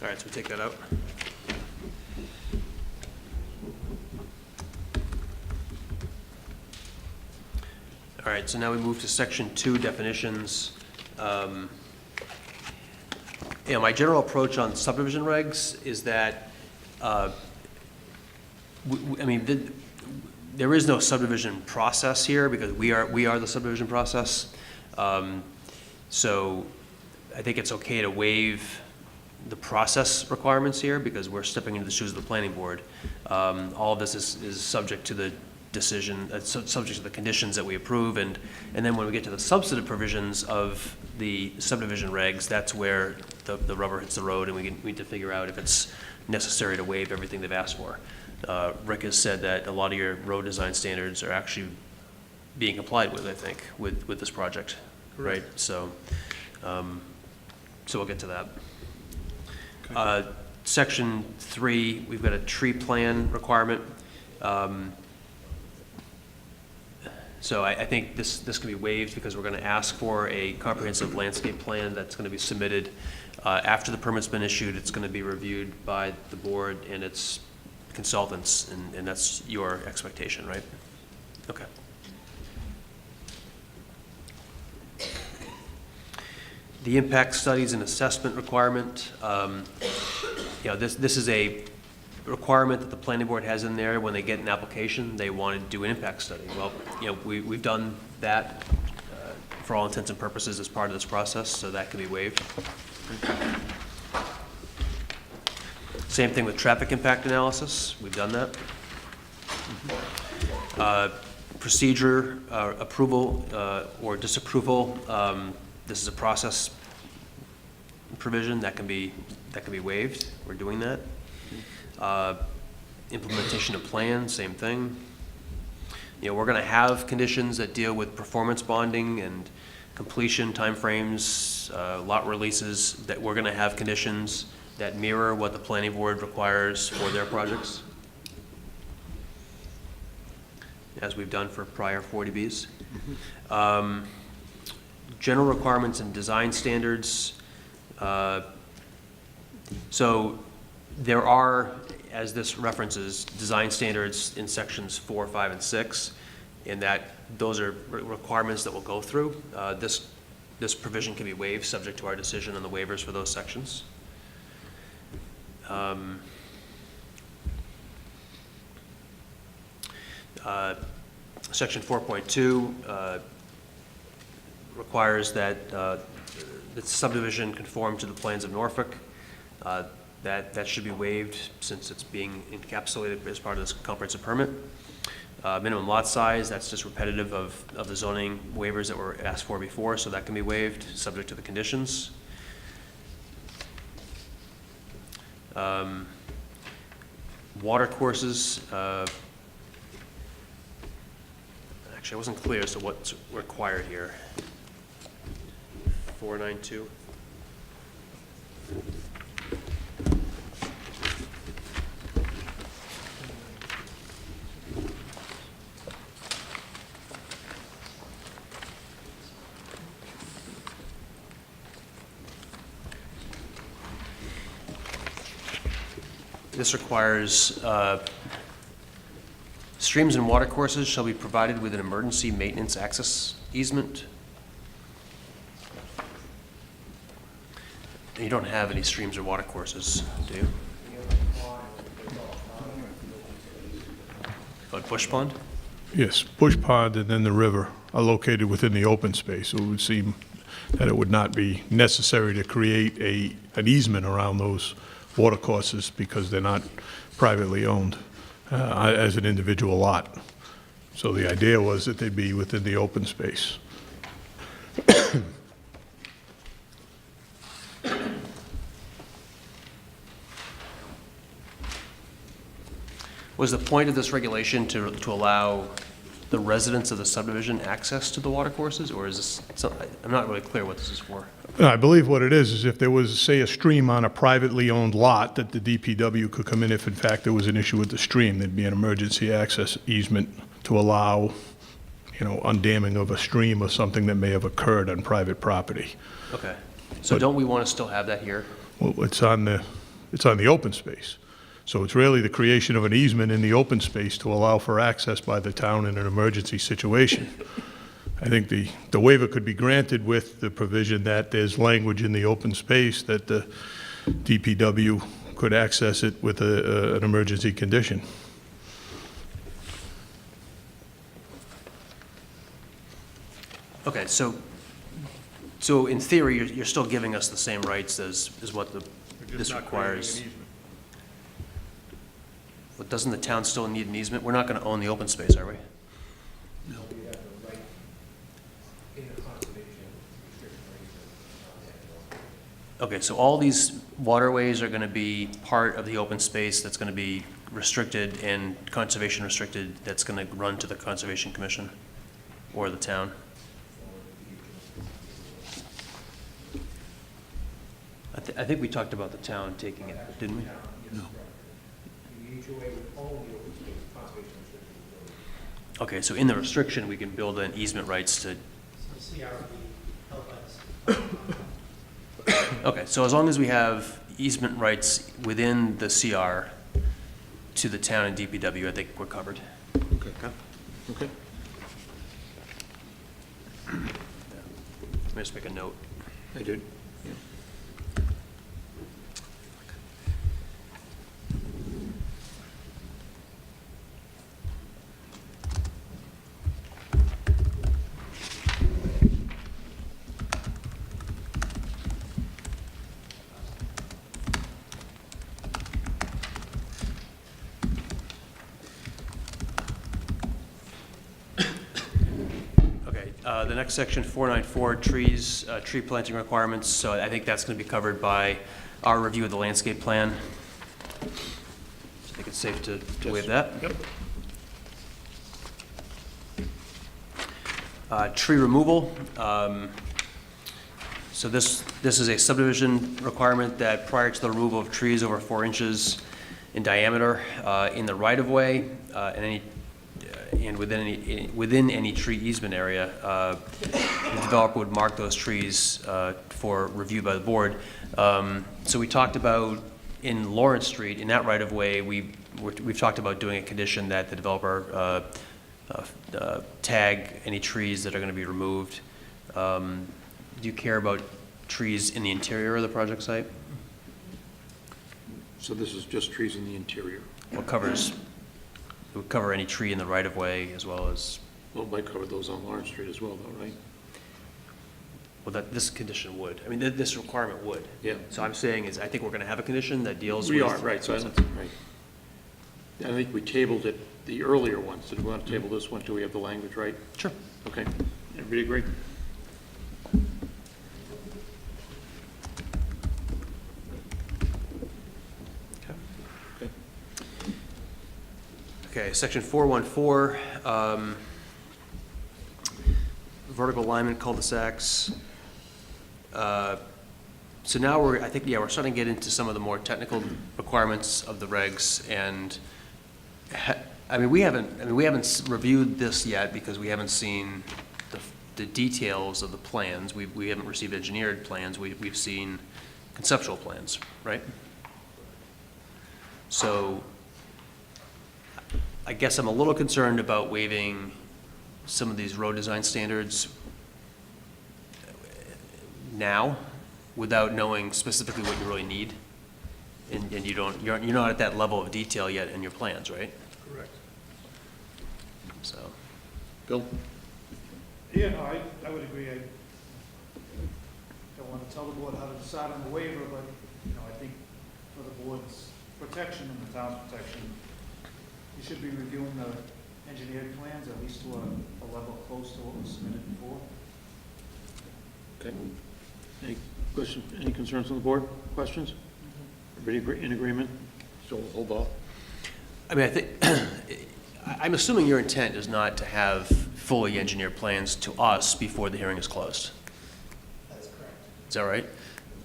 All right, so we take that out. All right, so now we move to section 2, definitions. My general approach on subdivision regs is that, there is no subdivision process here because we are the subdivision process. So I think it's okay to waive the process requirements here because we're stepping into the shoes of the planning board. All of this is subject to the decision, subject to the conditions that we approve, and then when we get to the substantive provisions of the subdivision regs, that's where the rubber hits the road, and we need to figure out if it's necessary to waive everything they've asked for. Rick has said that a lot of your road design standards are actually being complied with, I think, with this project, right? So, so we'll get to that. Section 3, we've got a tree plan requirement. So I think this can be waived because we're going to ask for a comprehensive landscape plan that's going to be submitted after the permit's been issued. It's going to be reviewed by the board and its consultants, and that's your expectation, right? Okay. The impact studies and assessment requirement, this is a requirement that the planning board has in there. When they get an application, they want to do an impact study. Well, we've done that for all intents and purposes as part of this process, so that can be waived. Same thing with traffic impact analysis. We've done that. Procedure approval or disapproval. This is a process provision that can be waived. We're doing that. Implementation of plan, same thing. We're going to have conditions that deal with performance bonding and completion timeframes, lot releases, that we're going to have conditions that mirror what the planning board requires for their projects, as we've done for prior 40Bs. General requirements and design standards. So there are, as this references, design standards in sections 4, 5, and 6, and that those are requirements that we'll go through. This provision can be waived subject to our decision on the waivers for those sections. Section 4.2 requires that the subdivision conform to the plans of Norfolk. That should be waived since it's being encapsulated as part of this comprehensive permit. Minimum lot size, that's just repetitive of the zoning waivers that were asked for before, so that can be waived, subject to the conditions. Water courses, actually I wasn't clear as to what's required here. 492. This requires streams and water courses shall be provided with an emergency maintenance access easement. You don't have any streams or water courses, do you? Oh, Bush Pond? Yes, Bush Pond and then the river are located within the open space, so it would seem that it would not be necessary to create an easement around those water courses because they're not privately owned as an individual lot. So the idea was that they'd be within the open space. Was the point of this regulation to allow the residents of the subdivision access to the water courses, or is this, I'm not really clear what this is for. I believe what it is if there was, say, a stream on a privately owned lot, that the DPW could come in if in fact there was an issue with the stream. There'd be an emergency access easement to allow, undamming of a stream or something that may have occurred on private property. Okay. So don't we want to still have that here? Well, it's on the it's on the open space. So it's really the creation of an easement in the open space to allow for access by the town in an emergency situation. I think the waiver could be granted with the provision that there's language in the open space that the DPW could access it with an emergency condition. Okay, so in theory, you're still giving us the same rights as what this requires. But doesn't the town still need an easement? We're not going to own the open space, are we? Okay, so all these waterways are going to be part of the open space that's going to be restricted and conservation restricted, that's going to run to the Conservation Commission or the town? I think we talked about the town taking it, didn't we? No. Okay, so in the restriction, we can build in easement rights to... Okay, so as long as we have easement rights within the CR to the town and DPW, I think we're covered. Okay. Okay. Let me just make a note. I did. The next section, 494, trees, tree planting requirements. So I think that's going to be covered by our review of the landscape plan. So I think it's safe to waive that. Yep. Tree removal. So this is a subdivision requirement that prior to the removal of trees over 4 inches in diameter in the right-of-way and within any tree easement area, the developer would mark those trees for review by the board. So we talked about in Lawrence Street, in that right-of-way, we've talked about doing a condition that the developer tag any trees that are going to be removed. Do you care about trees in the interior of the project site? So this is just trees in the interior? Well, it would cover any tree in the right-of-way as well as... Well, it might cover those on Lawrence Street as well, though, right? Well, this condition would. I mean, this requirement would. Yeah. So I'm saying is, I think we're going to have a condition that deals with... We are, right, so I don't, right. I think we tabled it, the earlier ones. Did we want to table this one till we have the language right? Sure. Okay. Everybody agree? Okay, section 414, vertical alignment cul-de-sacs. So now we're starting to get into some of the more technical requirements of the regs, and we haven't reviewed this yet because we haven't seen the details of the plans. We haven't received engineered plans. We've seen conceptual plans, right? So I guess I'm a little concerned about waiving some of these road design standards now without knowing specifically what you really need. And you're not at that level of detail yet in your plans, right? Correct. So. Bill? Yeah, no, I would agree. I don't want to tell the board how to decide on the waiver, but, I think for the board's protection and the town's protection, you should be reviewing the engineered plans, at least to a level close to what was submitted before. Okay. Any questions, any concerns from the board? Questions? Everybody in agreement? So hold off. I mean, I think, I'm assuming your intent is not to have fully engineered plans to us before the hearing is closed. That's correct. Is that right?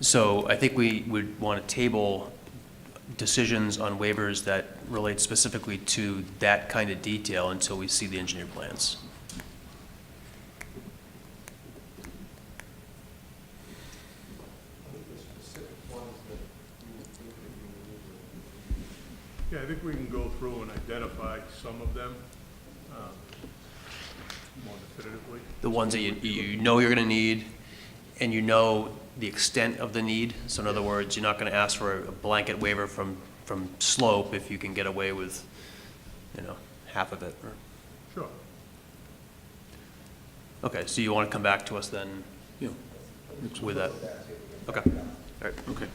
So I think we would want to table decisions on waivers that relate specifically to that kind of detail until we see the engineered plans. Yeah, I think we can go through and identify some of them more definitively. The ones that you know you're going to need, and you know the extent of the need. So in other words, you're not going to ask for a blanket waiver from slope if you can get away with, half of it. Sure. Okay, so you want to come back to us then Yeah. with that? Okay, all right. Okay.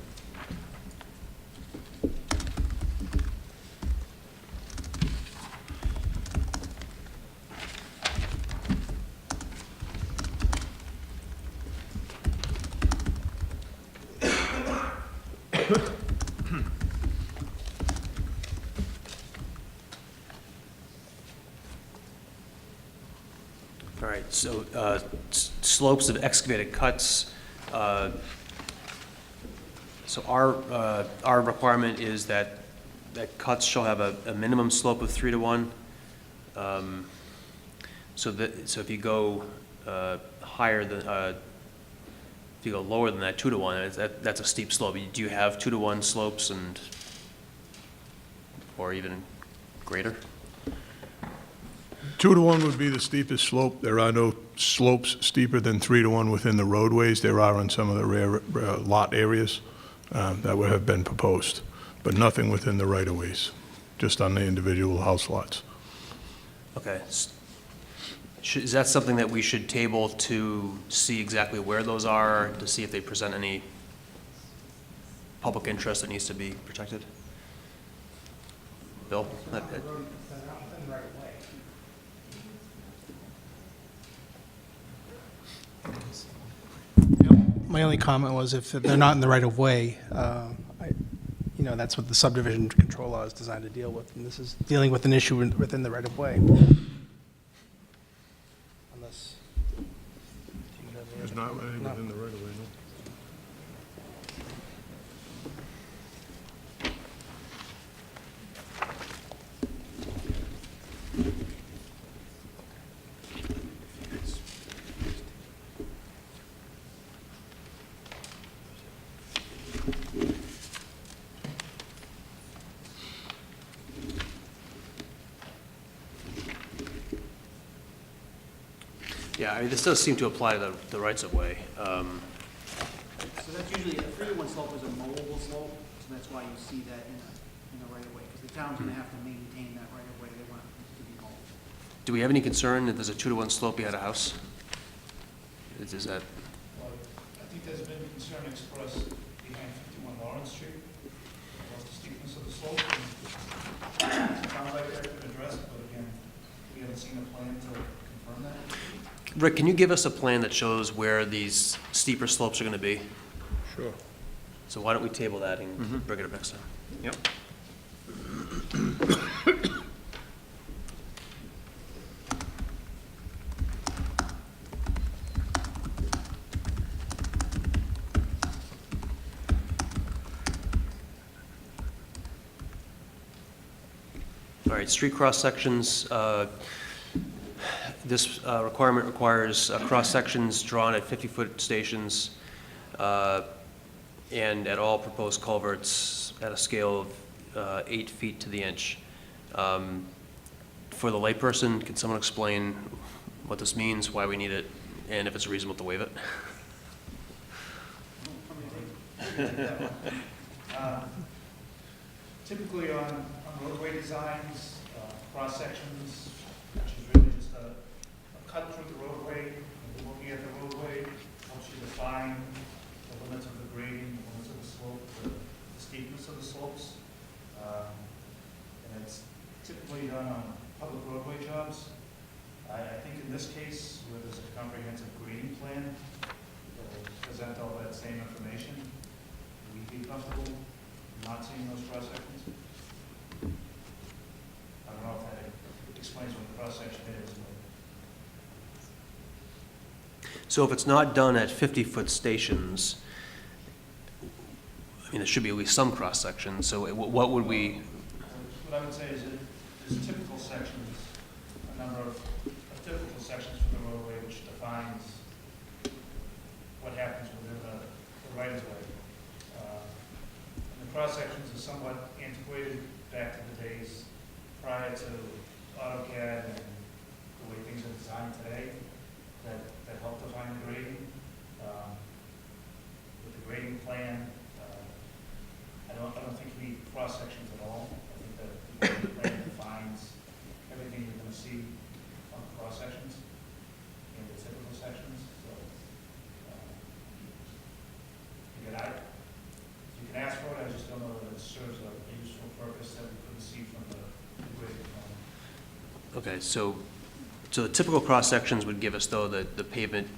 All right, so slopes of excavated cuts. So our requirement is that cuts shall have a minimum slope of 3 to 1. So if you go higher than, if you go lower than that, 2 to 1, that's a steep slope. Do you have 2 to 1 slopes or even greater? 2 to 1 would be the steepest slope. There are no slopes steeper than 3 to 1 within the roadways. There are on some of the rare lot areas that would have been proposed, but nothing within the right-of-ways, just on the individual house lots. Okay. Is that something that we should table to see exactly where those are, to see if they present any public interest that needs to be protected? Bill? My only comment was if they're not in the right-of-way, that's what the subdivision control law is designed to deal with, and this is dealing with an issue within the right-of-way. Unless... There's not any within the right-of-way, no. Yeah, I mean, this does seem to apply to the rights-of-way. So that's usually, a 3 to 1 slope is a mowable slope, so that's why you see that in the right-of-way, because the town's gonna have to maintain that right-of-way, they want it to be mowed. Do we have any concern that there's a 2 to 1 slope behind a house? Is that, Well, I think there's been concern expressed behind 51 Lawrence Street, about the steepness of the slope. It sounds like that's been addressed, but again, we haven't seen a plan to confirm that. Rick, can you give us a plan that shows where these steeper slopes are going to be? Sure. So why don't we table that and bring it up next time? Yep. All right, street cross-sections. This requirement requires cross-sections drawn at 50-foot stations and at all proposed culverts at a scale of 8 feet to the inch. For the layperson, can someone explain what this means, why we need it, and if it's reasonable to waive it? Typically on roadway designs, cross-sections, which is really just a cut through the roadway, and looking at the roadway helps you define the limits of the grading, the limits of the slope, the steepness of the slopes. And it's typically done on public roadway jobs. I think in this case, where there's a comprehensive grading plan that will present all that same information, we'd be comfortable not seeing those cross-sections. I don't know if that explains what the cross-section is. So if it's not done at 50-foot stations, I mean, there should be at least some cross-section, so what would we? What I would say is that there's typical sections, a number of typical sections for the roadway which defines what happens within the right-of-way. And the cross-sections are somewhat antiquated back to the Okay, so the typical cross-sections would give us, though, the pavement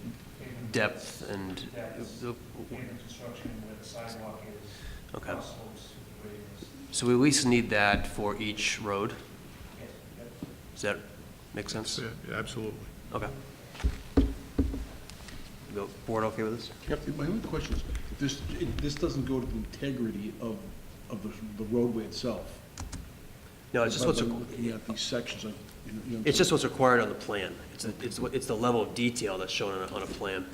depth and... Pavement construction where the sidewalk is, Okay. cross slopes, grades. So we at least need that for each road? Yes, yep. Does that make sense? Yeah, absolutely. Okay. The board okay with this? My only question is, this doesn't go to the integrity of the roadway itself. No, it's just what's, By looking at these sections, like, you know what I'm it's just saying? what's required on the plan. It's the level of detail that's shown on a plan.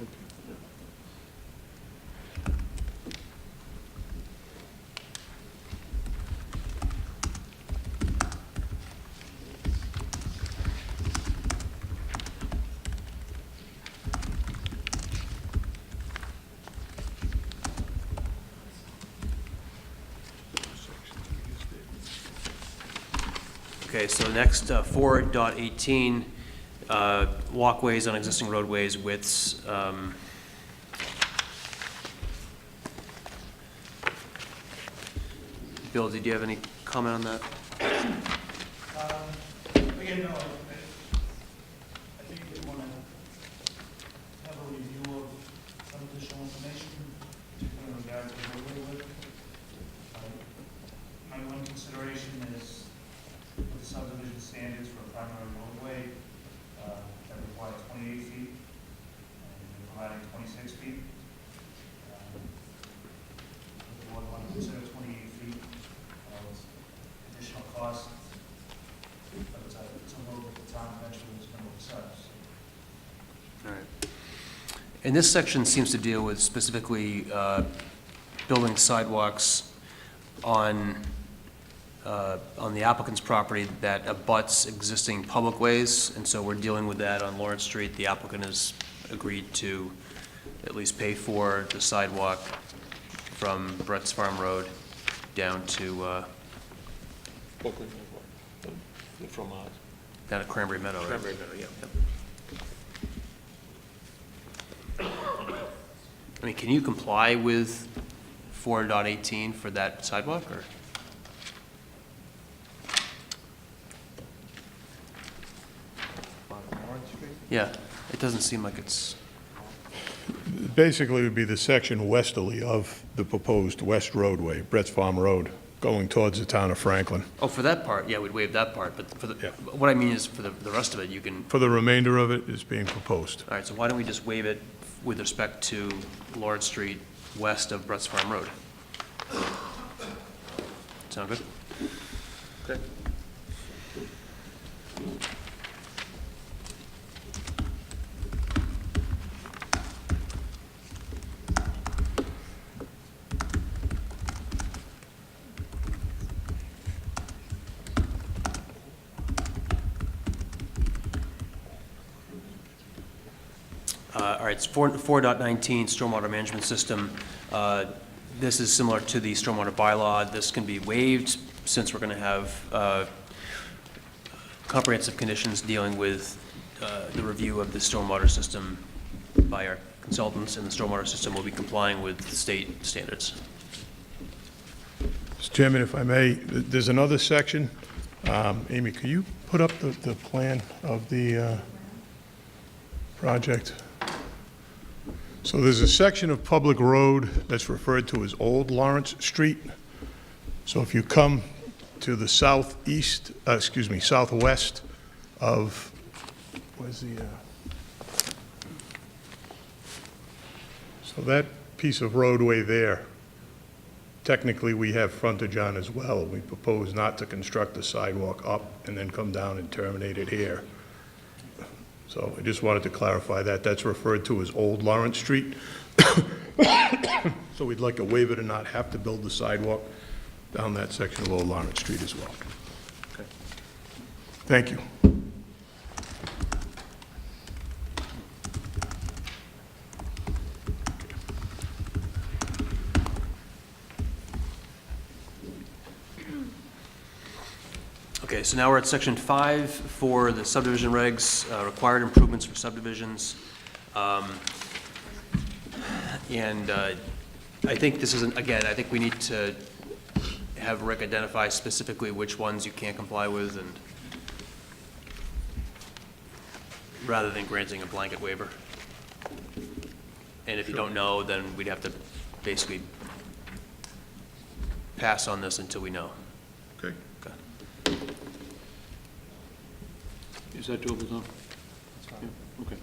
Okay, so next, 4.18, walkways on existing roadways widths. Bill, did you have any comment on that? Again, no, I think we want to have a review of some additional information, particularly in regards to roadway width. My one consideration is with the subdivision standards for a primary roadway that require 28 feet, and you're providing 26 feet. The board want to consider 28 feet, it's additional cost, but it's a road that the town eventually is going to accept. All right. And this section seems to deal with specifically building sidewalks on the applicant's property that abuts existing public ways, and so we're dealing with that on Lawrence Street. The applicant has agreed to at least pay for the sidewalk from Brett's Farm Road down to, From down to Cranberry Meadow. Right? Cranberry Meadow, yeah. I mean, can you comply with 4.18 for that sidewalk, or? Yeah, it doesn't seem like it's, Basically, it would be the section westerly of the proposed west roadway, Brett's Farm Road, going towards the town of Franklin. oh, for that part, yeah, we'd waive that part, but for the, Yeah. what I mean is for the rest of it, you can, For the remainder of it is being proposed. all right, so why don't we just waive it with respect to Lawrence Street west of Brett's Farm Road? Sound good? Okay. All right, it's 4.19, stormwater management system. This is similar to the stormwater bylaw. This can be waived since we're going to have comprehensive conditions dealing with the review of the stormwater system by our consultants, and the stormwater system will be complying with state standards. Mr. Chairman, if I may, there's another section. Amy, could you put up the plan of the project? So there's a section of public road that's referred to as Old Lawrence Street. So if you come to the southwest of, where's the, so that piece of roadway there, technically we have frontage on as well. We propose not to construct the sidewalk up and then come down and terminate it here. So I just wanted to clarify that. That's referred to as Old Lawrence Street. So we'd like a waiver to not have to build the sidewalk down that section of Old Lawrence Street as well. Okay. Thank you. Okay, so now we're at section 5 for the subdivision regs, required improvements for subdivisions. And I think this isn't, again, I think we need to have Rick identify specifically which ones you can't comply with, and rather than granting a blanket waiver. And if you don't know, then we'd have to basically pass on this until we know. Okay. Is that doable, Tom? Yeah, okay.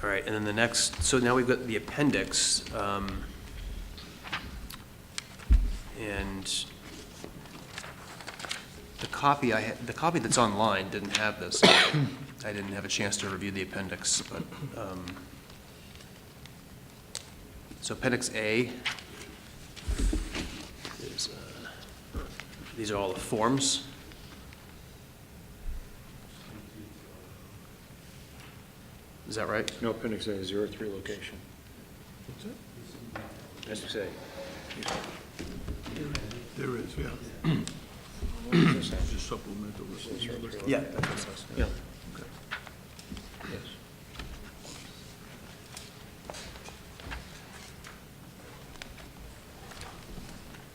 All right, and then the next, so now we've got the appendix, and the copy that's online didn't have this. I didn't have a chance to review the appendix, but, so Appendix A is, these are all the forms. Is that right? No, Appendix A is 03 location. What's it? Appendix A. There is, yeah. Just supplemental. Yeah. That's what it says. Yeah. Yes.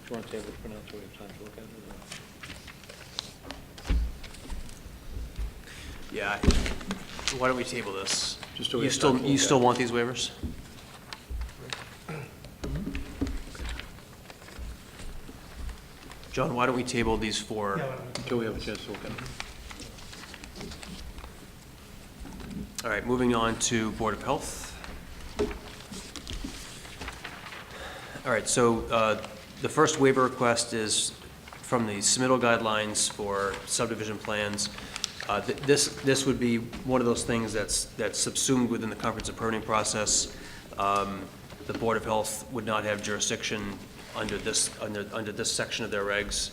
Do you want to table it for now until we have time to look at it? Yeah. Why don't we table this? Just so we You have still, time to you look still at it. want these waivers? John, why don't we table these for, Until we have a chance to look at it. all right, moving on to Board of Health. All right, so the first waiver request is from the submittal guidelines for subdivision plans. This would be one of those things that's subsumed within the comprehensive permitting process. The Board of Health would not have jurisdiction under this section of their regs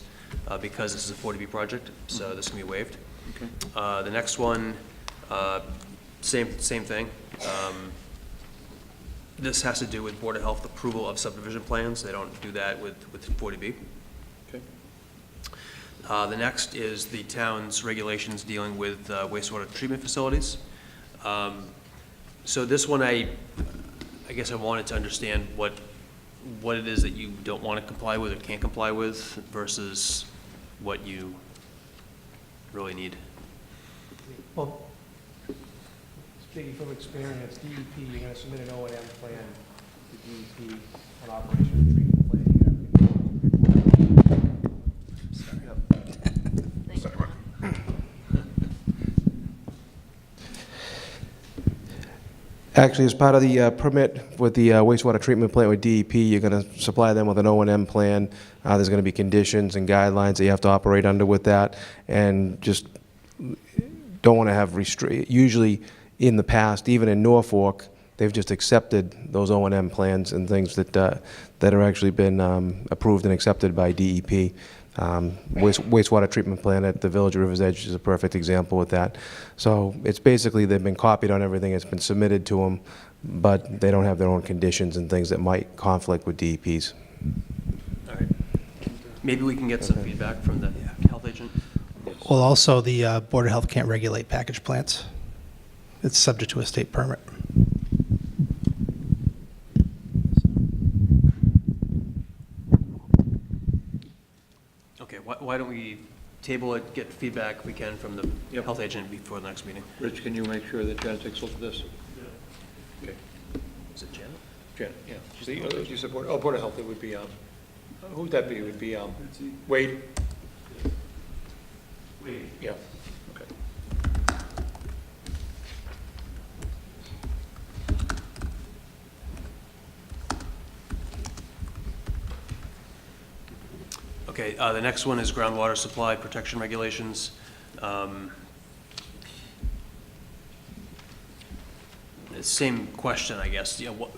because this is a 40B project, so this can be waived. Okay. The next one, same thing. This has to do with Board of Health approval of subdivision plans. They don't do that with 40B. Okay. The next is the town's regulations dealing with wastewater treatment facilities. So this one, I guess I wanted to understand what it is that you don't want to comply with or can't comply with versus what you really need. Well, speaking from experience, DEP, you're going to submit an O&M plan to DEP on operation of treatment plan. Actually, as part of the permit with the wastewater treatment plant with DEP, you're going to supply them with an O&M plan. There's going to be conditions and guidelines that you have to operate under with that, and just don't want to have usually in the past, even in Norfolk, they've just accepted those O&M plans and things that are actually been approved and accepted by DEP. Wastewater treatment plant at the Village of River's Edge is a perfect example with that. So it's basically they've been copied on everything that's been submitted to them, but they don't have their own conditions and things that might conflict with DEP's. All right. Maybe we can get some feedback from the health agent. Well, also, the Board of Health can't regulate package plants. It's subject to a state permit. Okay, why don't we table it, get feedback if we can from the health agent before the next meeting? Rich, can you make sure that Janet takes a look at this? Okay. Is it Janet? Janet, yeah. You support, Board of Health, it would be, who would that be? It would be, Wade? Wade. Yeah, okay. Okay, the next one is groundwater supply protection regulations. Same question, I guess. You know,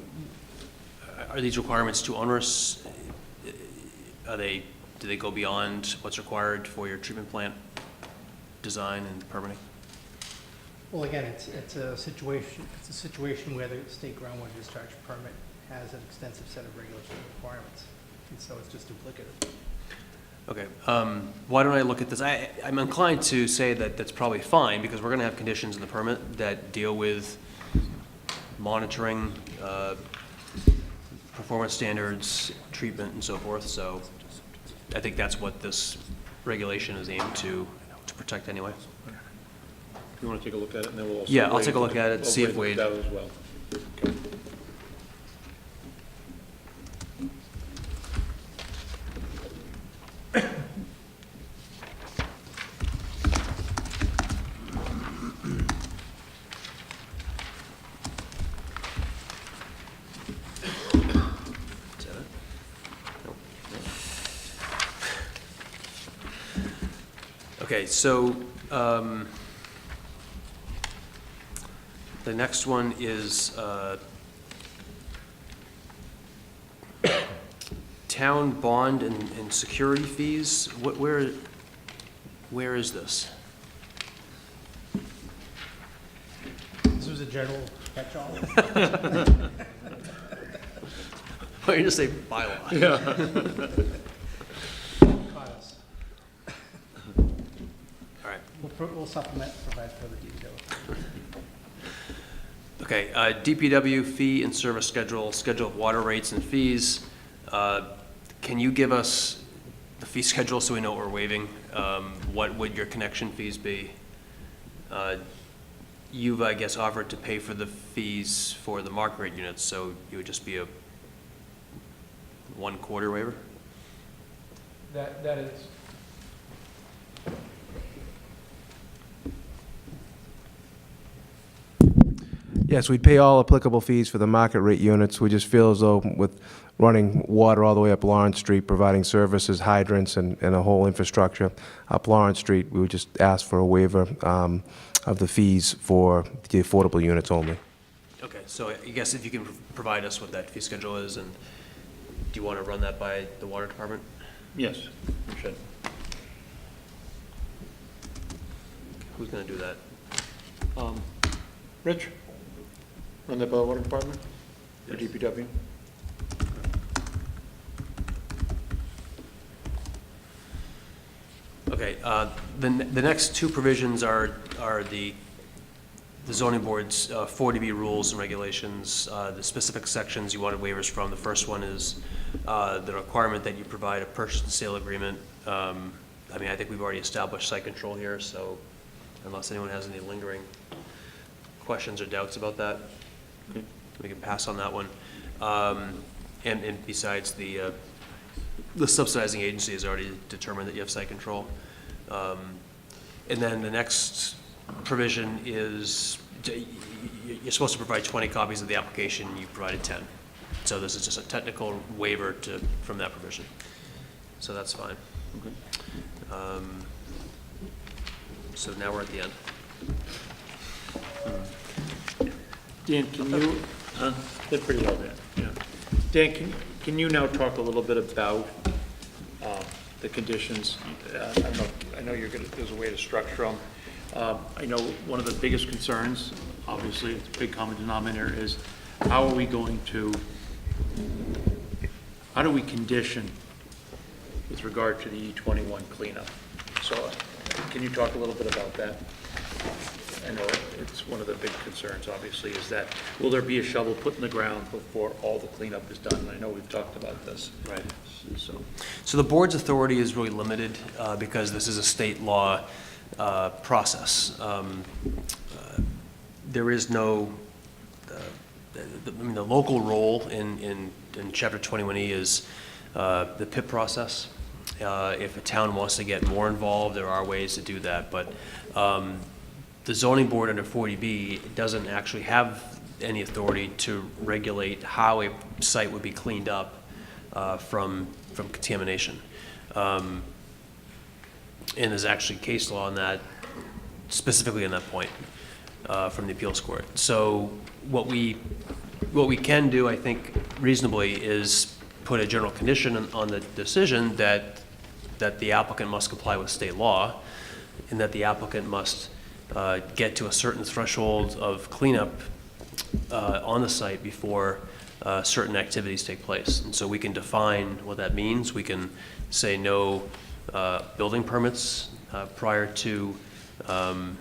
are these requirements too onerous? Do they go beyond what's required for your treatment plant design and permitting? Well, again, it's a situation where the state groundwater discharge permit has an extensive set of regulatory requirements, and so it's just duplicative. Okay, why don't I look at this? I'm inclined to say that that's probably fine, because we're going to have conditions in the permit that deal with monitoring performance standards, treatment, and so forth, so I think that's what this regulation is aimed to protect anyway. You want to take a look at it, and then we'll also... Yeah, I'll weigh take a look at it, we'll see if weigh Wade... that as well. Okay. Is that it? Nope. Okay, so, the next one is, town bond and security fees. Where is this? This was a general catch-all. Why don't you just say bylaw? Yeah. Caught us. All right. We'll supplement, provide further detail. Okay, DPW fee and service schedule, schedule of water rates and fees. Can you give us the fee schedule so we know what we're waiving? What would your connection fees be? You've, I guess, offered to pay for the fees for the market rate units, so it would just be a 1/4 waiver? That is. Yes, we'd pay all applicable fees for the market rate units. We just feel as though with running water all the way up Lawrence Street, providing services, hydrants, and a whole infrastructure up Lawrence Street, we would just ask for a waiver of the fees for the affordable units only. Okay, so I guess if you can provide us what that fee schedule is, and do you want to run that by the water department? Yes, you should. Who's going to do that? Rich? Run that by the water department? Or DPW? Okay, the next two provisions are the zoning board's 40B rules and regulations, the specific sections you wanted waivers from. The first one is the requirement that you provide a purchase and sale agreement. I mean, I think we've already established site control here, so unless anyone has any lingering questions or doubts about that, we can pass on that one. And besides, the subsidizing agency has already determined that you have site control. And then the next provision is you're supposed to provide 20 copies of the application, you provided 10. So this is just a technical waiver from that provision. So that's fine. Okay. So now we're at the end. Dan, can you, did pretty well, Dan, yeah. Dan, can you now talk a little bit about the conditions? I know you're gonna, there's a way to structure them. I know one of the biggest concerns, obviously, it's a big common denominator, is how are we going to, how do we condition with regard to the E21 cleanup? So can you talk a little bit about that? I know it's one of the big concerns, obviously, is that will there be a shovel put in the ground before all the cleanup is done? I know we've talked about this. Right. So the board's authority is really limited because this is a state law process. There is no, the local role in Chapter 21E is the PIP process. If a town wants to get more involved, there are ways to do that, but the zoning board under 40B doesn't actually have any authority to regulate how a site would be cleaned up from contamination. And there's actually case law on that, specifically on that point, from the appeals court. So what we can do, I think, reasonably, is put a general condition on the decision that the applicant must comply with state law, and that the applicant must get to a certain threshold of cleanup on the site before certain activities take place. And so we can define what that means. We can say no building permits prior to, and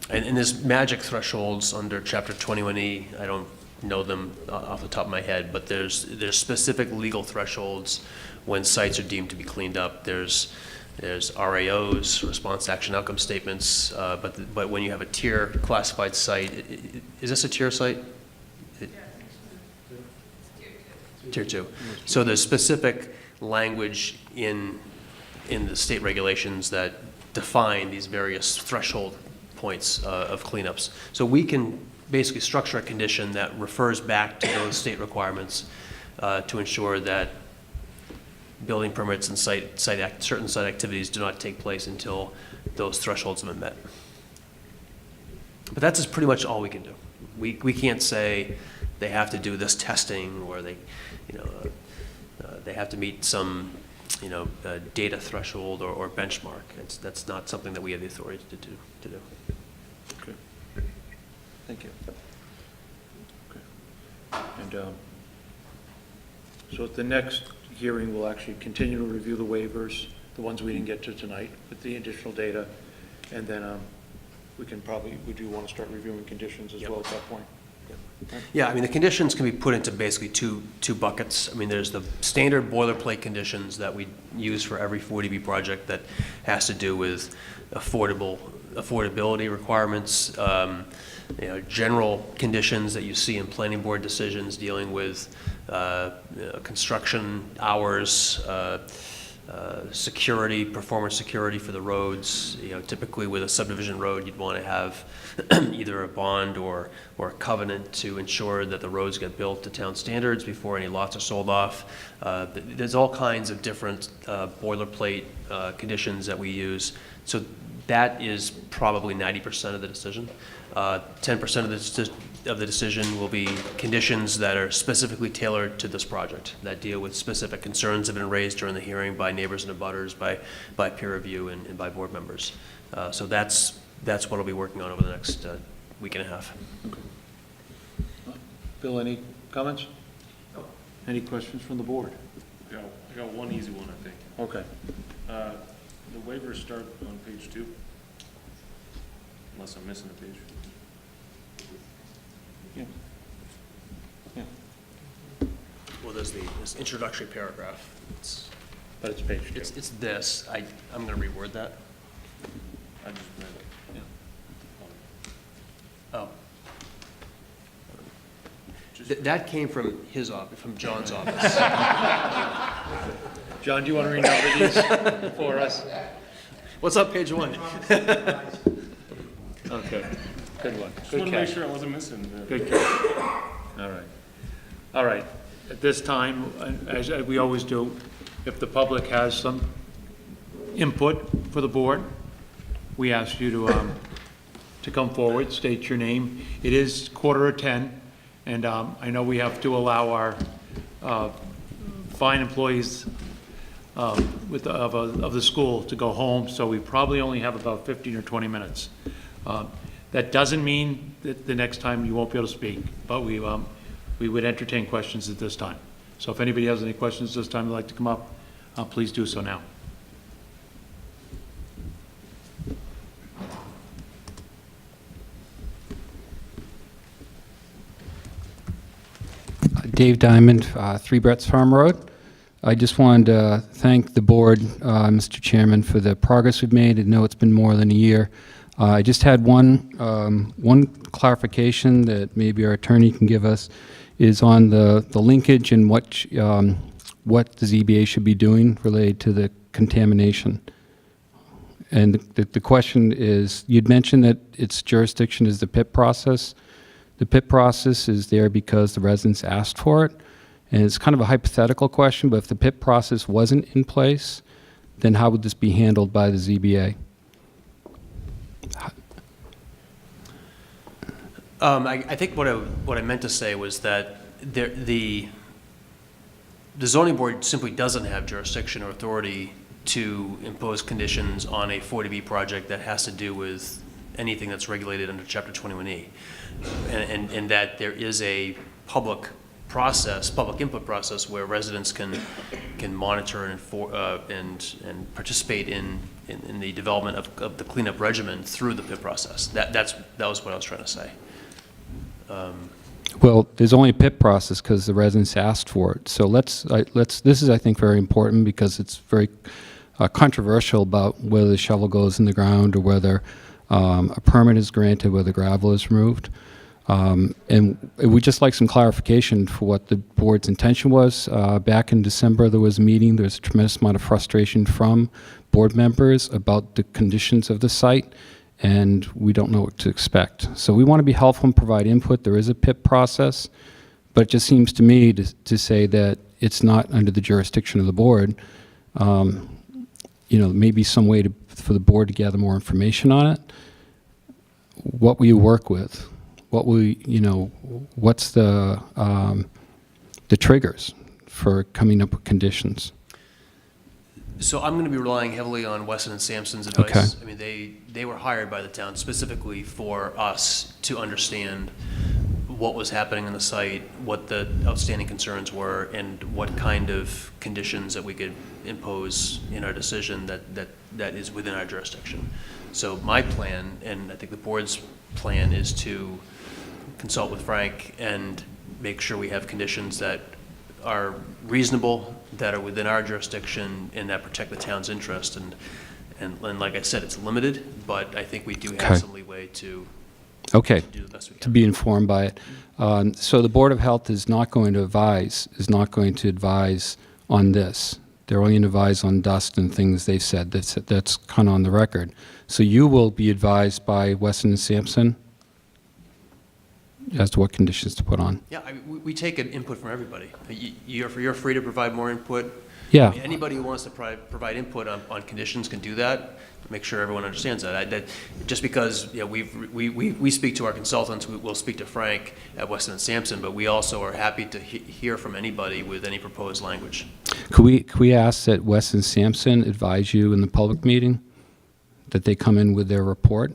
there's magic thresholds under Chapter 21E. I don't know them off the top of my head, but there's specific legal thresholds when sites are deemed to be cleaned up. There's RAOs, response action outcome statements, but when you have a tier classified site, is this a tier site? Tier 2. So there's specific language in the state regulations that define these various threshold points of cleanups. So we can basically structure a condition that refers back to those state requirements to ensure that building permits and certain site activities do not take place until those thresholds have been met. But that's just pretty much all we can do. We can't say they have to do this testing, or they have to meet some, data threshold or benchmark. That's not something that we have the authority to do. Okay. Thank you. Okay. And so at the next hearing, we'll actually continue to review the waivers, the ones we didn't get to tonight, with the additional data, and then we do want to start reviewing conditions as well at that point. Yeah, I mean, the conditions can be put into basically two buckets. I mean, there's the standard boilerplate conditions that we use for every 40B project that has to do with affordability requirements, general conditions that you see in planning board decisions dealing with construction hours, security, performance security for the roads. Typically with a subdivision road, you'd want to have either a bond or a covenant to ensure that the roads get built to town standards before any lots are sold off. There's all kinds of different boilerplate conditions that we use. So that is probably 90% of the decision. 10% of the decision will be conditions that are specifically tailored to this project, that deal with specific concerns that have been raised during the hearing by neighbors and abutters, by peer review, and by board members. So that's what I'll be working on over the next week and a half. Okay. Bill, any comments? No. Any questions from the board? I got one easy one, I think. Okay. The waivers start on page 2, unless I'm missing a page. Yeah. Yeah. Well, there's this introductory paragraph. But it's page 2. It's this. I'm going to reword that. I just read it. Oh. That came from his office, from John's office. John, do you want to renumber these for us? What's up, page 1? Okay, good one. Just Good want to make catch. sure I wasn't missing. Good catch. All right. All right. At this time, as we always do, if the public has some input for the board, we ask you to come forward, state your name. It is 9:45, and I know we have to allow our fine employees of the school to go home, so we probably only have about 15 or 20 minutes. That doesn't mean that the next time you won't be able to speak, but we would entertain questions at this time. So if anybody has any questions this time they'd like to come up, please do so now. Dave Diamond, 3 Brett's Farm Road. I just wanted to thank the board, Mr. Chairman, for the progress we've made. I know it's been more than a year. I just had one clarification that maybe our attorney can give us, is on the linkage and what the ZBA should be doing related to the contamination. And the question is, you'd mentioned that its jurisdiction is the PIP process. The PIP process is there because the residents asked for it. And it's kind of a hypothetical question, but if the PIP process wasn't in place, then how would this be handled by the ZBA? I think what I meant to say was that the zoning board simply doesn't have jurisdiction or authority to impose conditions on a 40B project that has to do with anything that's regulated under Chapter 21E, and that there is a public input process where residents can monitor and participate in the development of the cleanup regimen through the PIP process. That was what I was trying to say. Well, there's only a PIP process because the residents asked for it. So this is, I think, very important because it's very controversial about whether the shovel goes in the ground or whether a permit is granted, whether gravel is removed. And we'd just like some clarification for what the board's intention was. Back in December, there was a meeting. There was a tremendous amount of frustration from board members about the conditions of the site, and we don't know what to expect. So we want to be helpful and provide input. There is a PIP process, but it just seems to me to say that it's not under the jurisdiction of the board. Maybe some way for the board to gather more information on it. What will you work with? What's the triggers for coming up with conditions? So I'm going to be relying heavily on Weston and Sampson's advice. Okay. I mean, they were hired by the town specifically for us to understand what was happening on the site, what the outstanding concerns were, and what kind of conditions that we could impose in our decision that is within our jurisdiction. So my plan, and I think the board's plan, is to consult with Frank and make sure we have conditions that are reasonable, that are within our jurisdiction, and that protect the town's interest. And like I said, it's limited, but I think we do have some leeway to do the best we can. To be informed by it. So the Board of Health is not going to advise on this. They're only going to advise on dust and things they said. That's kind of on the record. So you will be advised by Weston and Sampson as to what conditions to put on. Yeah, we take an input from everybody. You're free to provide more input. Yeah. I mean, anybody who wants to provide input on conditions can do that. Make sure everyone understands that. Just because we speak to our consultants, we'll speak to Frank at Weston and Sampson, but we also are happy to hear from anybody with any proposed language. Could we ask that Weston and Sampson advise you in the public meeting, that they come in with their report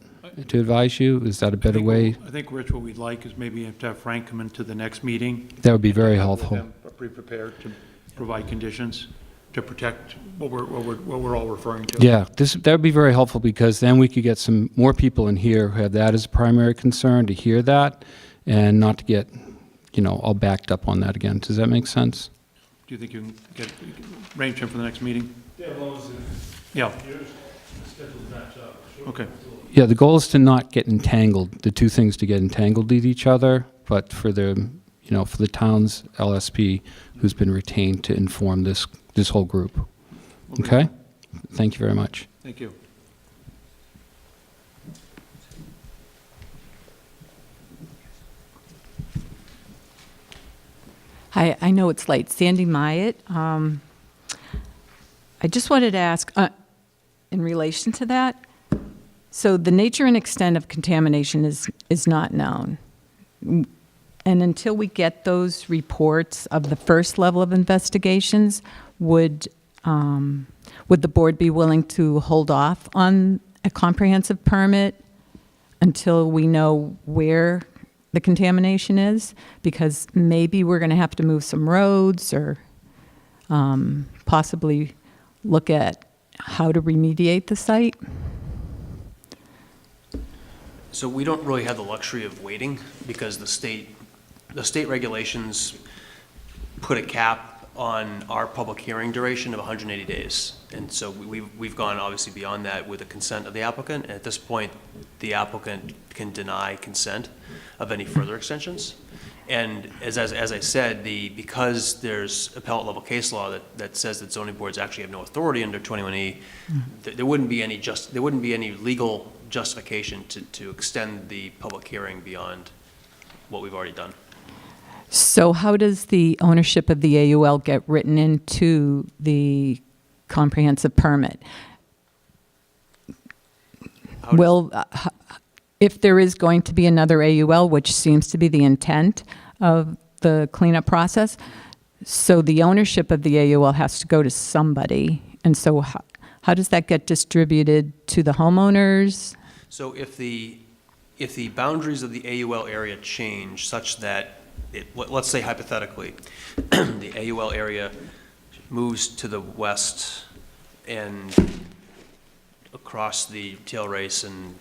to advise you? Is that a better way? I think, Rich, what we'd like is maybe have to have Frank come into the next meeting. That would be very helpful. Be prepared to provide conditions to protect what we're all referring to. Yeah, that would be very helpful because then we could get some more people in here who have that as a primary concern to hear that and not to get, all backed up on that again. Does that make sense? Do you think you can arrange him for the next meeting? Yeah, as long as Yeah. your schedules match up. Sure. Okay. Yeah, the goal is to not get entangled, the two things to get entangled with each other, but for the town's LSP who's been retained to inform this whole group. Okay? Thank you very much. Thank you. Hi, I know it's late. Sandy Myatt. I just wanted to ask, in relation to that, so the nature and extent of contamination is not known. And until we get those reports of the first level of investigations, would the board be willing to hold off on a comprehensive permit until we know where the contamination is? Because maybe we're going to have to move some roads or possibly look at how to remediate the site. So we don't really have the luxury of waiting because the state regulations put a cap on our public hearing duration of 180 days. And so we've gone obviously beyond that with the consent of the applicant. And at this point, the applicant can deny consent of any further extensions. And as I said, because there's appellate level case law that says that zoning boards actually have no authority under 21E, there wouldn't be any legal justification to extend the public hearing beyond what we've already done. So how does the ownership of the AUL get written into the comprehensive permit? If there is going to be another AUL, which seems to be the intent of the cleanup process, so the ownership of the AUL has to go to somebody. And so how does that get distributed to the homeowners? So if the boundaries of the AUL area change such that, let's say hypothetically, the AUL area moves to the west and across the tail race and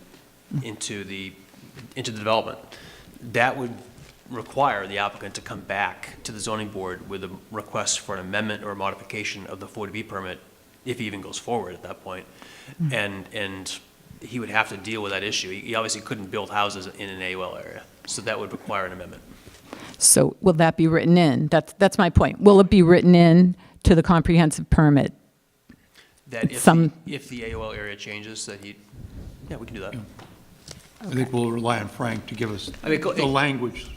into the development, that would require the applicant to come back to the zoning board with a request for an amendment or a modification of the 40B permit, if he even goes forward at that point. And he would have to deal with that issue. He obviously couldn't build houses in an AOL area, so that would require an amendment. So will that be written in? That's my point. Will it be written in to the comprehensive permit? That if, Some- if the AOL area changes, that yeah, we can do that. I think we'll rely on Frank to give us I mean, the language.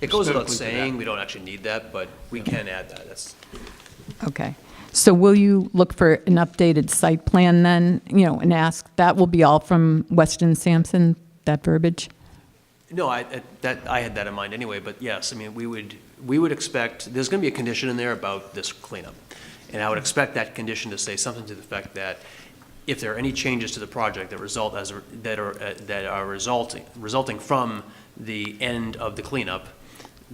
It goes without specifically to saying, that. we don't actually need that, but we can add that. That's, Okay. So will you look for an updated site plan then, and ask, that will be all from Weston Sampson, that verbiage? no, I had that in mind anyway, but yes, I mean, we would expect, there's going to be a condition in there about this cleanup. And I would expect that condition to say something to the effect that if there are any changes to the project that are resulting from the end of the cleanup,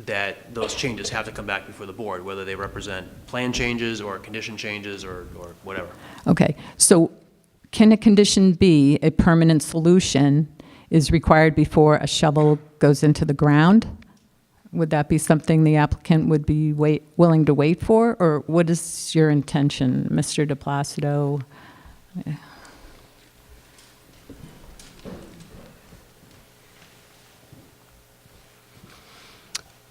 that those changes have to come back before the board, whether they represent plan changes or condition changes or whatever. Okay. So can a condition be a permanent solution is required before a shovel goes into the ground? Would that be something the applicant would be willing to wait for? Or what is your intention, Mr. DePlacido?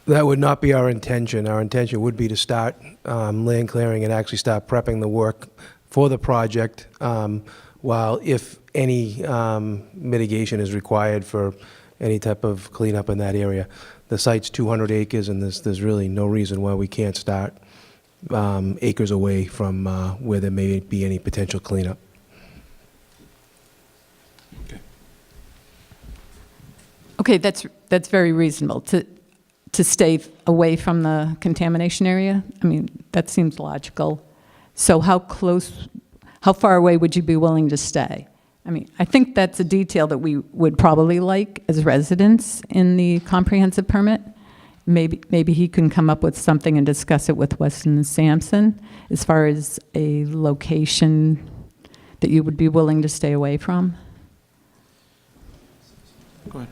That would not be our intention. Our intention would be to start land clearing and actually start prepping the work for the project, while if any mitigation is required for any type of cleanup in that area. The site's 200 acres, and there's really no reason why we can't start acres away from where there may be any potential cleanup. Okay, that's very reasonable. To stay away from the contamination area? I mean, that seems logical. So how far away would you be willing to stay? I mean, I think that's a detail that we would probably like as residents in the comprehensive permit. Maybe he can come up with something and discuss it with Weston and Sampson as far as a location that you would be willing to stay away from. Go ahead.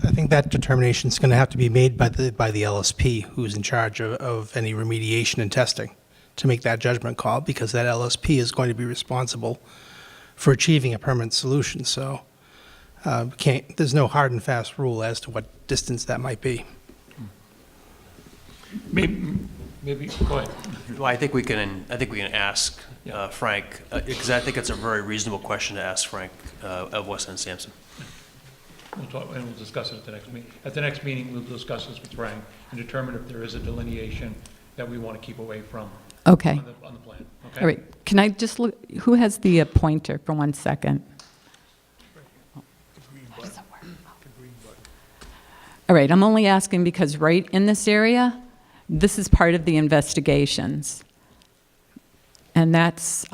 I think that determination is going to have to be made by the LSP, who's in charge of any remediation and testing, to make that judgment call, because that LSP is going to be responsible for achieving a permanent solution. So there's no hard and fast rule as to what distance that might be. Maybe, go ahead. Well, I think we can ask Frank, because I think it's a very reasonable question to ask Frank of Weston and Sampson. We'll talk, and we'll discuss it at the next meeting. At the next meeting, we'll discuss this with Frank and determine if there is a delineation that we want to keep away from. Okay. On the plan. Okay. All right. Can I just look, who has the pointer for 1 second? All right, I'm only asking because right in this area, this is part of the investigations. And that's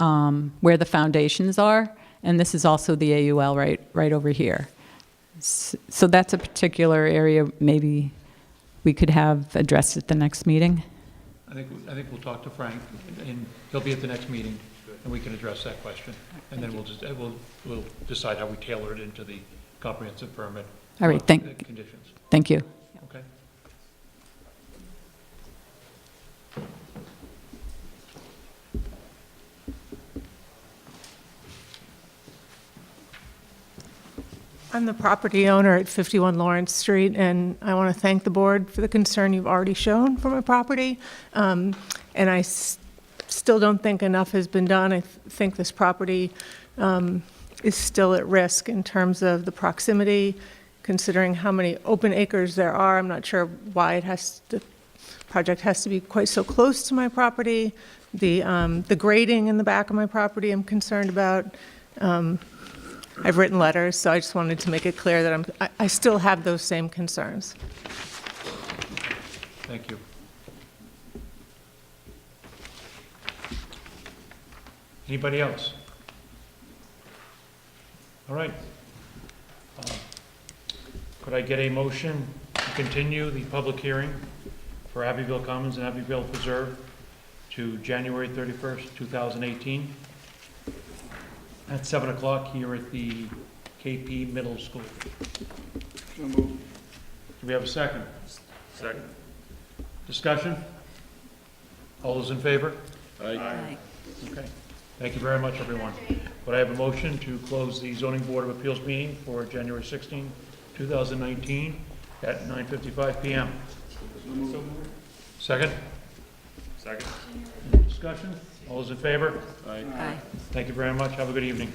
where the foundations are, and this is also the AUL right over here. So that's a particular area maybe we could have addressed at the next meeting. I think we'll talk to Frank, and he'll be at the next meeting, and we can address that question. And then we'll decide how we tailor it into the comprehensive permit. All right, Conditions. Thank you. Okay. I'm the property owner at 51 Lawrence Street, and I want to thank the board for the concern you've already shown for my property. And I still don't think enough has been done. I think this property is still at risk in terms of the proximity, considering how many open acres there are. I'm not sure why the project has to be quite so close to my property. The grading in the back of my property I'm concerned about. I've written letters, so I just wanted to make it clear that I still have those same concerns. Thank you. Anybody else? All right. Could I get a motion to continue the public hearing for Abbeville Commons and Abbeville Preserve to January 31st, 2018? At 7 o'clock here at the KP Middle School. Do we have a second? Second. Discussion? All those in favor? Aye. Okay. Thank you very much, everyone. But I have a motion to close the zoning board of appeals meeting for January 16, 2019 at 9:55 PM. Second? Second. Discussion? All those in favor? Aye. Thank you very much. Have a good evening.